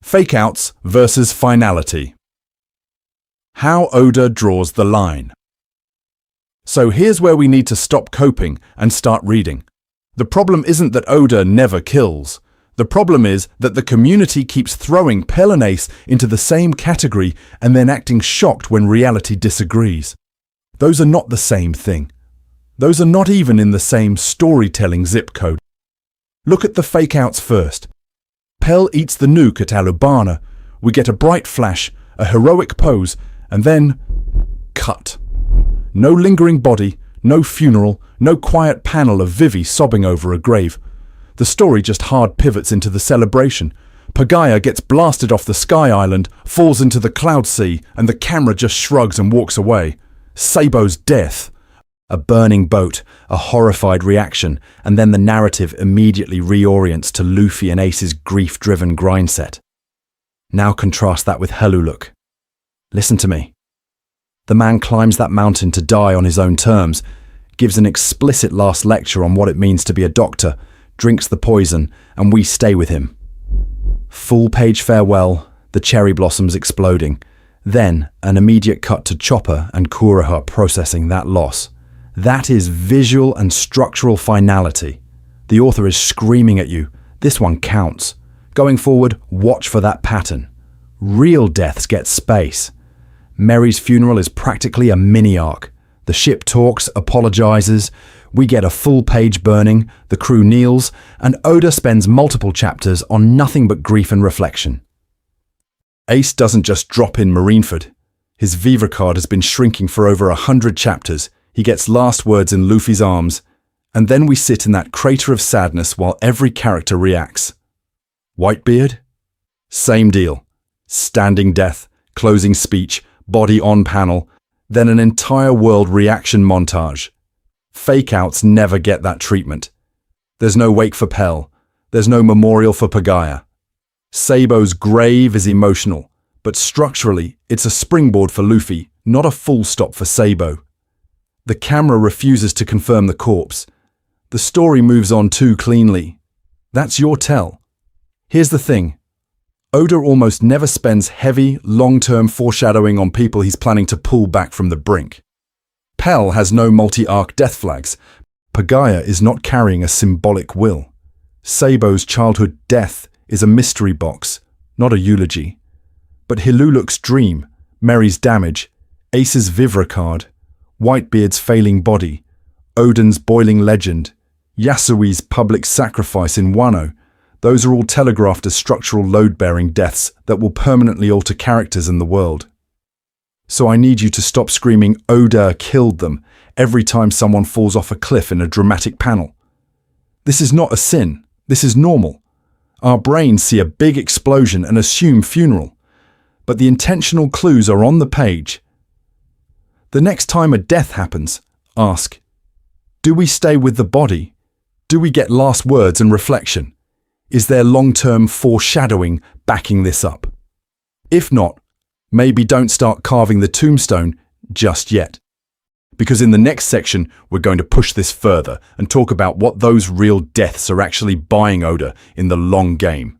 Fake-outs versus finality. How Oda draws the line. So here's where we need to stop coping and start reading. The problem isn't that Oda never kills. The problem is that the community keeps throwing Pell and Ace into the same category and then acting shocked when reality disagrees. Those are not the same thing. Those are not even in the same storytelling zip code. Look at the fake-outs first. Pell eats the nuke at Alabasta. We get a bright flash, a heroic pose, and then cut. No lingering body, no funeral, no quiet panel of Vivi sobbing over a grave. The story just hard pivots into the celebration. Pagaya gets blasted off the Sky Island, falls into the Cloud Sea, and the camera just shrugs and walks away. Sabo's death. A burning boat, a horrified reaction, and then the narrative immediately reorients to Luffy and Ace's grief-driven grind set. Now contrast that with Hiluluk. Listen to me. The man climbs that mountain to die on his own terms, gives an explicit last lecture on what it means to be a doctor, drinks the poison, and we stay with him. Full-page farewell, the cherry blossoms exploding. Then, an immediate cut to Chopper and Kuroha processing that loss. That is visual and structural finality. The author is screaming at you, this one counts. Going forward, watch for that pattern. Real deaths get space. Merry's funeral is practically a mini-arc. The ship talks, apologizes, we get a full-page burning, the crew kneels, and Oda spends multiple chapters on nothing but grief and reflection. Ace doesn't just drop in Marineford. His vivre card has been shrinking for over 100 chapters. He gets last words in Luffy's arms, and then we sit in that crater of sadness while every character reacts. Whitebeard? Same deal. Standing death, closing speech, body on panel, then an entire world reaction montage. Fake-outs never get that treatment. There's no wake for Pell. There's no memorial for Pagaya. Sabo's grave is emotional, but structurally, it's a springboard for Luffy, not a full stop for Sabo. The camera refuses to confirm the corpse. The story moves on too cleanly. That's your tell. Here's the thing. Oda almost never spends heavy, long-term foreshadowing on people he's planning to pull back from the brink. Pell has no multi-arc death flags. Pagaya is not carrying a symbolic will. Sabo's childhood death is a mystery box, not a eulogy. But Hiluluk's dream, Merry's damage, Ace's vivre card, Whitebeard's failing body, Oden's boiling legend, Yasui's public sacrifice in Wano, those are all telegraphed as structural load-bearing deaths that will permanently alter characters in the world. So I need you to stop screaming Oda killed them every time someone falls off a cliff in a dramatic panel. This is not a sin, this is normal. Our brains see a big explosion and assume funeral, but the intentional clues are on the page. The next time a death happens, ask, do we stay with the body? Do we get last words and reflection? Is there long-term foreshadowing backing this up? If not, maybe don't start carving the tombstone just yet. Because in the next section, we're going to push this further and talk about what those real deaths are actually buying Oda in the long game.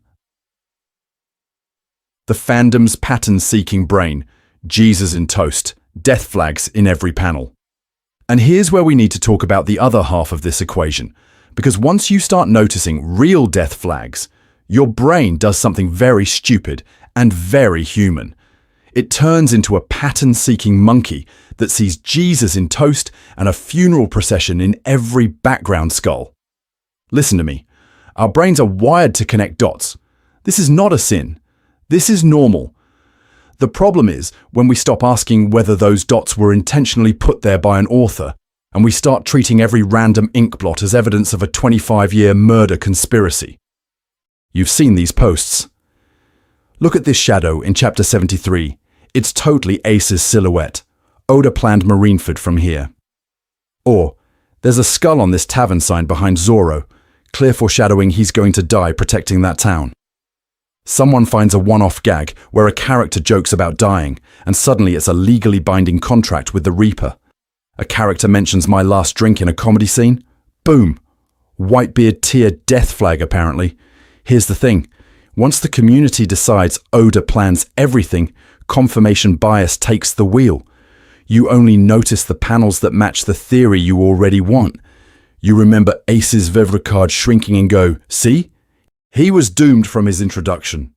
The fandom's pattern-seeking brain, Jesus in toast, death flags in every panel. And here's where we need to talk about the other half of this equation. Because once you start noticing real death flags, your brain does something very stupid and very human. It turns into a pattern-seeking monkey that sees Jesus in toast and a funeral procession in every background skull. Listen to me. Our brains are wired to connect dots. This is not a sin. This is normal. The problem is when we stop asking whether those dots were intentionally put there by an author, and we start treating every random ink blot as evidence of a 25-year murder conspiracy. You've seen these posts. Look at this shadow in chapter 73. It's totally Ace's silhouette. Oda planned Marineford from here. Or, there's a skull on this tavern sign behind Zoro, clear foreshadowing he's going to die protecting that town. Someone finds a one-off gag where a character jokes about dying, and suddenly it's a legally binding contract with the Reaper. A character mentions my last drink in a comedy scene. Boom. Whitebeard tier death flag, apparently. Here's the thing. Once the community decides Oda plans everything, confirmation bias takes the wheel. You only notice the panels that match the theory you already want. You remember Ace's vivre card shrinking and go, see? He was doomed from his introduction.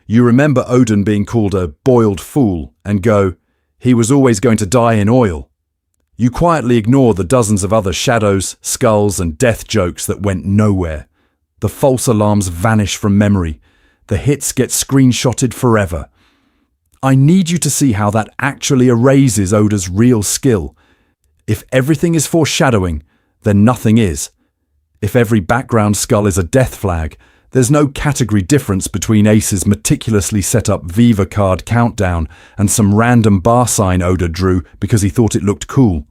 You remember Oden being called a boiled fool and go, he was always going to die in oil. You quietly ignore the dozens of other shadows, skulls, and death jokes that went nowhere. The false alarms vanish from memory. The hits get screenshotted forever. I need you to see how that actually erases Oda's real skill. If everything is foreshadowing, then nothing is. If every background skull is a death flag, there's no category difference between Ace's meticulously set up vivre card countdown and some random bar sign Oda drew because he thought it looked cool.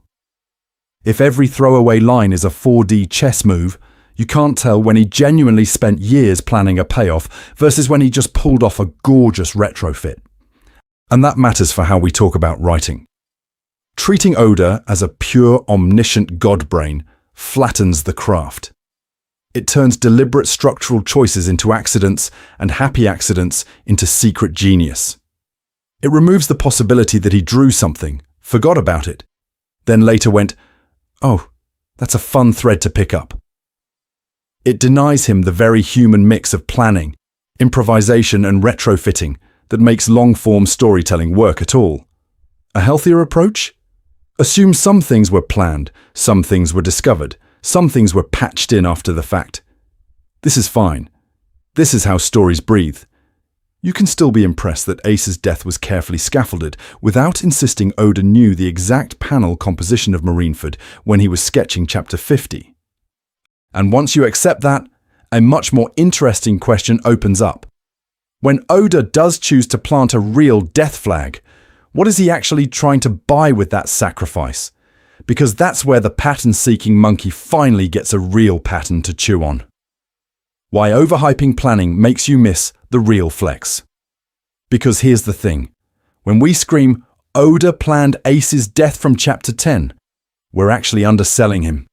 If every throwaway line is a 4D chess move, you can't tell when he genuinely spent years planning a payoff versus when he just pulled off a gorgeous retrofit. And that matters for how we talk about writing. Treating Oda as a pure, omniscient god brain flattens the craft. It turns deliberate structural choices into accidents and happy accidents into secret genius. It removes the possibility that he drew something, forgot about it, then later went, "Oh, that's a fun thread to pick up." It denies him the very human mix of planning, improvisation and retrofitting that makes long-form storytelling work at all. A healthier approach? Assume some things were planned, some things were discovered, some things were patched in after the fact. This is fine. This is how stories breathe. You can still be impressed that Ace's death was carefully scaffolded without insisting Oda knew the exact panel composition of Marineford when he was sketching Chapter 50. And once you accept that, a much more interesting question opens up. When Oda does choose to plant a real death flag, what is he actually trying to buy with that sacrifice? Because that's where the pattern-seeking monkey finally gets a real pattern to chew on. Why overhyping planning makes you miss the real flex. Because here's the thing. When we scream, Oda planned Ace's death from Chapter 10, we're actually underselling him.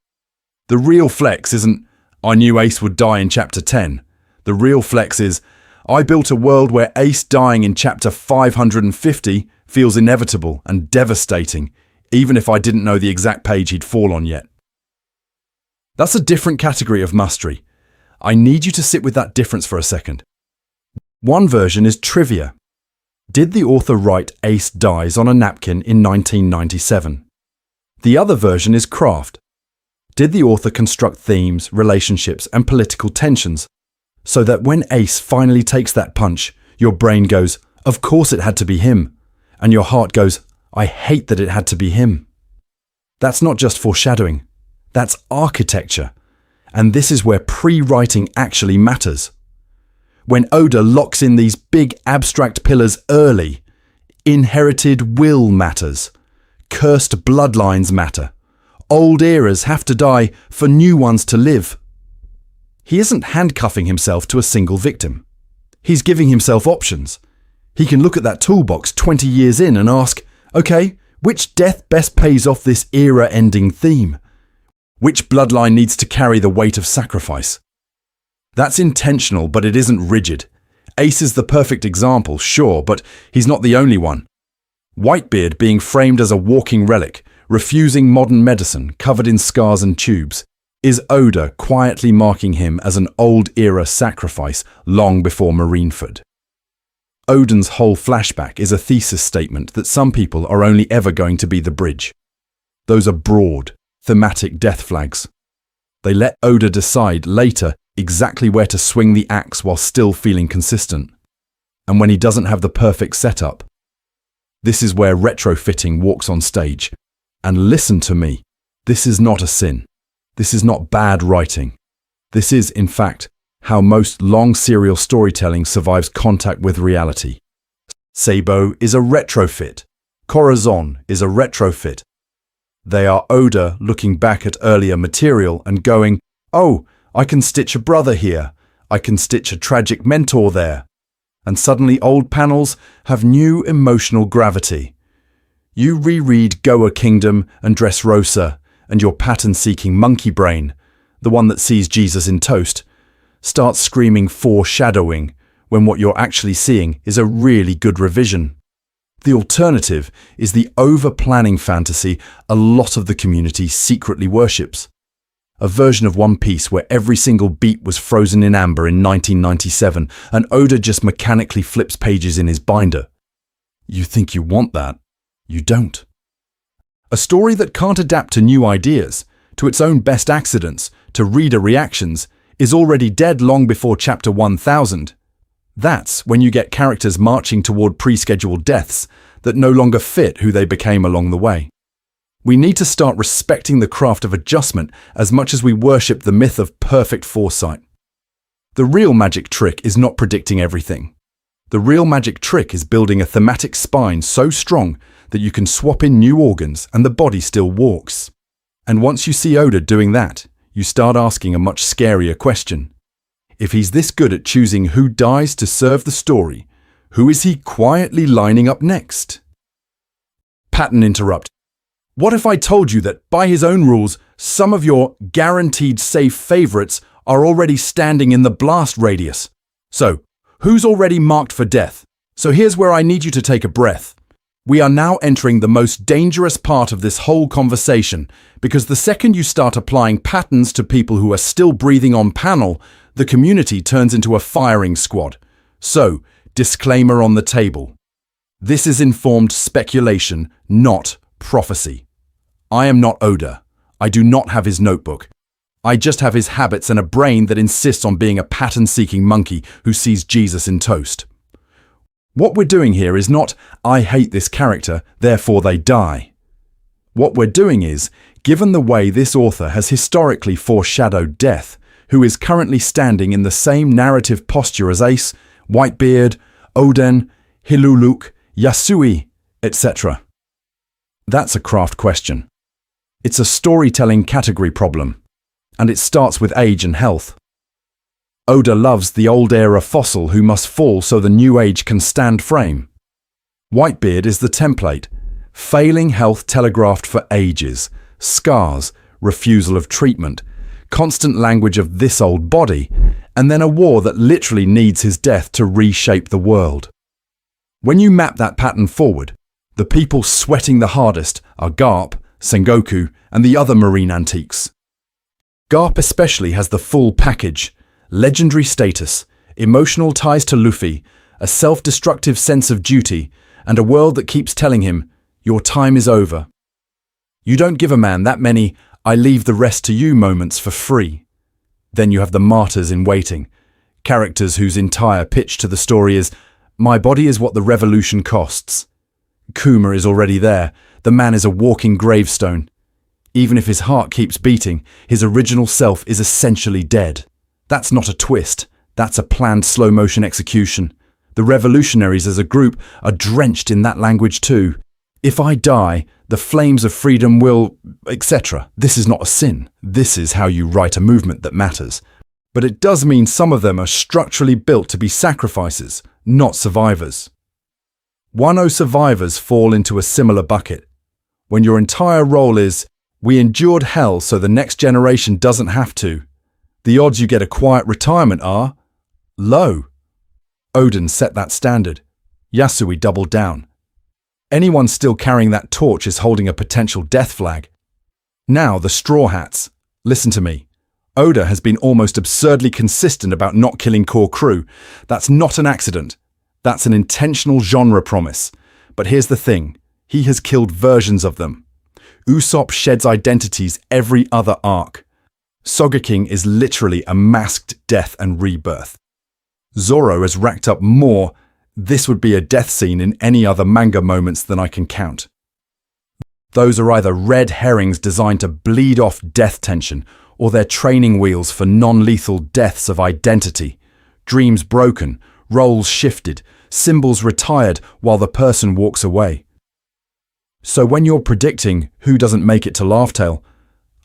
The real flex isn't, I knew Ace would die in Chapter 10. The real flex is, I built a world where Ace dying in Chapter 550 feels inevitable and devastating, even if I didn't know the exact page he'd fall on yet. That's a different category of mastery. I need you to sit with that difference for a second. One version is trivia. Did the author write Ace dies on a napkin in 1997? The other version is craft. Did the author construct themes, relationships, and political tensions so that when Ace finally takes that punch, your brain goes, of course it had to be him, and your heart goes, I hate that it had to be him. That's not just foreshadowing, that's architecture, and this is where prewriting actually matters. When Oda locks in these big abstract pillars early, inherited will matters, cursed bloodlines matter, old eras have to die for new ones to live. He isn't handcuffing himself to a single victim. He's giving himself options. He can look at that toolbox 20 years in and ask, okay, which death best pays off this era-ending theme? Which bloodline needs to carry the weight of sacrifice? That's intentional, but it isn't rigid. Ace is the perfect example, sure, but he's not the only one. Whitebeard being framed as a walking relic, refusing modern medicine, covered in scars and tubes, is Oda quietly marking him as an old-era sacrifice long before Marineford. Oden's whole flashback is a thesis statement that some people are only ever going to be the bridge. Those are broad, thematic death flags. They let Oda decide later exactly where to swing the axe while still feeling consistent. And when he doesn't have the perfect setup, this is where retrofitting walks on stage. And listen to me, this is not a sin. This is not bad writing. This is, in fact, how most long serial storytelling survives contact with reality. Sabo is a retrofit. Corazon is a retrofit. They are Oda looking back at earlier material and going, oh, I can stitch a brother here. I can stitch a tragic mentor there. And suddenly old panels have new emotional gravity. You reread Goa Kingdom and Dressrosa, and your pattern-seeking monkey brain, the one that sees Jesus in toast, starts screaming foreshadowing when what you're actually seeing is a really good revision. The alternative is the over-planning fantasy a lot of the community secretly worships. A version of One Piece where every single beat was frozen in amber in 1997 and Oda just mechanically flips pages in his binder. You think you want that? You don't. A story that can't adapt to new ideas, to its own best accidents, to reader reactions, is already dead long before Chapter 1000. That's when you get characters marching toward pre-scheduled deaths that no longer fit who they became along the way. We need to start respecting the craft of adjustment as much as we worship the myth of perfect foresight. The real magic trick is not predicting everything. The real magic trick is building a thematic spine so strong that you can swap in new organs and the body still walks. And once you see Oda doing that, you start asking a much scarier question. If he's this good at choosing who dies to serve the story, who is he quietly lining up next? Pattern interrupt. What if I told you that, by his own rules, some of your guaranteed safe favorites are already standing in the blast radius? So, who's already marked for death? So here's where I need you to take a breath. We are now entering the most dangerous part of this whole conversation, because the second you start applying patterns to people who are still breathing on panel, the community turns into a firing squad. So, disclaimer on the table. This is informed speculation, not prophecy. I am not Oda. I do not have his notebook. I just have his habits and a brain that insists on being a pattern-seeking monkey who sees Jesus in toast. What we're doing here is not, I hate this character, therefore they die. What we're doing is, given the way this author has historically foreshadowed death, who is currently standing in the same narrative posture as Ace, Whitebeard, Oden, Hiluluk, Yasui, etc. That's a craft question. It's a storytelling category problem, and it starts with age and health. Oda loves the old era fossil who must fall so the new age can stand frame. Whitebeard is the template, failing health telegraphed for ages, scars, refusal of treatment, constant language of this old body, and then a war that literally needs his death to reshape the world. When you map that pattern forward, the people sweating the hardest are Garp, Sengoku, and the other marine antiques. Garp especially has the full package: legendary status, emotional ties to Luffy, a self-destructive sense of duty, and a world that keeps telling him, your time is over. You don't give a man that many I leave the rest to you moments for free. Then you have the martyrs in waiting, characters whose entire pitch to the story is, my body is what the revolution costs. Kuma is already there, the man is a walking gravestone. Even if his heart keeps beating, his original self is essentially dead. That's not a twist, that's a planned slow-motion execution. The revolutionaries as a group are drenched in that language too. If I die, the flames of freedom will, etc. This is not a sin. This is how you write a movement that matters. But it does mean some of them are structurally built to be sacrifices, not survivors. Wano survivors fall into a similar bucket. When your entire role is, we endured hell so the next generation doesn't have to, the odds you get a quiet retirement are low. Oden set that standard. Yasui doubled down. Anyone still carrying that torch is holding a potential death flag. Now the Straw Hats. Listen to me. Oda has been almost absurdly consistent about not killing core crew. That's not an accident. That's an intentional genre promise. But here's the thing. He has killed versions of them. Usopp sheds identities every other arc. Sogeking is literally a masked death and rebirth. Zoro has racked up more, this would be a death scene in any other manga moments than I can count. Those are either red herrings designed to bleed off death tension, or they're training wheels for non-lethal deaths of identity. Dreams broken, roles shifted, symbols retired while the person walks away. So when you're predicting who doesn't make it to Laugh Tale,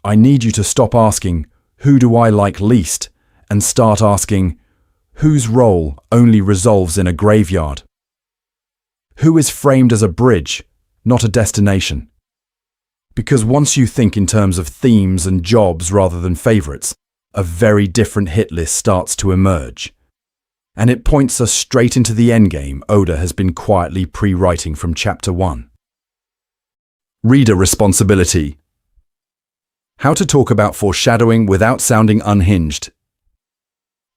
I need you to stop asking, who do I like least, and start asking, whose role only resolves in a graveyard? Who is framed as a bridge, not a destination? Because once you think in terms of themes and jobs rather than favourites, a very different hit list starts to emerge. And it points us straight into the endgame Oda has been quietly pre-writing from Chapter 1. Reader responsibility. How to talk about foreshadowing without sounding unhinged.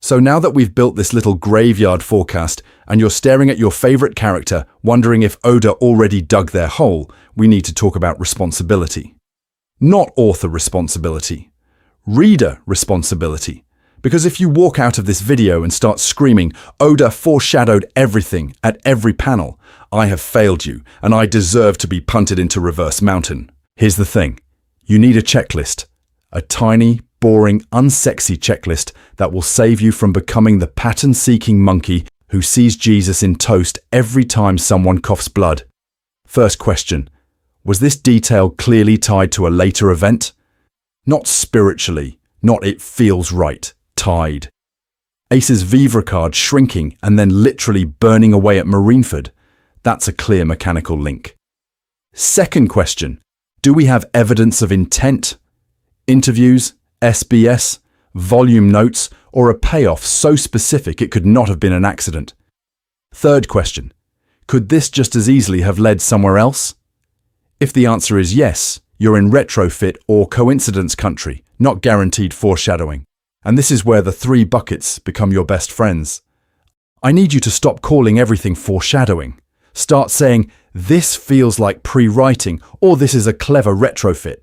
So now that we've built this little graveyard forecast and you're staring at your favourite character wondering if Oda already dug their hole, we need to talk about responsibility. Not author responsibility. Reader responsibility. Because if you walk out of this video and start screaming, Oda foreshadowed everything at every panel, I have failed you, and I deserve to be punted into reverse mountain. Here's the thing. You need a checklist. A tiny, boring, unsexy checklist that will save you from becoming the pattern-seeking monkey who sees Jesus in toast every time someone coughs blood. First question. Was this detail clearly tied to a later event? Not spiritually, not it feels right, tied. Ace's vivre card shrinking and then literally burning away at Marineford. That's a clear mechanical link. Second question. Do we have evidence of intent? Interviews, SBS, volume notes, or a payoff so specific it could not have been an accident? Third question. Could this just as easily have led somewhere else? If the answer is yes, you're in retrofit or coincidence country, not guaranteed foreshadowing. And this is where the three buckets become your best friends. I need you to stop calling everything foreshadowing. Start saying, this feels like prewriting, or this is a clever retrofit.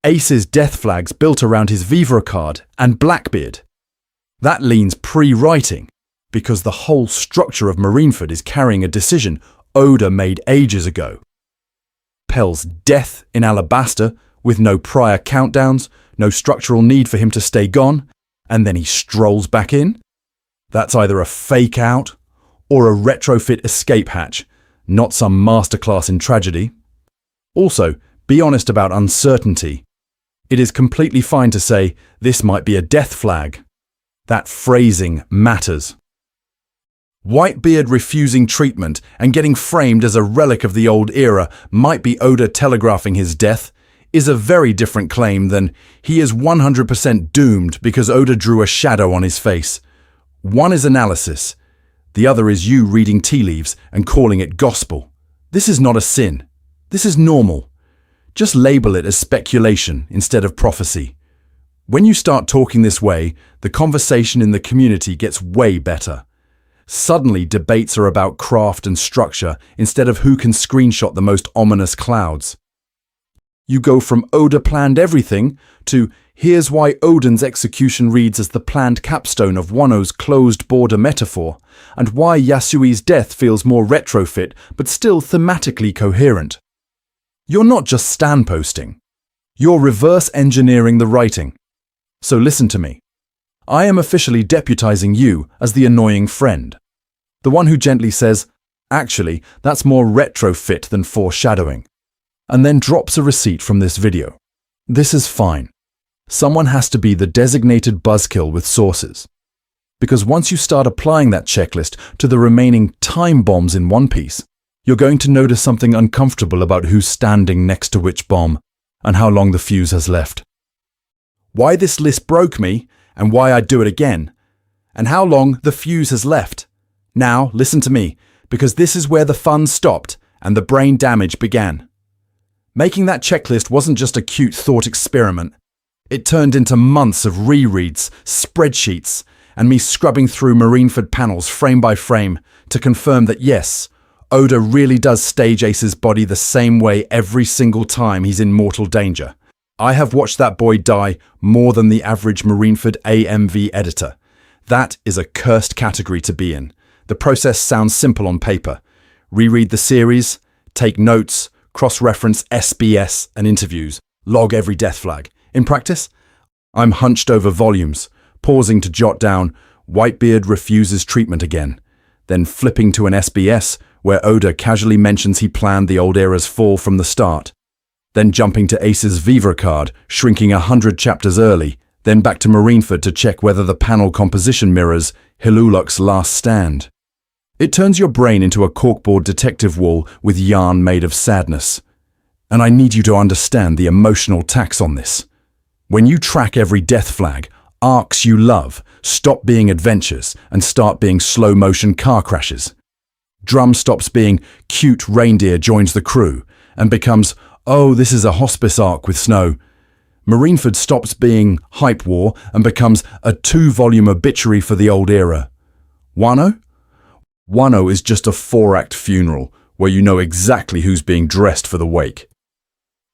Ace's death flags built around his vivre card and Blackbeard. That leans prewriting, because the whole structure of Marineford is carrying a decision Oda made ages ago. Pell's death in Alabasta, with no prior countdowns, no structural need for him to stay gone, and then he strolls back in. That's either a fake out or a retrofit escape hatch, not some masterclass in tragedy. Also, be honest about uncertainty. It is completely fine to say, this might be a death flag. That phrasing matters. Whitebeard refusing treatment and getting framed as a relic of the old era might be Oda telegraphing his death is a very different claim than he is 100% doomed because Oda drew a shadow on his face. One is analysis. The other is you reading tea leaves and calling it gospel. This is not a sin. This is normal. Just label it as speculation instead of prophecy. When you start talking this way, the conversation in the community gets way better. Suddenly, debates are about craft and structure instead of who can screenshot the most ominous clouds. You go from Oda planned everything to here's why Oden's execution reads as the planned capstone of Wano's closed border metaphor, and why Yasui's death feels more retrofit but still thematically coherent. You're not just stand-posting. You're reverse engineering the writing. So listen to me. I am officially deputizing you as the annoying friend. The one who gently says, actually, that's more retrofit than foreshadowing, and then drops a receipt from this video. This is fine. Someone has to be the designated buzzkill with sources. Because once you start applying that checklist to the remaining time bombs in One Piece, you're going to notice something uncomfortable about who's standing next to which bomb and how long the fuse has left. Why this list broke me and why I'd do it again, and how long the fuse has left. Now, listen to me, because this is where the fun stopped and the brain damage began. Making that checklist wasn't just a cute thought experiment. It turned into months of rereads, spreadsheets, and me scrubbing through Marineford panels frame by frame to confirm that yes, Oda really does stage Ace's body the same way every single time he's in mortal danger. I have watched that boy die more than the average Marineford AMV editor. That is a cursed category to be in. The process sounds simple on paper. Reread the series, take notes, cross-reference SBS and interviews, log every death flag. In practice, I'm hunched over volumes, pausing to jot down, Whitebeard refuses treatment again, then flipping to an SBS where Oda casually mentions he planned the old era's fall from the start. Then jumping to Ace's vivre card, shrinking 100 chapters early, then back to Marineford to check whether the panel composition mirrors Hiluluk's last stand. It turns your brain into a corkboard detective wall with yarn made of sadness. And I need you to understand the emotional tax on this. When you track every death flag, arcs you love stop being adventures and start being slow-motion car crashes. Drum stops being cute reindeer joins the crew and becomes oh, this is a hospice arc with snow. Marineford stops being hype war and becomes a 2-volume obituary for the old era. Wano? Wano is just a 4-act funeral where you know exactly who's being dressed for the wake.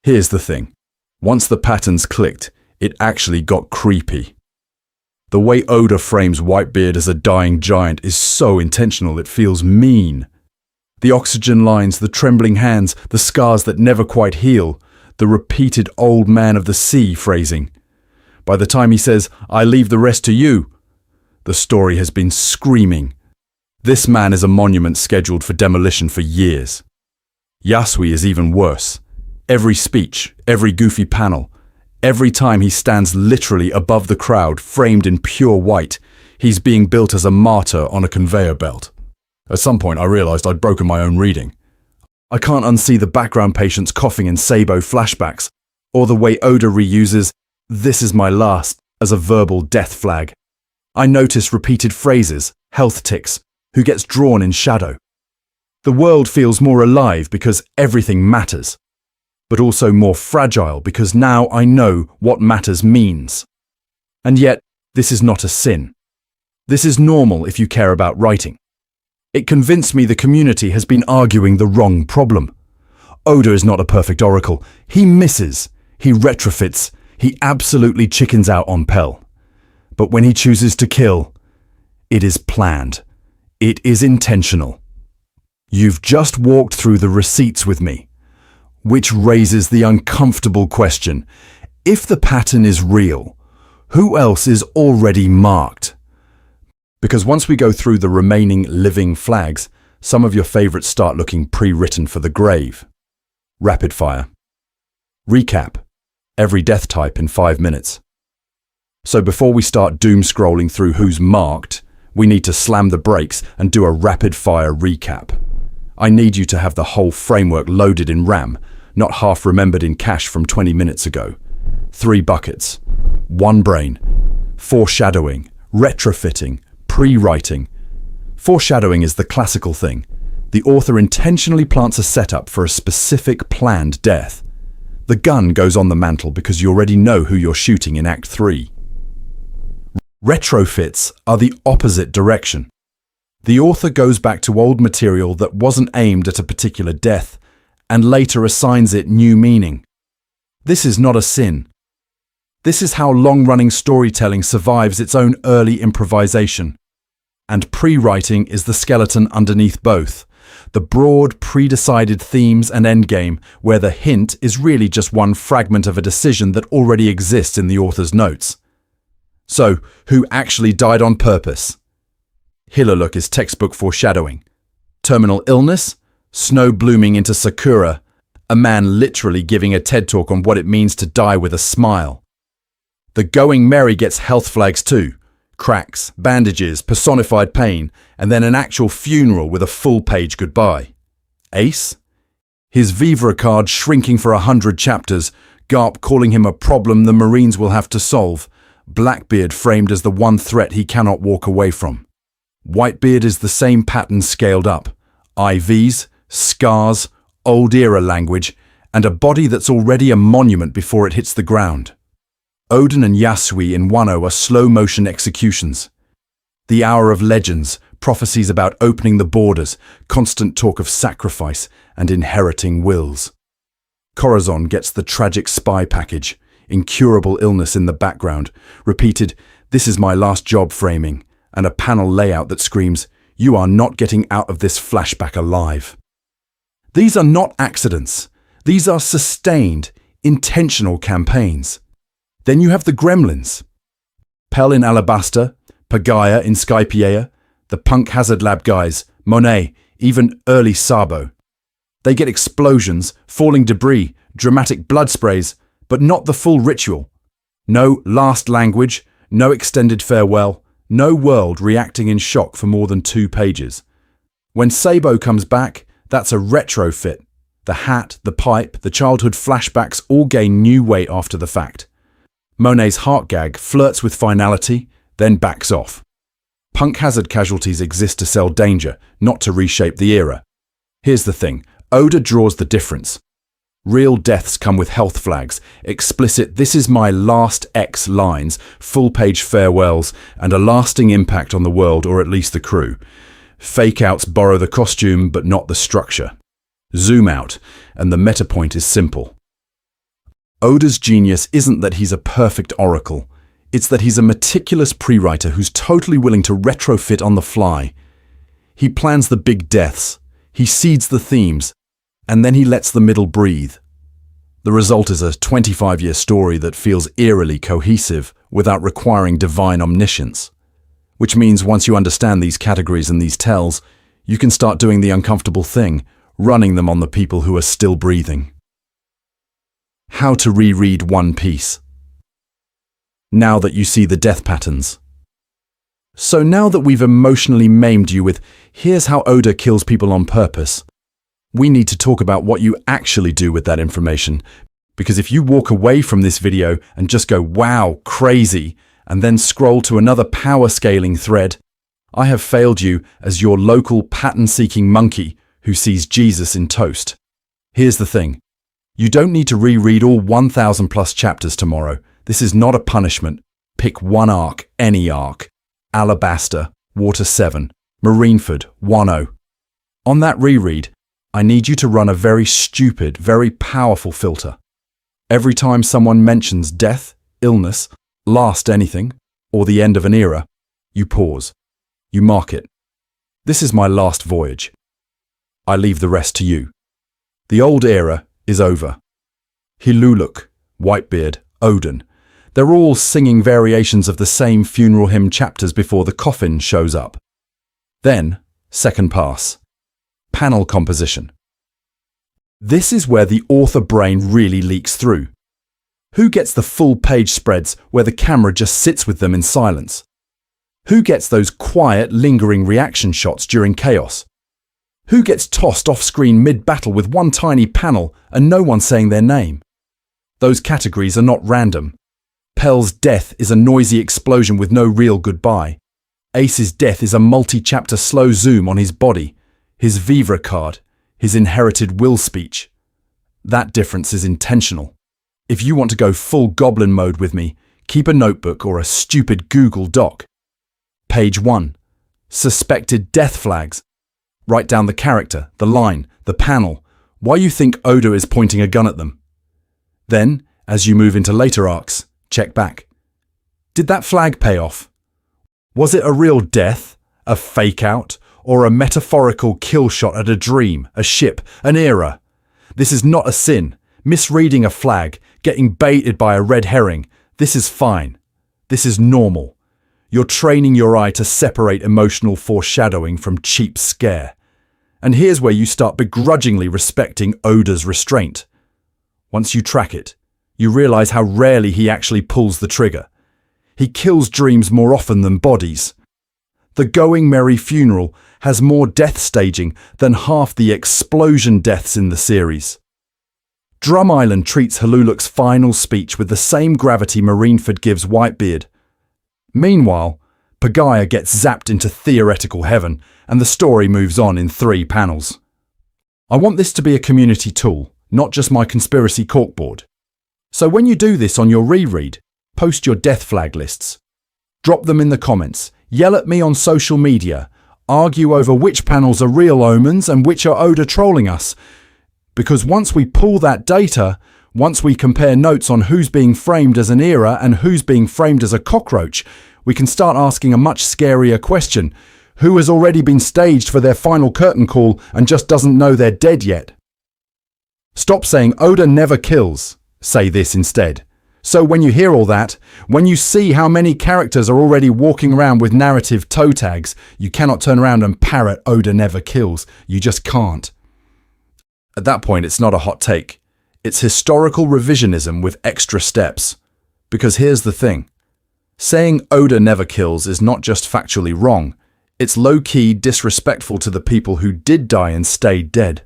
Here's the thing. Once the patterns clicked, it actually got creepy. The way Oda frames Whitebeard as a dying giant is so intentional it feels mean. The oxygen lines, the trembling hands, the scars that never quite heal, the repeated old man of the sea phrasing. By the time he says, "I leave the rest to you," the story has been screaming. This man is a monument scheduled for demolition for years. Yasui is even worse. Every speech, every goofy panel, every time he stands literally above the crowd, framed in pure white, he's being built as a martyr on a conveyor belt. At some point I realized I'd broken my own reading. I can't unsee the background patients coughing in Sabo flashbacks, or the way Oda reuses "this is my last" as a verbal death flag. I notice repeated phrases, health ticks, who gets drawn in shadow. The world feels more alive because everything matters, but also more fragile because now I know what matters means. And yet, this is not a sin. This is normal if you care about writing. It convinced me the community has been arguing the wrong problem. Oda is not a perfect oracle. He misses, he retrofits, he absolutely chickens out on Pell. But when he chooses to kill, it is planned. It is intentional. You've just walked through the receipts with me, which raises the uncomfortable question: if the pattern is real, who else is already marked? Because once we go through the remaining living flags, some of your favorites start looking pre-written for the grave. Rapid fire. Recap. Every death type in 5 minutes. So before we start doom scrolling through who's marked, we need to slam the brakes and do a rapid fire recap. I need you to have the whole framework loaded in RAM, not half remembered in cache from 20 minutes ago. 3 buckets. 1 brain. Foreshadowing, retrofitting, prewriting. Foreshadowing is the classical thing. The author intentionally plants a setup for a specific planned death. The gun goes on the mantle because you already know who you're shooting in Act 3. Retrofits are the opposite direction. The author goes back to old material that wasn't aimed at a particular death and later assigns it new meaning. This is not a sin. This is how long-running storytelling survives its own early improvisation. And prewriting is the skeleton underneath both, the broad, pre-decided themes and endgame where the hint is really just one fragment of a decision that already exists in the author's notes. So, who actually died on purpose? Hiluluk is textbook foreshadowing. Terminal illness, snow blooming into sakura, a man literally giving a TED talk on what it means to die with a smile. The going merry gets health flags too. Cracks, bandages, personified pain, and then an actual funeral with a full-page goodbye. Ace? His vivre card shrinking for 100 chapters, Garp calling him a problem the Marines will have to solve, Blackbeard framed as the one threat he cannot walk away from. Whitebeard is the same pattern scaled up. IVs, scars, old era language, and a body that's already a monument before it hits the ground. Oden and Yasui in Wano are slow-motion executions. The Hour of Legends, prophecies about opening the borders, constant talk of sacrifice and inheriting wills. Corazon gets the tragic spy package, incurable illness in the background, repeated "this is my last job" framing, and a panel layout that screams "you are not getting out of this flashback alive." These are not accidents. These are sustained, intentional campaigns. Then you have the gremlins. Pell in Alabasta, Pagaya in Skypiea, the Punk Hazard Lab guys, Monet, even early Sabo. They get explosions, falling debris, dramatic blood sprays, but not the full ritual. No last language, no extended farewell, no world reacting in shock for more than 2 pages. When Sabo comes back, that's a retrofit. The hat, the pipe, the childhood flashbacks all gain new weight after the fact. Monet's heart gag flirts with finality, then backs off. Punk hazard casualties exist to sell danger, not to reshape the era. Here's the thing, Oda draws the difference. Real deaths come with health flags, explicit "this is my last X" lines, full-page farewells, and a lasting impact on the world or at least the crew. Fake-outs borrow the costume but not the structure. Zoom out, and the meta point is simple. Oda's genius isn't that he's a perfect oracle, It's that he's a meticulous prewriter who's totally willing to retrofit on the fly. He plans the big deaths, he seeds the themes, and then he lets the middle breathe. The result is a 25-year story that feels eerily cohesive without requiring divine omniscience. Which means once you understand these categories and these tells, you can start doing the uncomfortable thing, running them on the people who are still breathing. How to reread One Piece. Now that you see the death patterns. So now that we've emotionally maimed you with, here's how Oda kills people on purpose, we need to talk about what you actually do with that information. Because if you walk away from this video and just go, wow, crazy, and then scroll to another power scaling thread, I have failed you as your local pattern-seeking monkey who sees Jesus in toast. Here's the thing. You don't need to reread all 1,000 plus chapters tomorrow. This is not a punishment. Pick one arc, any arc. Alabasta, Water 7, Marineford, Wano. On that reread, I need you to run a very stupid, very powerful filter. Every time someone mentions death, illness, last anything, or the end of an era, you pause. You mark it. This is my last voyage. I leave the rest to you. The old era is over. Hiluluk, Whitebeard, Oden. They're all singing variations of the same funeral hymn chapters before the coffin shows up. Then, second pass. Panel composition. This is where the author brain really leaks through. Who gets the full page spreads where the camera just sits with them in silence? Who gets those quiet, lingering reaction shots during chaos? Who gets tossed off-screen mid-battle with one tiny panel and no one saying their name? Those categories are not random. Pell's death is a noisy explosion with no real goodbye. Ace's death is a multi-chapter slow zoom on his body, his vivre card, his inherited will speech. That difference is intentional. If you want to go full goblin mode with me, keep a notebook or a stupid Google Doc. Page 1. Suspected death flags. Write down the character, the line, the panel, why you think Oda is pointing a gun at them. Then, as you move into later arcs, check back. Did that flag pay off? Was it a real death, a fake out, or a metaphorical kill shot at a dream, a ship, an era? This is not a sin. Misreading a flag, getting baited by a red herring, this is fine. This is normal. You're training your eye to separate emotional foreshadowing from cheap scare. And here's where you start begrudgingly respecting Oda's restraint. Once you track it, you realize how rarely he actually pulls the trigger. He kills dreams more often than bodies. The Going Merry funeral has more death staging than half the explosion deaths in the series. Drum Island treats Hiluluk's final speech with the same gravity Marineford gives Whitebeard. Meanwhile, Pagaya gets zapped into theoretical heaven and the story moves on in 3 panels. I want this to be a community tool, not just my conspiracy corkboard. So when you do this on your reread, post your death flag lists. Drop them in the comments, yell at me on social media, argue over which panels are real omens and which are Oda trolling us. Because once we pull that data, once we compare notes on who's being framed as an era and who's being framed as a cockroach, we can start asking a much scarier question. Who has already been staged for their final curtain call and just doesn't know they're dead yet? Stop saying Oda never kills. Say this instead. So when you hear all that, when you see how many characters are already walking around with narrative toe tags, you cannot turn around and parrot Oda never kills. You just can't. At that point, it's not a hot take. It's historical revisionism with extra steps. Because here's the thing. Saying Oda never kills is not just factually wrong. It's low-key disrespectful to the people who did die and stayed dead.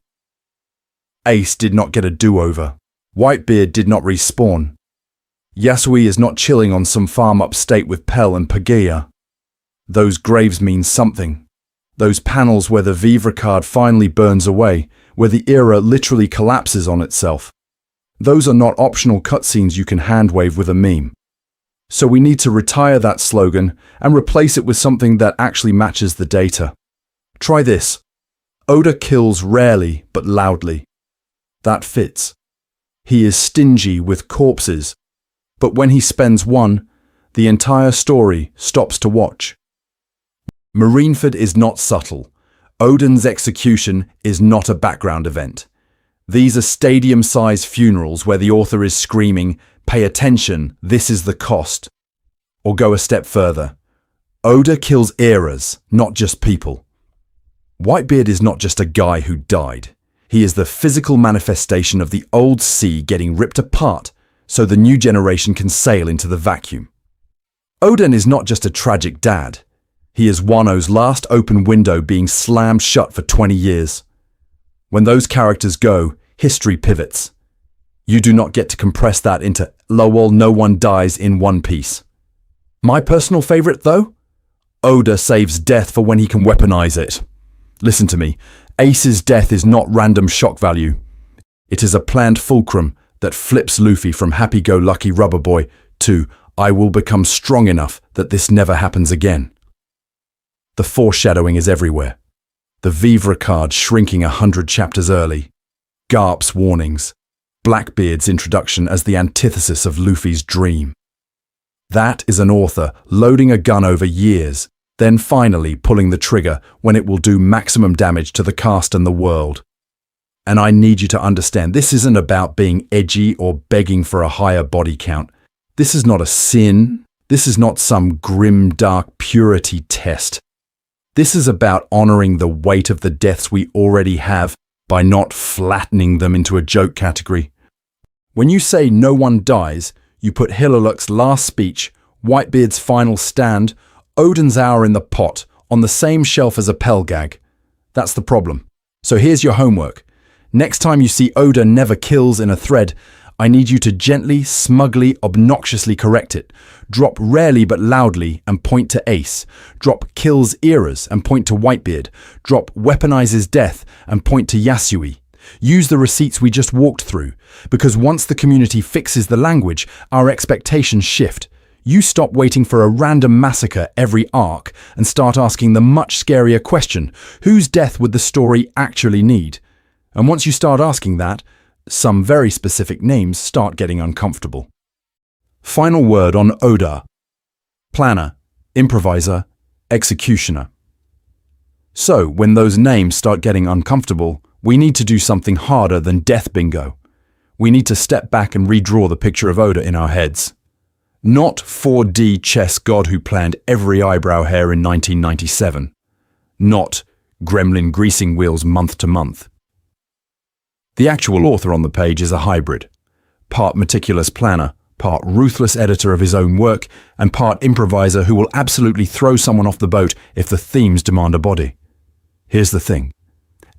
Ace did not get a do-over. Whitebeard did not respawn. Yasui is not chilling on some farm upstate with Pell and Pagaya. Those graves mean something. Those panels where the vivre card finally burns away, where the era literally collapses on itself. Those are not optional cutscenes you can hand-wave with a meme. So we need to retire that slogan and replace it with something that actually matches the data. Try this. Oda kills rarely but loudly. That fits. He is stingy with corpses, but when he spends one, the entire story stops to watch. Marineford is not subtle. Oden's execution is not a background event. These are stadium-sized funerals where the author is screaming, "Pay attention, this is the cost." Or go a step further. Oda kills eras, not just people. Whitebeard is not just a guy who died. He is the physical manifestation of the old sea getting ripped apart so the new generation can sail into the vacuum. Oden is not just a tragic dad. He is Wano's last open window being slammed shut for 20 years. When those characters go, history pivots. You do not get to compress that into lol, no one dies in one piece. My personal favorite, though? Oda saves death for when he can weaponize it. Listen to me, Ace's death is not random shock value. It is a planned fulcrum that flips Luffy from happy-go-lucky rubber boy to "I will become strong enough that this never happens again." The foreshadowing is everywhere. The vivre card shrinking 100 chapters early. Garp's warnings. Blackbeard's introduction as the antithesis of Luffy's dream. That is an author loading a gun over years, then finally pulling the trigger when it will do maximum damage to the cast and the world. And I need you to understand, this isn't about being edgy or begging for a higher body count. This is not a sin. This is not some grim, dark purity test. This is about honoring the weight of the deaths we already have by not flattening them into a joke category. When you say no one dies, you put Hiluluk's last speech, Whitebeard's final stand, Oden's hour in the pot on the same shelf as a Pell gag. That's the problem. So here's your homework. Next time you see Oda never kills in a thread, I need you to gently, smugly, obnoxiously correct it. Drop rarely but loudly and point to Ace. Drop kills eras and point to Whitebeard. Drop weaponizes death and point to Yasui. Use the receipts we just walked through, because once the community fixes the language, our expectations shift. You stop waiting for a random massacre every arc and start asking the much scarier question, whose death would the story actually need? And once you start asking that, some very specific names start getting uncomfortable. Final word on Oda. Planner, improviser, executioner. So, when those names start getting uncomfortable, we need to do something harder than death bingo. We need to step back and redraw the picture of Oda in our heads. Not 4D chess god who planned every eyebrow hair in 1997. Not gremlin greasing wheels month to month. The actual author on the page is a hybrid. Part meticulous planner, part ruthless editor of his own work, and part improviser who will absolutely throw someone off the boat if the themes demand a body. Here's the thing.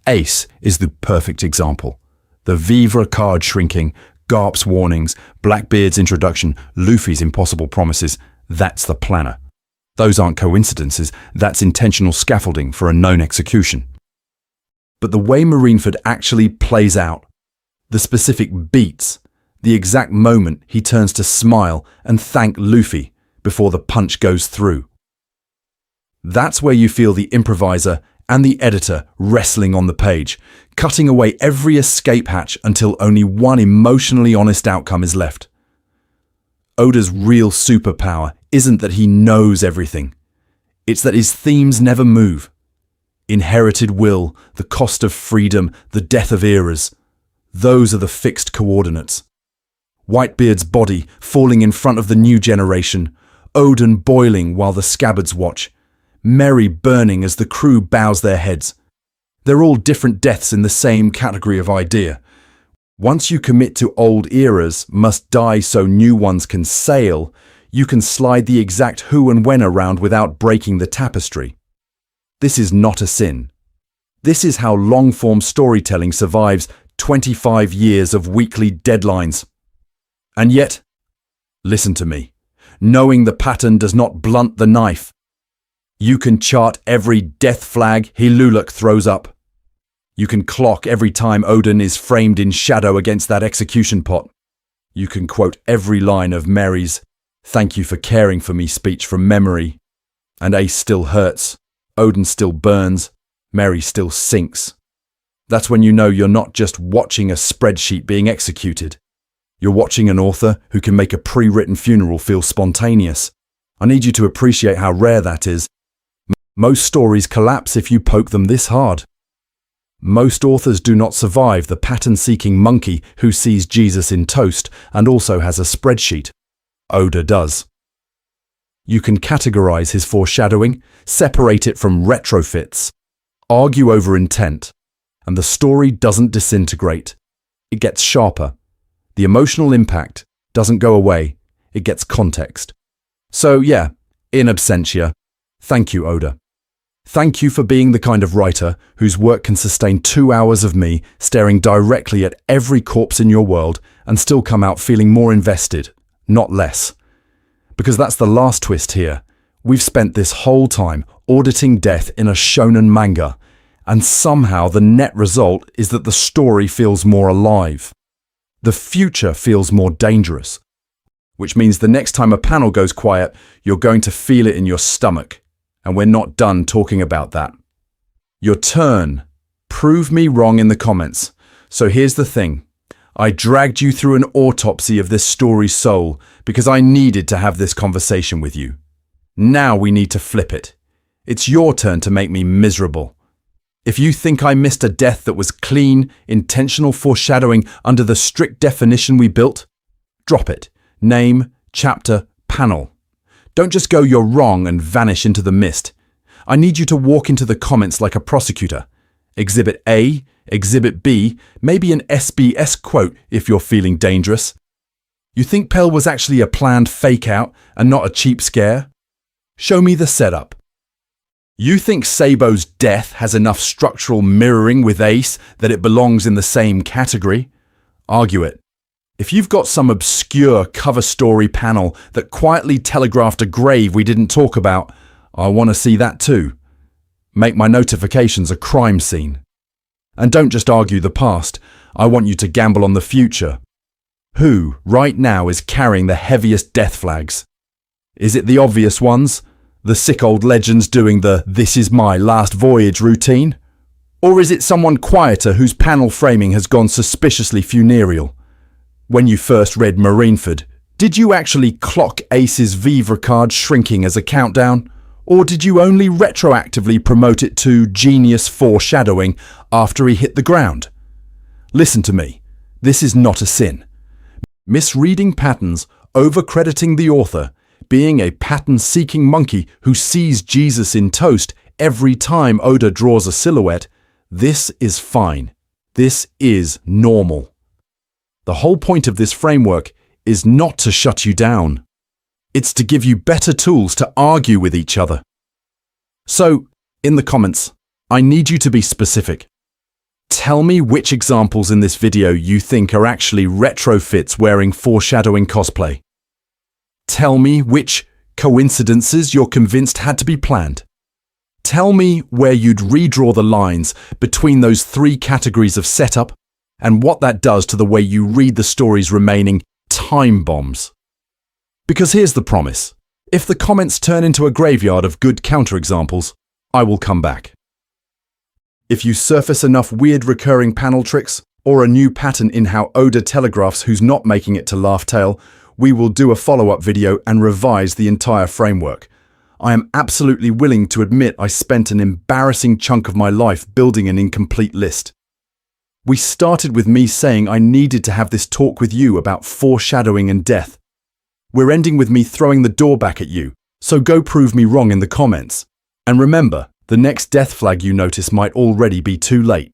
Ace is the perfect example. The vivre card shrinking, Garp's warnings, Blackbeard's introduction, Luffy's impossible promises, that's the planner. Those aren't coincidences, that's intentional scaffolding for a known execution. But the way Marineford actually plays out, the specific beats, the exact moment he turns to smile and thank Luffy before the punch goes through. That's where you feel the improviser and the editor wrestling on the page, cutting away every escape hatch until only one emotionally honest outcome is left. Oda's real superpower isn't that he knows everything. It's that his themes never move. Inherited will, the cost of freedom, the death of eras. Those are the fixed coordinates. Whitebeard's body falling in front of the new generation, Oden boiling while the scabbards watch, Merry burning as the crew bows their heads. They're all different deaths in the same category of idea. Once you commit to old eras must die so new ones can sail, you can slide the exact who and when around without breaking the tapestry. This is not a sin. This is how long-form storytelling survives 25 years of weekly deadlines. And yet, listen to me, knowing the pattern does not blunt the knife. You can chart every death flag Hiluluk throws up. You can clock every time Oden is framed in shadow against that execution pot. You can quote every line of Mary's "Thank you for caring for me" speech from memory. And Ace still hurts. Oden still burns, Mary still sinks. That's when you know you're not just watching a spreadsheet being executed. You're watching an author who can make a pre-written funeral feel spontaneous, I need you to appreciate how rare that is. Most stories collapse if you poke them this hard. Most authors do not survive the pattern-seeking monkey who sees Jesus in toast and also has a spreadsheet. Oda does. You can categorize his foreshadowing, separate it from retrofits, argue over intent, and the story doesn't disintegrate. It gets sharper. The emotional impact doesn't go away, it gets context. So yeah, in absentia, thank you, Oda. Thank you for being the kind of writer whose work can sustain 2 hours of me staring directly at every corpse in your world and still come out feeling more invested, not less. Because that's the last twist here. We've spent this whole time auditing death in a shonen manga, and somehow the net result is that the story feels more alive. The future feels more dangerous, which means the next time a panel goes quiet, you're going to feel it in your stomach. And we're not done talking about that. Your turn. Prove me wrong in the comments. So here's the thing. I dragged you through an autopsy of this story's soul because I needed to have this conversation with you. Now we need to flip it. It's your turn to make me miserable. If you think I missed a death that was clean, intentional foreshadowing under the strict definition we built, drop it. Name, chapter, panel. Don't just go "you're wrong" and vanish into the mist. I need you to walk into the comments like a prosecutor. Exhibit A, Exhibit B, maybe an SBS quote if you're feeling dangerous. You think Pell was actually a planned fake out and not a cheap scare? Show me the setup. You think Sabo's death has enough structural mirroring with Ace that it belongs in the same category? Argue it. If you've got some obscure cover story panel that quietly telegraphed a grave we didn't talk about, I want to see that too. Make my notifications a crime scene. And don't just argue the past, I want you to gamble on the future. Who, right now, is carrying the heaviest death flags? Is it the obvious ones? The sick old legends doing the "this is my last voyage" routine? Or is it someone quieter whose panel framing has gone suspiciously funereal? When you first read Marineford, did you actually clock Ace's vivre card shrinking as a countdown? Or did you only retroactively promote it to genius foreshadowing after he hit the ground? Listen to me. This is not a sin. Misreading patterns, overcrediting the author, being a pattern-seeking monkey who sees Jesus in toast every time Oda draws a silhouette, this is fine. This is normal. The whole point of this framework is not to shut you down. It's to give you better tools to argue with each other. So, in the comments, I need you to be specific. Tell me which examples in this video you think are actually retrofits wearing foreshadowing cosplay. Tell me which coincidences you're convinced had to be planned. Tell me where you'd redraw the lines between those 3 categories of setup and what that does to the way you read the story's remaining time bombs. Because here's the promise. If the comments turn into a graveyard of good counterexamples, I will come back. If you surface enough weird recurring panel tricks, or a new pattern in how Oda telegraphs who's not making it to Laugh Tale, we will do a follow-up video and revise the entire framework. I am absolutely willing to admit I spent an embarrassing chunk of my life building an incomplete list. We started with me saying I needed to have this talk with you about foreshadowing and death. We're ending with me throwing the door back at you, so go prove me wrong in the comments. And remember, the next death flag you notice might already be too late.